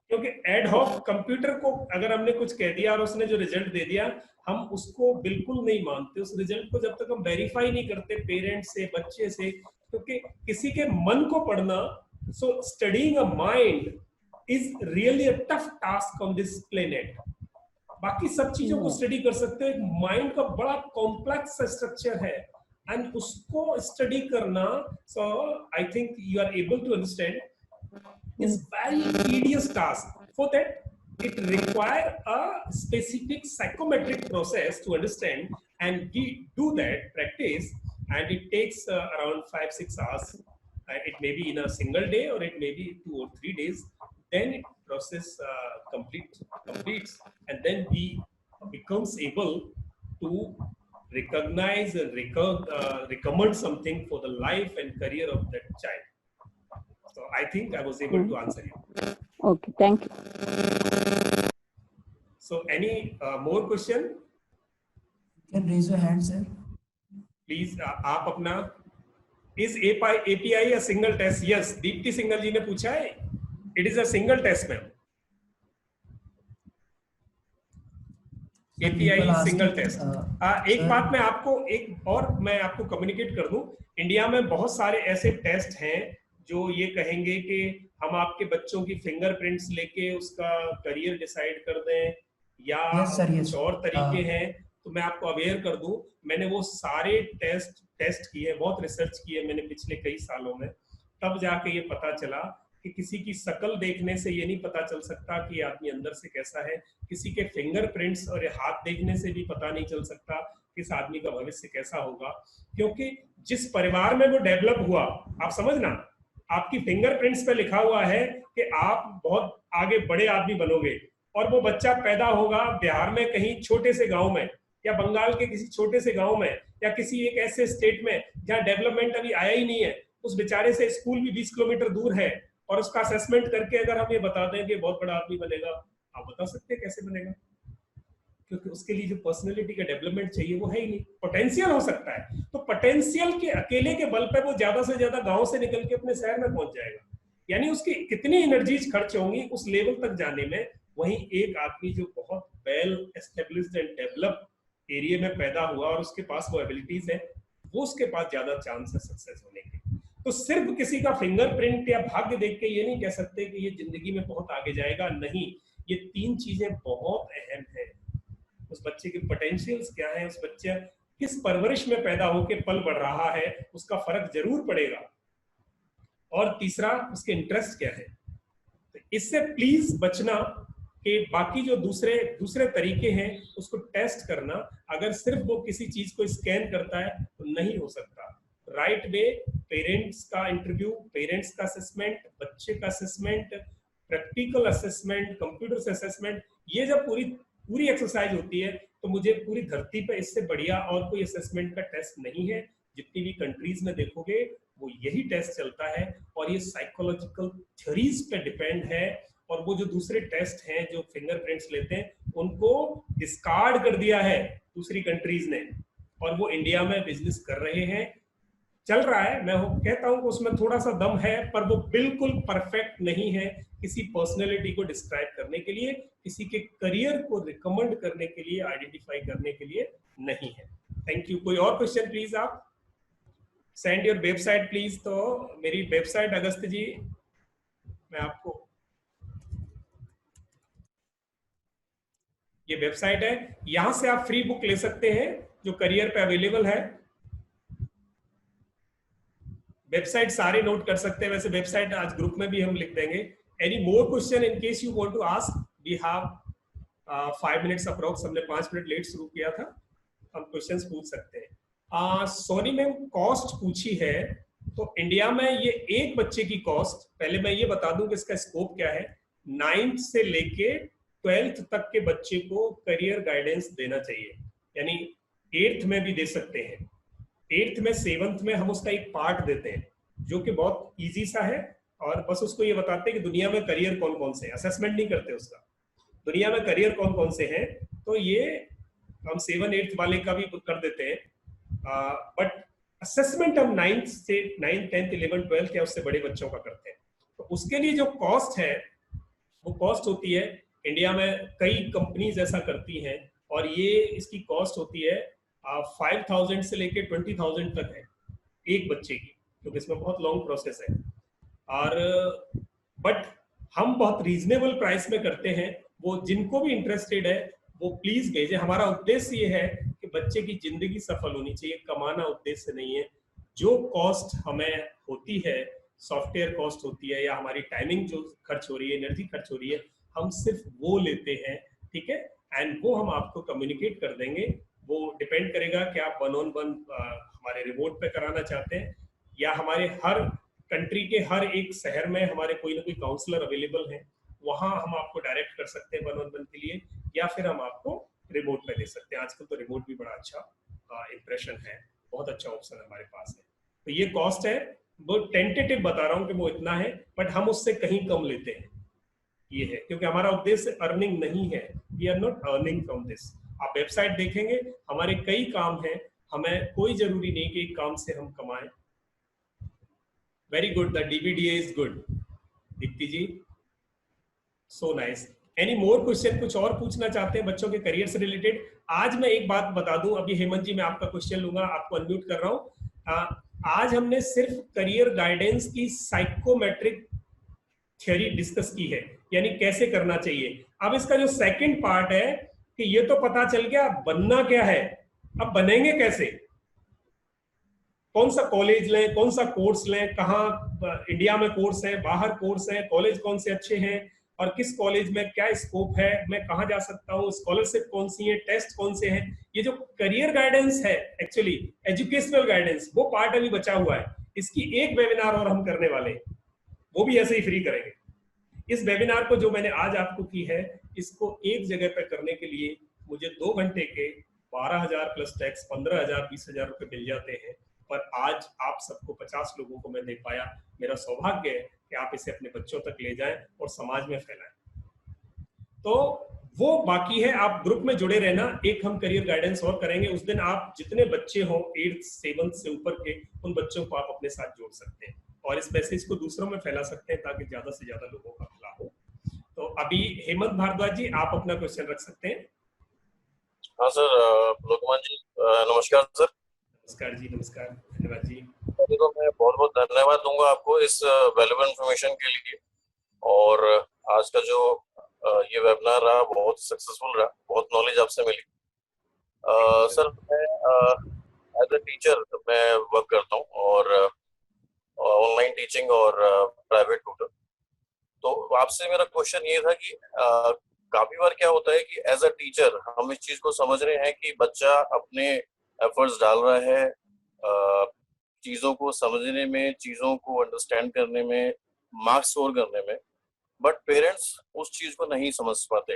क्योंकि एड हॉक कंप्यूटर को अगर हमने कुछ कह दिया और उसने जो रिजल्ट दे दिया, हम उसको बिल्कुल नहीं मानते। उस रिजल्ट को जब तक हम वेरीफाई नहीं करते पेरेंट्स से, बच्चे से, क्योंकि किसी के मन को पढ़ना, so studying a mind is really a tough task on this planet. बाकी सब चीजों को स्टडी कर सकते हो, एक माइंड का बड़ा कॉम्प्लेक्स स्ट्रक्चर है, एंड उसको स्टडी करना, so I think you are able to understand, is very tedious task. For that it require a specific psychometric process to understand, and do that practice, and it takes around 5-6 hours. It may be in a single day or it may be 2 or 3 days. Then it process completes, and then we becomes able to recognize and recommend something for the life and career of that child. So I think I was able to answer you. Okay, thank you. So any more question? You can raise your hand, sir. Please आप अपना, is API a single test? Yes, Deepti Singhal ji ने पूछा है, it is a single test ma'am. API single test. एक बात मैं आपको communicate कर दूं, इंडिया में बहुत सारे ऐसे टेस्ट हैं जो ये कहेंगे कि हम आपके बच्चों की फिंगरप्रिंट्स लेके उसका करियर डिसाइड कर दें, या कुछ और तरीके हैं। तो मैं आपको अवेयर कर दूं, मैंने वो सारे टेस्ट किए, बहुत रिसर्च की है मैंने पिछले कई सालों में, तब जाके ये पता चला कि किसी की शक्ल देखने से ये नहीं पता चल सकता कि आदमी अंदर से कैसा है, किसी के फिंगरप्रिंट्स और हाथ देखने से भी पता नहीं चल सकता कि इस आदमी का भविष्य कैसा होगा। क्योंकि जिस परिवार में वो डेवलप हुआ, आप समझना, आपकी फिंगरप्रिंट्स पे लिखा हुआ है कि आप बहुत आगे बड़े आदमी बनोगे, और वो बच्चा पैदा होगा बिहार में कहीं छोटे से गांव में, या बंगाल के किसी छोटे से गांव में, या किसी एक ऐसे स्टेट में जहां डेवलपमेंट अभी आया ही नहीं है, उस बेचारे से स्कूल भी 20 किलोमीटर दूर है, और उसका असेसमेंट करके अगर हम ये बता दें कि बहुत बड़ा आदमी बनेगा, आप बता सकते हैं कैसे बनेगा? क्योंकि उसके लिए जो पर्सनैलिटी का डेवलपमेंट चाहिए वो है ही नहीं। पोटेंशियल हो सकता है, तो पोटेंशियल के अकेले के बल पे वो ज्यादा से ज्यादा गांव से निकल के अपने शहर में पहुंच जाएगा, यानी उसकी कितनी एनर्जीज खर्च होंगी उस लेवल तक जाने में। वहीं एक आदमी जो बहुत well established and developed area में पैदा हुआ और उसके पास वो एबिलिटीज है, वो उसके पास ज्यादा चांस है सक्सेस होने के। तो सिर्फ किसी का फिंगरप्रिंट या भाग्य देख के ये नहीं कह सकते कि ये जिंदगी में बहुत आगे जाएगा, नहीं। ये तीन चीजें बहुत अहम है। उस बच्चे के पोटेंशियल्स क्या है, उस बच्चे किस परवरिश में पैदा होकर पल बढ़ रहा है, उसका फर्क जरूर पड़ेगा। और तीसरा, उसके इंटरेस्ट क्या है। तो इससे प्लीज बचना कि बाकी जो दूसरे तरीके हैं उसको टेस्ट करना। अगर सिर्फ वो किसी चीज को स्कैन करता है तो नहीं हो सकता। राइट वे, पेरेंट्स का इंटरव्यू, पेरेंट्स का असेसमेंट, बच्चे का assessment, practical assessment, computer assessment, ये जब पूरी एक्सरसाइज होती है तो मुझे पूरी धरती पे इससे बढ़िया और कोई असेसमेंट का टेस्ट नहीं है। जितनी भी कंट्रीज में देखोगे वो यही टेस्ट चलता है, और ये साइकोलॉजिकल थ्योरीज पे डिपेंड है। और वो जो दूसरे टेस्ट हैं जो फिंगरप्रिंट्स लेते हैं उनको डिस्कार्ड कर दिया है दूसरी कंट्रीज ने, और वो इंडिया में बिजनेस कर रहे हैं, चल रहा है। मैं कहता हूं कि उसमें थोड़ा सा दम है, पर वो बिल्कुल परफेक्ट नहीं है किसी पर्सनैलिटी को डिस्क्राइब करने के लिए, किसी के करियर को रिकमेंड करने के लिए, आइडेंटिफाई करने के लिए नहीं है। Thank you. कोई और क्वेश्चन प्लीज, आप सेंड योर वेबसाइट प्लीज। तो मेरी वेबसाइट अगस्त जी, मैं आपको ये वेबसाइट है, यहां से आप फ्री बुक ले सकते हैं जो करियर पे अवेलेबल है। वेबसाइट सारे नोट कर सकते हैं, वैसे वेबसाइट आज ग्रुप में भी हम लिख देंगे। Any more question in case you want to ask, we have 5 minutes approx, हमने 5 मिनट लेट शुरू किया था, हम क्वेश्चंस पूछ सकते हैं। सोनी मैम कॉस्ट पूछी है, तो इंडिया में ये एक बच्चे की कॉस्ट, पहले मैं ये बता दूं कि इसका स्कोप क्या है। 9th से लेके 12th तक के बच्चे को करियर गाइडेंस देना चाहिए, यानी 8th में भी दे सकते हैं, 8th में 7th में हम उसका एक पार्ट देते हैं जो कि बहुत इजी सा है, और बस उसको ये बताते हैं कि दुनिया में करियर कौन कौन से, असेसमेंट नहीं करते उसका, दुनिया में करियर कौन कौन से हैं। तो ये हम 7-8 वाले का भी कर देते हैं, बट असेसमेंट हम 9th से 9th 10th 11th 12th या उससे बड़े बच्चों का करते हैं। तो उसके लिए जो कॉस्ट है वो कॉस्ट होती है, इंडिया में कई कंपनीज ऐसा करती हैं, और ये इसकी कॉस्ट होती है 5,000 से लेके 20,000 तक है एक बच्चे की, क्योंकि इसमें बहुत लॉन्ग प्रोसेस है। और बट हम बहुत रीजनेबल प्राइस में करते हैं। वो जिनको भी इंटरेस्टेड है वो प्लीज भेजें। हमारा उद्देश्य ये है कि बच्चे की जिंदगी सफल होनी चाहिए, कमाना उद्देश्य नहीं है। जो कॉस्ट हमें होती है, सॉफ्टवेयर कॉस्ट होती है, या हमारी टाइमिंग जो खर्च हो रही है, एनर्जी खर्च हो रही है, हम सिर्फ वो लेते हैं, ठीक है। एंड वो हम आपको कम्युनिकेट कर देंगे। वो डिपेंड करेगा कि आप 1-on-1 हमारे रिमोट पे कराना चाहते हैं, या हमारे हर कंट्री के हर एक शहर में हमारे कोई ना कोई काउंसलर अवेलेबल हैं, वहां हम आपको डायरेक्ट कर सकते हैं 1-on-1 के लिए, या फिर हम आपको रिमोट पे दे सकते हैं। आजकल तो रिमोट भी बड़ा अच्छा इंप्रेशन है, बहुत अच्छा ऑप्शन हमारे पास है। तो ये कॉस्ट है, वो टेंटेटिव बता रहा हूँ कि वो इतना है, बट हम उससे कहीं कम लेते हैं, ये है, क्योंकि हमारा उद्देश्य अर्निंग नहीं है, we are not earning from this. आप वेबसाइट देखेंगे, हमारे कई काम हैं, हमें कोई जरूरी नहीं कि एक काम से हम कमाएं। Very good, the DBDA is good, Deepti ji, so nice. Any more question, कुछ और पूछना चाहते हैं बच्चों के करियर से रिलेटेड? आज मैं एक बात बता दूं, अभी हेमंत जी मैं आपका क्वेश्चन लूंगा, आपको अनम्यूट कर रहा हूं। आज हमने सिर्फ करियर गाइडेंस की साइकोमेट्रिक थ्योरी डिस्कस की है, यानी कैसे करना चाहिए। अब इसका जो सेकंड पार्ट है कि ये तो पता चल गया बनना क्या है, अब बनेंगे कैसे, कौन सा कॉलेज लें, कौन सा कोर्स लें, कहाँ इंडिया में कोर्स है, बाहर कोर्स है, कॉलेज कौन से अच्छे हैं, और किस कॉलेज में क्या स्कोप है, मैं कहाँ जा सकता हूँ, स्कॉलरशिप कौन सी है, टेस्ट कौन से हैं। ये जो करियर गाइडेंस है, एक्चुअली एजुकेशनल गाइडेंस, वो पार्ट अभी बचा हुआ है। इसकी एक वेबिनार और हम करने वाले हैं, वो भी ऐसे ही फ्री करेंगे। इस वेबिनार को जो मैंने आज आपको की है, इसको एक जगह पे करने के लिए मुझे 2 घंटे के 12,000 प्लस टैक्स 15,000 20,000 रुपए मिल जाते हैं, पर आज आप सबको 50 लोगों को मैं दे पाया। मेरा सौभाग्य है कि आप इसे अपने बच्चों तक ले जाएं और समाज में फैलाएं। तो वो बाकी है। आप ग्रुप में जुड़े रहना। एक हम करियर गाइडेंस और करेंगे उस दिन। आप जितने बच्चे हो 8th 7th से ऊपर के, उन बच्चों को आप अपने साथ जोड़ सकते हैं और इस मैसेज को दूसरों में फैला सकते हैं ताकि ज्यादा से ज्यादा लोगों का भला हो। तो अभी हेमंत भारद्वाज जी, आप अपना क्वेश्चन रख सकते हैं। हाँ सर, लोकमान जी नमस्कार सर। नमस्कार जी, नमस्कार, धन्यवाद जी। तो मैं बहुत बहुत धन्यवाद दूंगा आपको इस वैल्यूएबल इंफॉर्मेशन के लिए। और आज का जो ये वेबिनार रहा बहुत सक्सेसफुल रहा, बहुत नॉलेज आपसे मिली। सर मैं एज अ टीचर मैं वर्क करता हूँ और ऑनलाइन टीचिंग और प्राइवेट ट्यूटर। तो आपसे मेरा क्वेश्चन ये था कि काफी बार क्या होता है कि एज अ टीचर हम इस चीज को समझ रहे हैं कि बच्चा अपने एफर्ट्स डाल रहा है चीजों को समझने में, चीजों को अंडरस्टैंड करने में, मार्क्स स्कोर करने में, बट पेरेंट्स उस चीज को नहीं समझ पाते।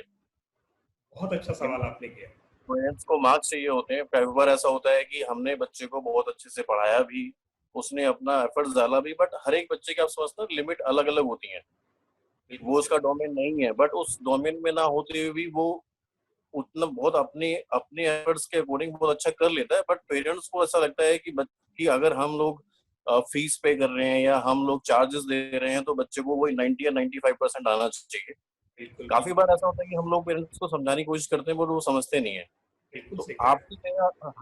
बहुत अच्छा सवाल आपने किया। पेरेंट्स को मार्क्स चाहिए होते हैं। कई बार ऐसा होता है कि हमने बच्चे को बहुत अच्छे से पढ़ाया भी, उसने अपना एफर्ट्स डाला भी, बट हर एक बच्चे की आप समझते हैं लिमिट अलग अलग होती है। वो उसका डोमेन नहीं है, बट उस डोमेन में ना होते हुए भी वो उतना बहुत अपने अपने एफर्ट्स के अकॉर्डिंग बहुत अच्छा कर लेता है। बट पेरेंट्स को ऐसा लगता है कि अगर हम लोग फीस पे कर रहे हैं या हम लोग चार्जेस दे रहे हैं तो बच्चे को वही 90 या 95% आना चाहिए। काफी बार ऐसा होता है कि हम लोग पेरेंट्स को समझाने की कोशिश करते हैं बट वो समझते नहीं है। तो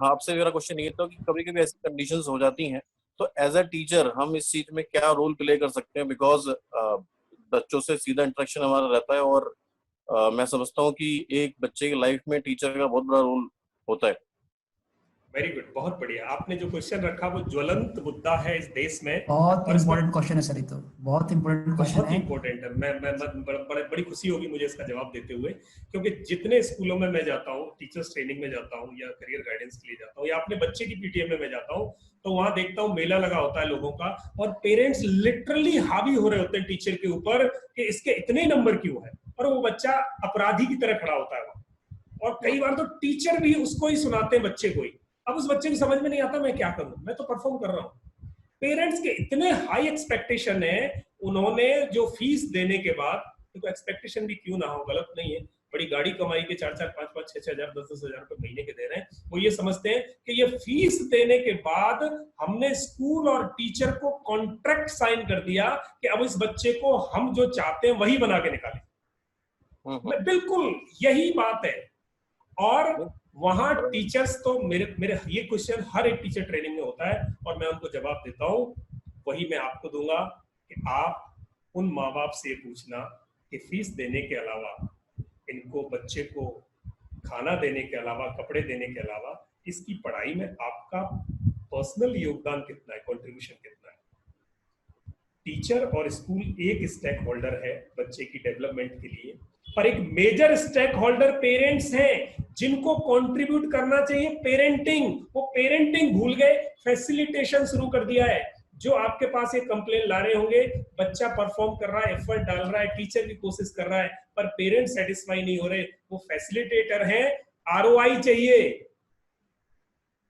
आपसे मेरा क्वेश्चन ये था कि कभी कभी ऐसी कंडीशंस हो जाती हैं, तो एज अ टीचर हम इस चीज में क्या रोल प्ले कर सकते हैं? बिकॉज बच्चों से सीधा इंटरेक्शन हमारा रहता है और मैं समझता हूँ कि एक बच्चे की लाइफ में टीचर का बहुत बड़ा रोल होता है। वेरी गुड, बहुत बढ़िया। आपने जो क्वेश्चन रखा वो ज्वलंत मुद्दा है इस देश में। बहुत इंपॉर्टेंट क्वेश्चन है सर, ये तो बहुत इंपॉर्टेंट क्वेश्चन है। बहुत इंपॉर्टेंट है। मैं बड़ी खुशी होगी मुझे इसका जवाब देते हुए, क्योंकि जितने स्कूलों में मैं जाता हूँ, टीचर्स ट्रेनिंग में जाता हूँ या करियर गाइडेंस के लिए जाता हूँ या अपने बच्चे की पीटीएम में मैं जाता हूँ, तो वहां देखता हूँ मेला लगा होता है लोगों का और पेरेंट्स लिटरली हावी हो रहे होते हैं टीचर के ऊपर कि इसके इतने नंबर क्यों है, और वो बच्चा अपराधी की तरह खड़ा होता है वहां। और कई बार तो टीचर भी उसको ही सुनाते हैं, बच्चे को ही। अब उस बच्चे को समझ में नहीं आता मैं क्या करूं, मैं तो परफॉर्म कर रहा हूं। पेरेंट्स के इतने हाई एक्सपेक्टेशन है, उन्होंने जो फीस देने के बाद, देखो एक्सपेक्टेशन भी क्यों ना हो, गलत नहीं है, बड़ी गाड़ी कमाई के 4-4, 5-5, 6-6 हजार, 10-10 हजार रुपए महीने के दे रहे हैं, वो ये समझते हैं कि ये फीस देने के बाद हमने स्कूल और टीचर को कॉन्ट्रैक्ट साइन कर दिया कि अब इस बच्चे को हम जो चाहते हैं वही बना के निकालें। बिल्कुल यही बात है। और वहां टीचर्स तो मेरे ये क्वेश्चन हर एक टीचर ट्रेनिंग में होता है और मैं उनको जवाब देता हूं, वही मैं आपको दूंगा कि आप उन माँ बाप से पूछना कि फीस देने के अलावा, इनको बच्चे को खाना देने के अलावा, कपड़े देने के अलावा, इसकी पढ़ाई में आपका पर्सनल योगदान कितना है, कंट्रीब्यूशन कितना है। टीचर और स्कूल एक स्टेक होल्डर है बच्चे की डेवलपमेंट के लिए, पर एक मेजर स्टेक होल्डर पेरेंट्स हैं जिनको कंट्रीब्यूट करना चाहिए पेरेंटिंग। वो पेरेंटिंग भूल गए, फैसिलिटेशन शुरू कर दिया है। जो आपके पास एक कंप्लेन ला रहे होंगे, बच्चा परफॉर्म कर रहा है, एफर्ट डाल रहा है, टीचर भी कोशिश कर रहा है, पर पेरेंट्स सेटिस्फाई नहीं हो रहे, वो फैसिलिटेटर हैं। आरओआई चाहिए,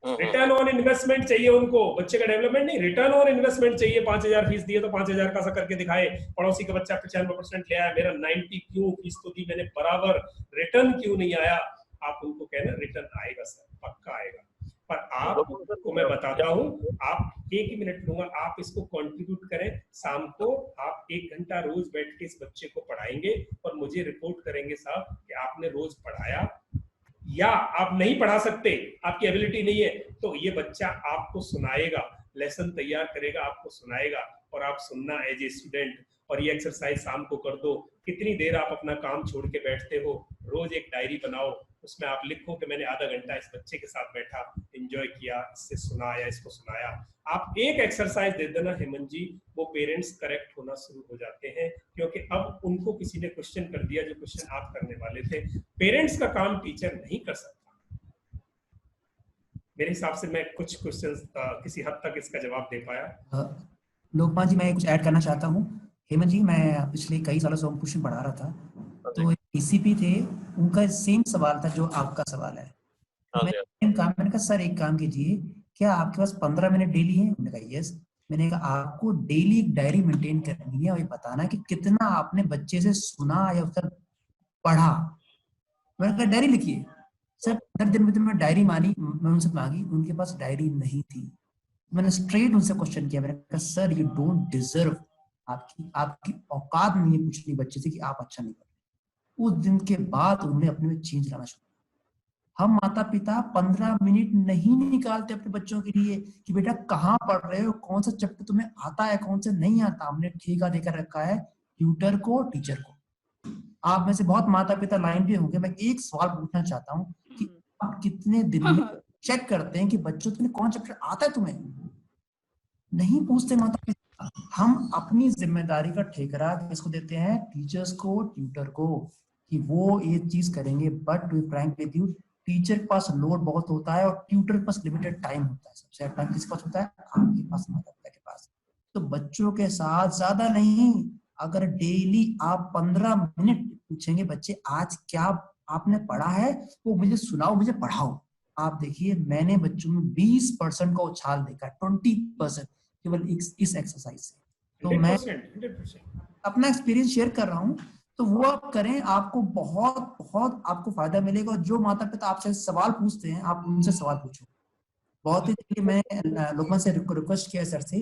रिटर्न ऑन इन्वेस्टमेंट चाहिए उनको, बच्चे का डेवलपमेंट नहीं, रिटर्न ऑन इन्वेस्टमेंट चाहिए। 5,000 फीस दिए तो 5,000 का करके दिखाए, पड़ोसी का बच्चा 95% ले आया, मेरा 90 क्यों, फीस तो दी मैंने बराबर, रिटर्न क्यों नहीं आया। आप उनको कहना रिटर्न आएगा सर, पक्का आएगा। पर आपको मैं बताता हूं, आप 1 मिनट लूंगा, आप इसको कंट्रीब्यूट करें। शाम को आप 1 घंटा रोज बैठ के इस बच्चे को पढ़ाएंगे और मुझे रिपोर्ट करेंगे साहब कि आपने रोज पढ़ाया, या आप नहीं पढ़ा सकते, आपकी एबिलिटी नहीं है, तो ये बच्चा आपको सुनाएगा, लेसन तैयार करेगा, आपको सुनाएगा और आप सुनना एज ए स्टूडेंट। और ये एक्सरसाइज शाम को कर दो। कितनी देर आप अपना काम छोड़ के बैठते हो, रोज एक डायरी बनाओ, उसमें आप लिखो कि मैंने आधा घंटा इस बच्चे के साथ बैठा, एंजॉय किया, इससे सुनाया, इसको सुनाया। आप एक एक्सरसाइज दे देना हेमंत जी, वो पेरेंट्स करेक्ट होना शुरू हो जाते हैं, क्योंकि अब उनको किसी ने क्वेश्चन कर दिया जो क्वेश्चन आप करने वाले थे। पेरेंट्स का काम टीचर नहीं कर सकता। मेरे हिसाब से मैं कुछ क्वेश्चंस किसी हद तक इसका जवाब दे पाया। लोकमान जी, मैं कुछ ऐड करना चाहता हूँ। हेमंत जी, मैं पिछले कई सालों से क्वेश्चन पढ़ा रहा था, तो डीसीपी थे, उनका सेम सवाल था जो आपका सवाल है। मैंने कहा सर एक काम कीजिए, क्या आपके पास 15 मिनट डेली है? उन्होंने कहा यस। मैंने कहा आपको डेली एक डायरी मेंटेन करनी है और ये बताना कि कितना आपने बच्चे से सुना या उसका पढ़ा। मैंने कहा डायरी लिखिए। सर 15 दिन में तो मैं डायरी मैं उनसे मांगी, उनके पास डायरी नहीं थी। मैंने स्ट्रेट उनसे क्वेश्चन किया, मैंने कहा सर यू डोंट डिजर्व, आपकी आपकी औकात नहीं है पूछनी बच्चे से कि आप अच्छा नहीं कर रहे। उस दिन के बाद उन्होंने अपने में चेंज लाना शुरू किया। हम माता पिता 15 मिनट नहीं निकालते अपने बच्चों के लिए कि बेटा कहाँ पढ़ रहे हो, कौन सा चैप्टर तुम्हें आता है, कौन सा नहीं आता। हमने ठेका देकर रखा है ट्यूटर को, टीचर को। आप में से बहुत माता पिता लाइन पे होंगे, मैं एक सवाल पूछना चाहता हूँ कि आप कितने दिन में चेक करते हैं कि बच्चों तुम्हें कौन चैप्टर आता है? तुम्हें नहीं पूछते माता पिता। हम अपनी जिम्मेदारी का ठेकरा किसको देते हैं? टीचर्स को, ट्यूटर को, कि वो ये चीज करेंगे। But to be frank with you, teacher के पास लोड बहुत होता है और ट्यूटर के पास लिमिटेड टाइम होता है। सबसे ज्यादा टाइम किसके पास होता है? आपके पास, माता पिता के पास। तो बच्चों के साथ ज्यादा नहीं, अगर डेली आप 15 मिनट पूछेंगे बच्चे आज क्या आपने पढ़ा है, वो मुझे सुनाओ, मुझे पढ़ाओ। आप देखिए मैंने बच्चों में 20% का उछाल देखा, 20% केवल इस एक्सरसाइज से। तो मैं 100%। अपना एक्सपीरियंस शेयर कर रहा हूँ, तो वो आप करें, आपको बहुत बहुत आपको फायदा मिलेगा। और जो माता पिता आपसे सवाल पूछते हैं, आप उनसे सवाल पूछो। बहुत ही जल्दी मैं लोकमान से रिक्वेस्ट किया सर से,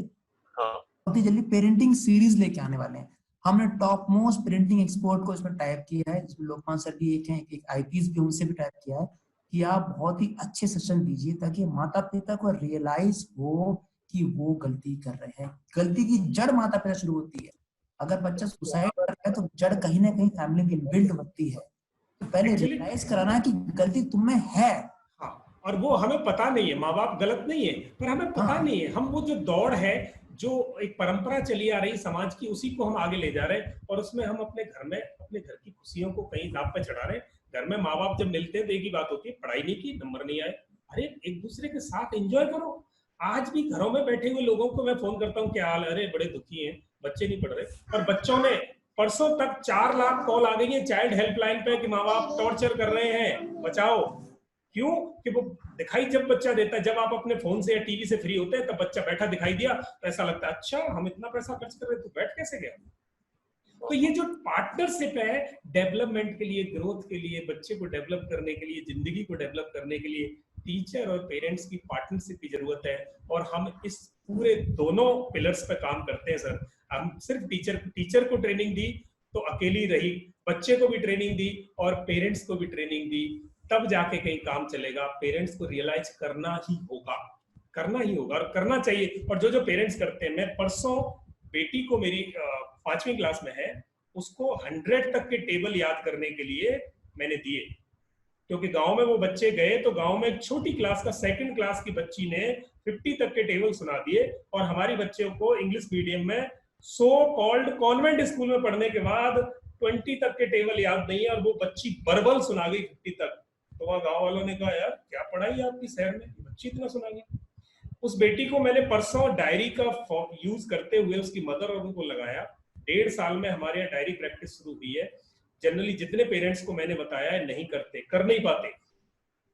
बहुत ही जल्दी पेरेंटिंग सीरीज लेके आने वाले हैं। हमने टॉप मोस्ट पेरेंटिंग एक्सपर्ट को इसमें टाइप किया है, जिसमें लोकमान सर भी एक हैं, एक आईपीएस भी, उनसे भी टाइप किया है कि आप बहुत ही अच्छे सेशन दीजिए ताकि माता पिता को रियलाइज हो कि वो गलती कर रहे हैं। गलती की जड़ माता पिता शुरू होती है। अगर बच्चा सुसाइड कर रहा है तो जड़ कहीं ना कहीं फैमिली की बिल्ड होती है। तो पहले रियलाइज कराना कि गलती तुम में है। हाँ, और वो हमें पता नहीं है, माँ बाप गलत नहीं है, पर हमें पता नहीं है। हम वो जो दौड़ है, जो एक परंपरा चली आ रही समाज की, उसी को हम आगे ले जा रहे हैं। और उसमें हम अपने घर में अपने घर की खुशियों को कहीं दांव पे चढ़ा रहे हैं। घर में माँ बाप जब मिलते हैं तो एक ही बात होती है, पढ़ाई नहीं की, नंबर नहीं आए। अरे एक दूसरे के साथ एंजॉय करो। आज भी घरों में बैठे हुए लोगों को मैं फोन करता हूँ, क्या हाल है? अरे बड़े दुखी हैं, बच्चे नहीं पढ़ रहे। और बच्चों ने परसों तक 4 लाख कॉल आ गई है चाइल्ड हेल्पलाइन पे कि माँ बाप टॉर्चर कर रहे हैं, बचाओ। क्यों? कि वो दिखाई जब बच्चा देता है, जब आप अपने फोन से या टीवी से फ्री होते हैं, तब बच्चा बैठा दिखाई दिया तो ऐसा लगता है अच्छा हम इतना पैसा खर्च कर रहे तो बैठ कैसे गया। तो ये जो पार्टनरशिप है डेवलपमेंट के लिए, ग्रोथ के लिए, बच्चे को डेवलप करने के लिए, जिंदगी को डेवलप करने के लिए टीचर और पेरेंट्स की पार्टनरशिप की जरूरत है। और हम इस पूरे दोनों पिलर्स पे काम करते हैं सर। हम सिर्फ टीचर को ट्रेनिंग दी तो अकेली रही, बच्चे को भी ट्रेनिंग दी और पेरेंट्स को भी ट्रेनिंग दी, तब जाके कहीं काम चलेगा। पेरेंट्स को रियलाइज करना ही होगा, करना ही होगा और करना चाहिए। और जो जो पेरेंट्स करते हैं, मैं परसों बेटी को, मेरी 5वीं क्लास में है, उसको 100 तक के टेबल याद करने के लिए मैंने दिए। क्योंकि गांव में वो बच्चे गए तो गांव में एक छोटी क्लास का 2nd क्लास की बच्ची ने 50 तक के टेबल सुना दिए। और हमारी बच्चों को इंग्लिश मीडियम में सो कॉल्ड कॉन्वेंट स्कूल में पढ़ने के बाद 20 तक के टेबल याद नहीं है, और वो बच्ची बर्बल सुना गई 50 तक। तो वहां गांव वालों ने कहा यार क्या पढ़ाई आपकी शहर में, बच्ची इतना सुना गई। उस बेटी को मैंने परसों डायरी का यूज करते हुए उसकी मदर और उनको लगाया। 1.5 साल में हमारे यहाँ डायरी प्रैक्टिस शुरू हुई है। जनरली जितने पेरेंट्स को मैंने बताया है नहीं करते, कर नहीं पाते,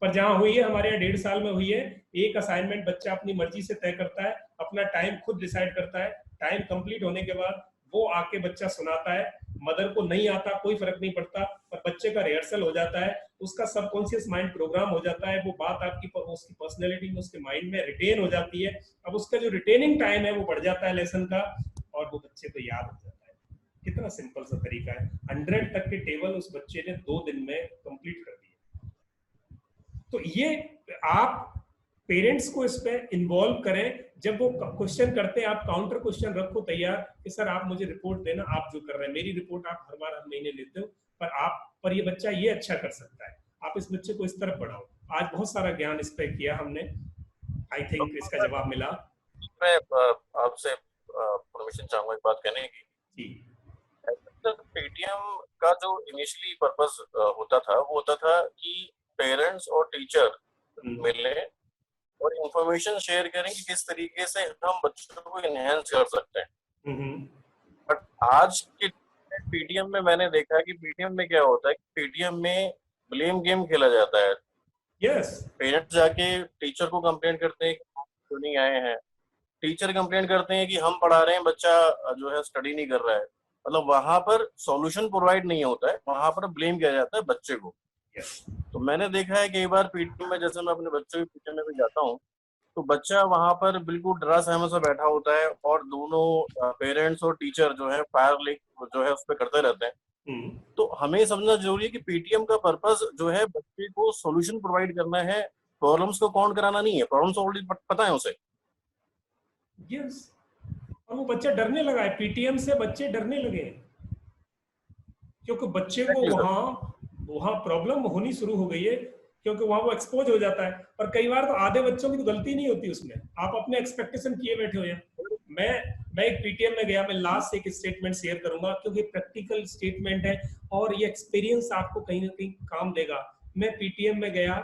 पर जहां हुई है हमारे यहाँ 1.5 साल में हुई है। एक असाइनमेंट बच्चा अपनी मर्जी से तय करता है, अपना टाइम खुद डिसाइड करता है। टाइम कंप्लीट होने के बाद वो आके बच्चा सुनाता है। मदर को नहीं आता कोई फर्क नहीं पड़ता, पर बच्चे का रिहर्सल हो जाता है, उसका सबकॉन्शियस माइंड प्रोग्राम हो जाता है, वो बात आपकी उसकी पर्सनैलिटी में, उसके माइंड में रिटेन हो जाती है। अब उसका जो रिटेनिंग टाइम है वो बढ़ जाता है लेसन का, और वो बच्चे को याद हो जाता है। कितना सिंपल सा तरीका है। 100 तक के टेबल उस बच्चे ने 2 दिन में कंप्लीट कर दिए। तो ये आप पेरेंट्स को इस पे इन्वॉल्व करें। जब वो क्वेश्चन करते हैं, आप काउंटर क्वेश्चन रखो तैयार कि सर आप मुझे रिपोर्ट देना, आप जो कर रहे हैं, मेरी रिपोर्ट आप हर बार हर महीने लेते हो, पर ये बच्चा ये अच्छा कर सकता है, आप इस बच्चे को इस तरफ बढ़ाओ। आज बहुत सारा ज्ञान इस पे किया हमने, आई थिंक इसका जवाब मिला। मैं आपसे परमिशन चाहूंगा एक बात कहने की। पेटीएम का जो इनिशियली पर्पस होता था वो होता था कि पेरेंट्स और टीचर मिले और इंफॉर्मेशन शेयर करें कि किस तरीके से हम बच्चों को इनहेंस कर सकते हैं। बट आज के पीटीएम में मैंने देखा है कि पीटीएम में क्या होता है कि पीटीएम में ब्लेम गेम खेला जाता है। पेरेंट्स जाके टीचर को कंप्लेंट करते हैं कि क्यों नहीं आए हैं, टीचर कंप्लेंट करते हैं कि हम पढ़ा रहे हैं, बच्चा जो है स्टडी नहीं कर रहा है। मतलब वहां पर सॉल्यूशन प्रोवाइड नहीं होता है, वहां पर ब्लेम किया जाता है बच्चे को। Yes. तो मैंने देखा है कई बार पीटीएम में, जैसे मैं अपने बच्चों की पीटीएम में भी जाता हूँ, तो बच्चा वहां पर बिल्कुल डरा सहमा सा बैठा होता है और दोनों पेरेंट्स और टीचर जो है फायर लीक जो है उस पर करते रहते हैं। तो हमें समझना जरूरी है कि पीटीएम का पर्पस जो है बच्चे को सॉल्यूशन प्रोवाइड करना है, प्रॉब्लम्स को काउंट कराना नहीं है। प्रॉब्लम्स ऑलरेडी पता है उसे। Yes. और वो बच्चा डरने लगा है, पीटीएम से बच्चे डरने लगे हैं, क्योंकि बच्चे को Exactly, sir. वहां प्रॉब्लम होनी शुरू हो गई है, क्योंकि वहां वो एक्सपोज हो जाता है। और कई बार तो आधे बच्चों की तो गलती नहीं होती उसमें, आप अपने एक्सपेक्टेशन किए बैठे हो यार। मैं एक पीटीएम में गया, मैं लास्ट एक स्टेटमेंट शेयर करूंगा क्योंकि प्रैक्टिकल स्टेटमेंट है और ये एक्सपीरियंस आपको कहीं ना कहीं काम देगा। मैं पीटीएम में गया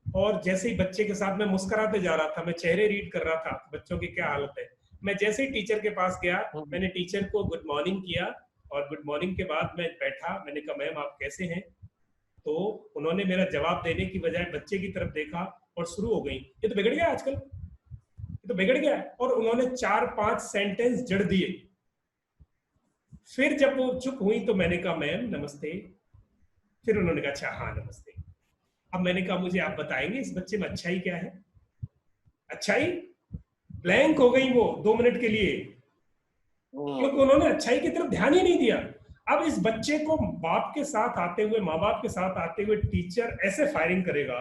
और जैसे ही बच्चे के साथ मैं मुस्कुराते जा रहा था, मैं चेहरे रीड कर रहा था बच्चों की क्या हालत है। मैं जैसे ही टीचर के पास गया, मैंने टीचर को गुड मॉर्निंग किया और गुड मॉर्निंग के बाद मैं बैठा, मैंने कहा मैम आप कैसे हैं। तो उन्होंने मेरा जवाब देने की बजाय बच्चे की तरफ देखा और शुरू हो गई, ये तो बिगड़ गया आजकल, ये तो बिगड़ गया। और उन्होंने 4-5 सेंटेंस जड़ दिए। फिर जब वो चुप हुई तो मैंने कहा मैम नमस्ते। फिर उन्होंने कहा अच्छा हाँ नमस्ते। अब मैंने कहा मुझे आप बताएंगे इस बच्चे में अच्छाई क्या है। अच्छाई ब्लैंक हो गई वो 2 मिनट के लिए, क्योंकि उन्होंने अच्छाई की तरफ ध्यान ही नहीं दिया। अब इस बच्चे को बाप के साथ आते हुए, माँ बाप के साथ आते हुए टीचर ऐसे फायरिंग करेगा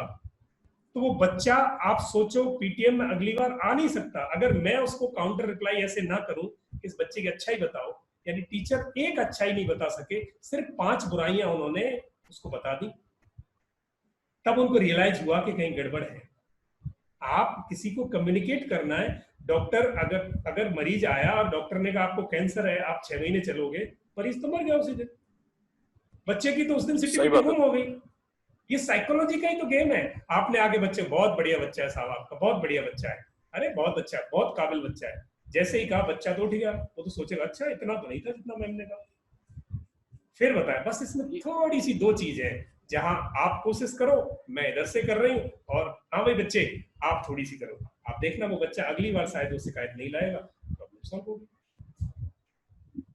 तो वो बच्चा, आप सोचो पीटीएम में अगली बार आ नहीं सकता। अगर मैं उसको काउंटर रिप्लाई ऐसे ना करूं, इस बच्चे की अच्छाई बताओ, यानी टीचर एक अच्छाई नहीं बता सके, सिर्फ 5 बुराइयां उन्होंने उसको बता दी। तब उनको रियलाइज हुआ कि कहीं गड़बड़ है। आप किसी को कम्युनिकेट करना है। डॉक्टर अगर मरीज आया और डॉक्टर ने कहा आपको कैंसर है, आप 6 महीने चलोगे, मरीज तो मर गया उसी दिन। बच्चे की तो उस दिन सिटी गुम हो गई। ये साइकोलॉजी का ही तो गेम है। आपने आगे बच्चे, बहुत बढ़िया बच्चा है साहब आपका, बहुत बढ़िया बच्चा है, अरे बहुत अच्छा है, बहुत काबिल बच्चा है। जैसे ही कहा बच्चा तो उठ गया, वो तो सोचेगा अच्छा इतना तो नहीं था जितना मैम ने कहा। फिर बताया बस इसमें थोड़ी सी 2 चीज है, जहां आप कोशिश करो, मैं इधर से कर रही हूँ, और हाँ भाई बच्चे आप थोड़ी सी करो, आप देखना वो बच्चा अगली बार शायद वो शिकायत नहीं लाएगा, प्रॉब्लम सॉल्व होगी।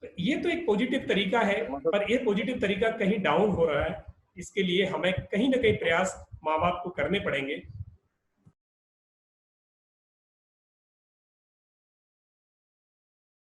तो ये तो एक पॉजिटिव तरीका है, पर ये पॉजिटिव तरीका कहीं डाउन हो रहा है। इसके लिए हमें कहीं ना कहीं प्रयास माँ बाप को करने पड़ेंगे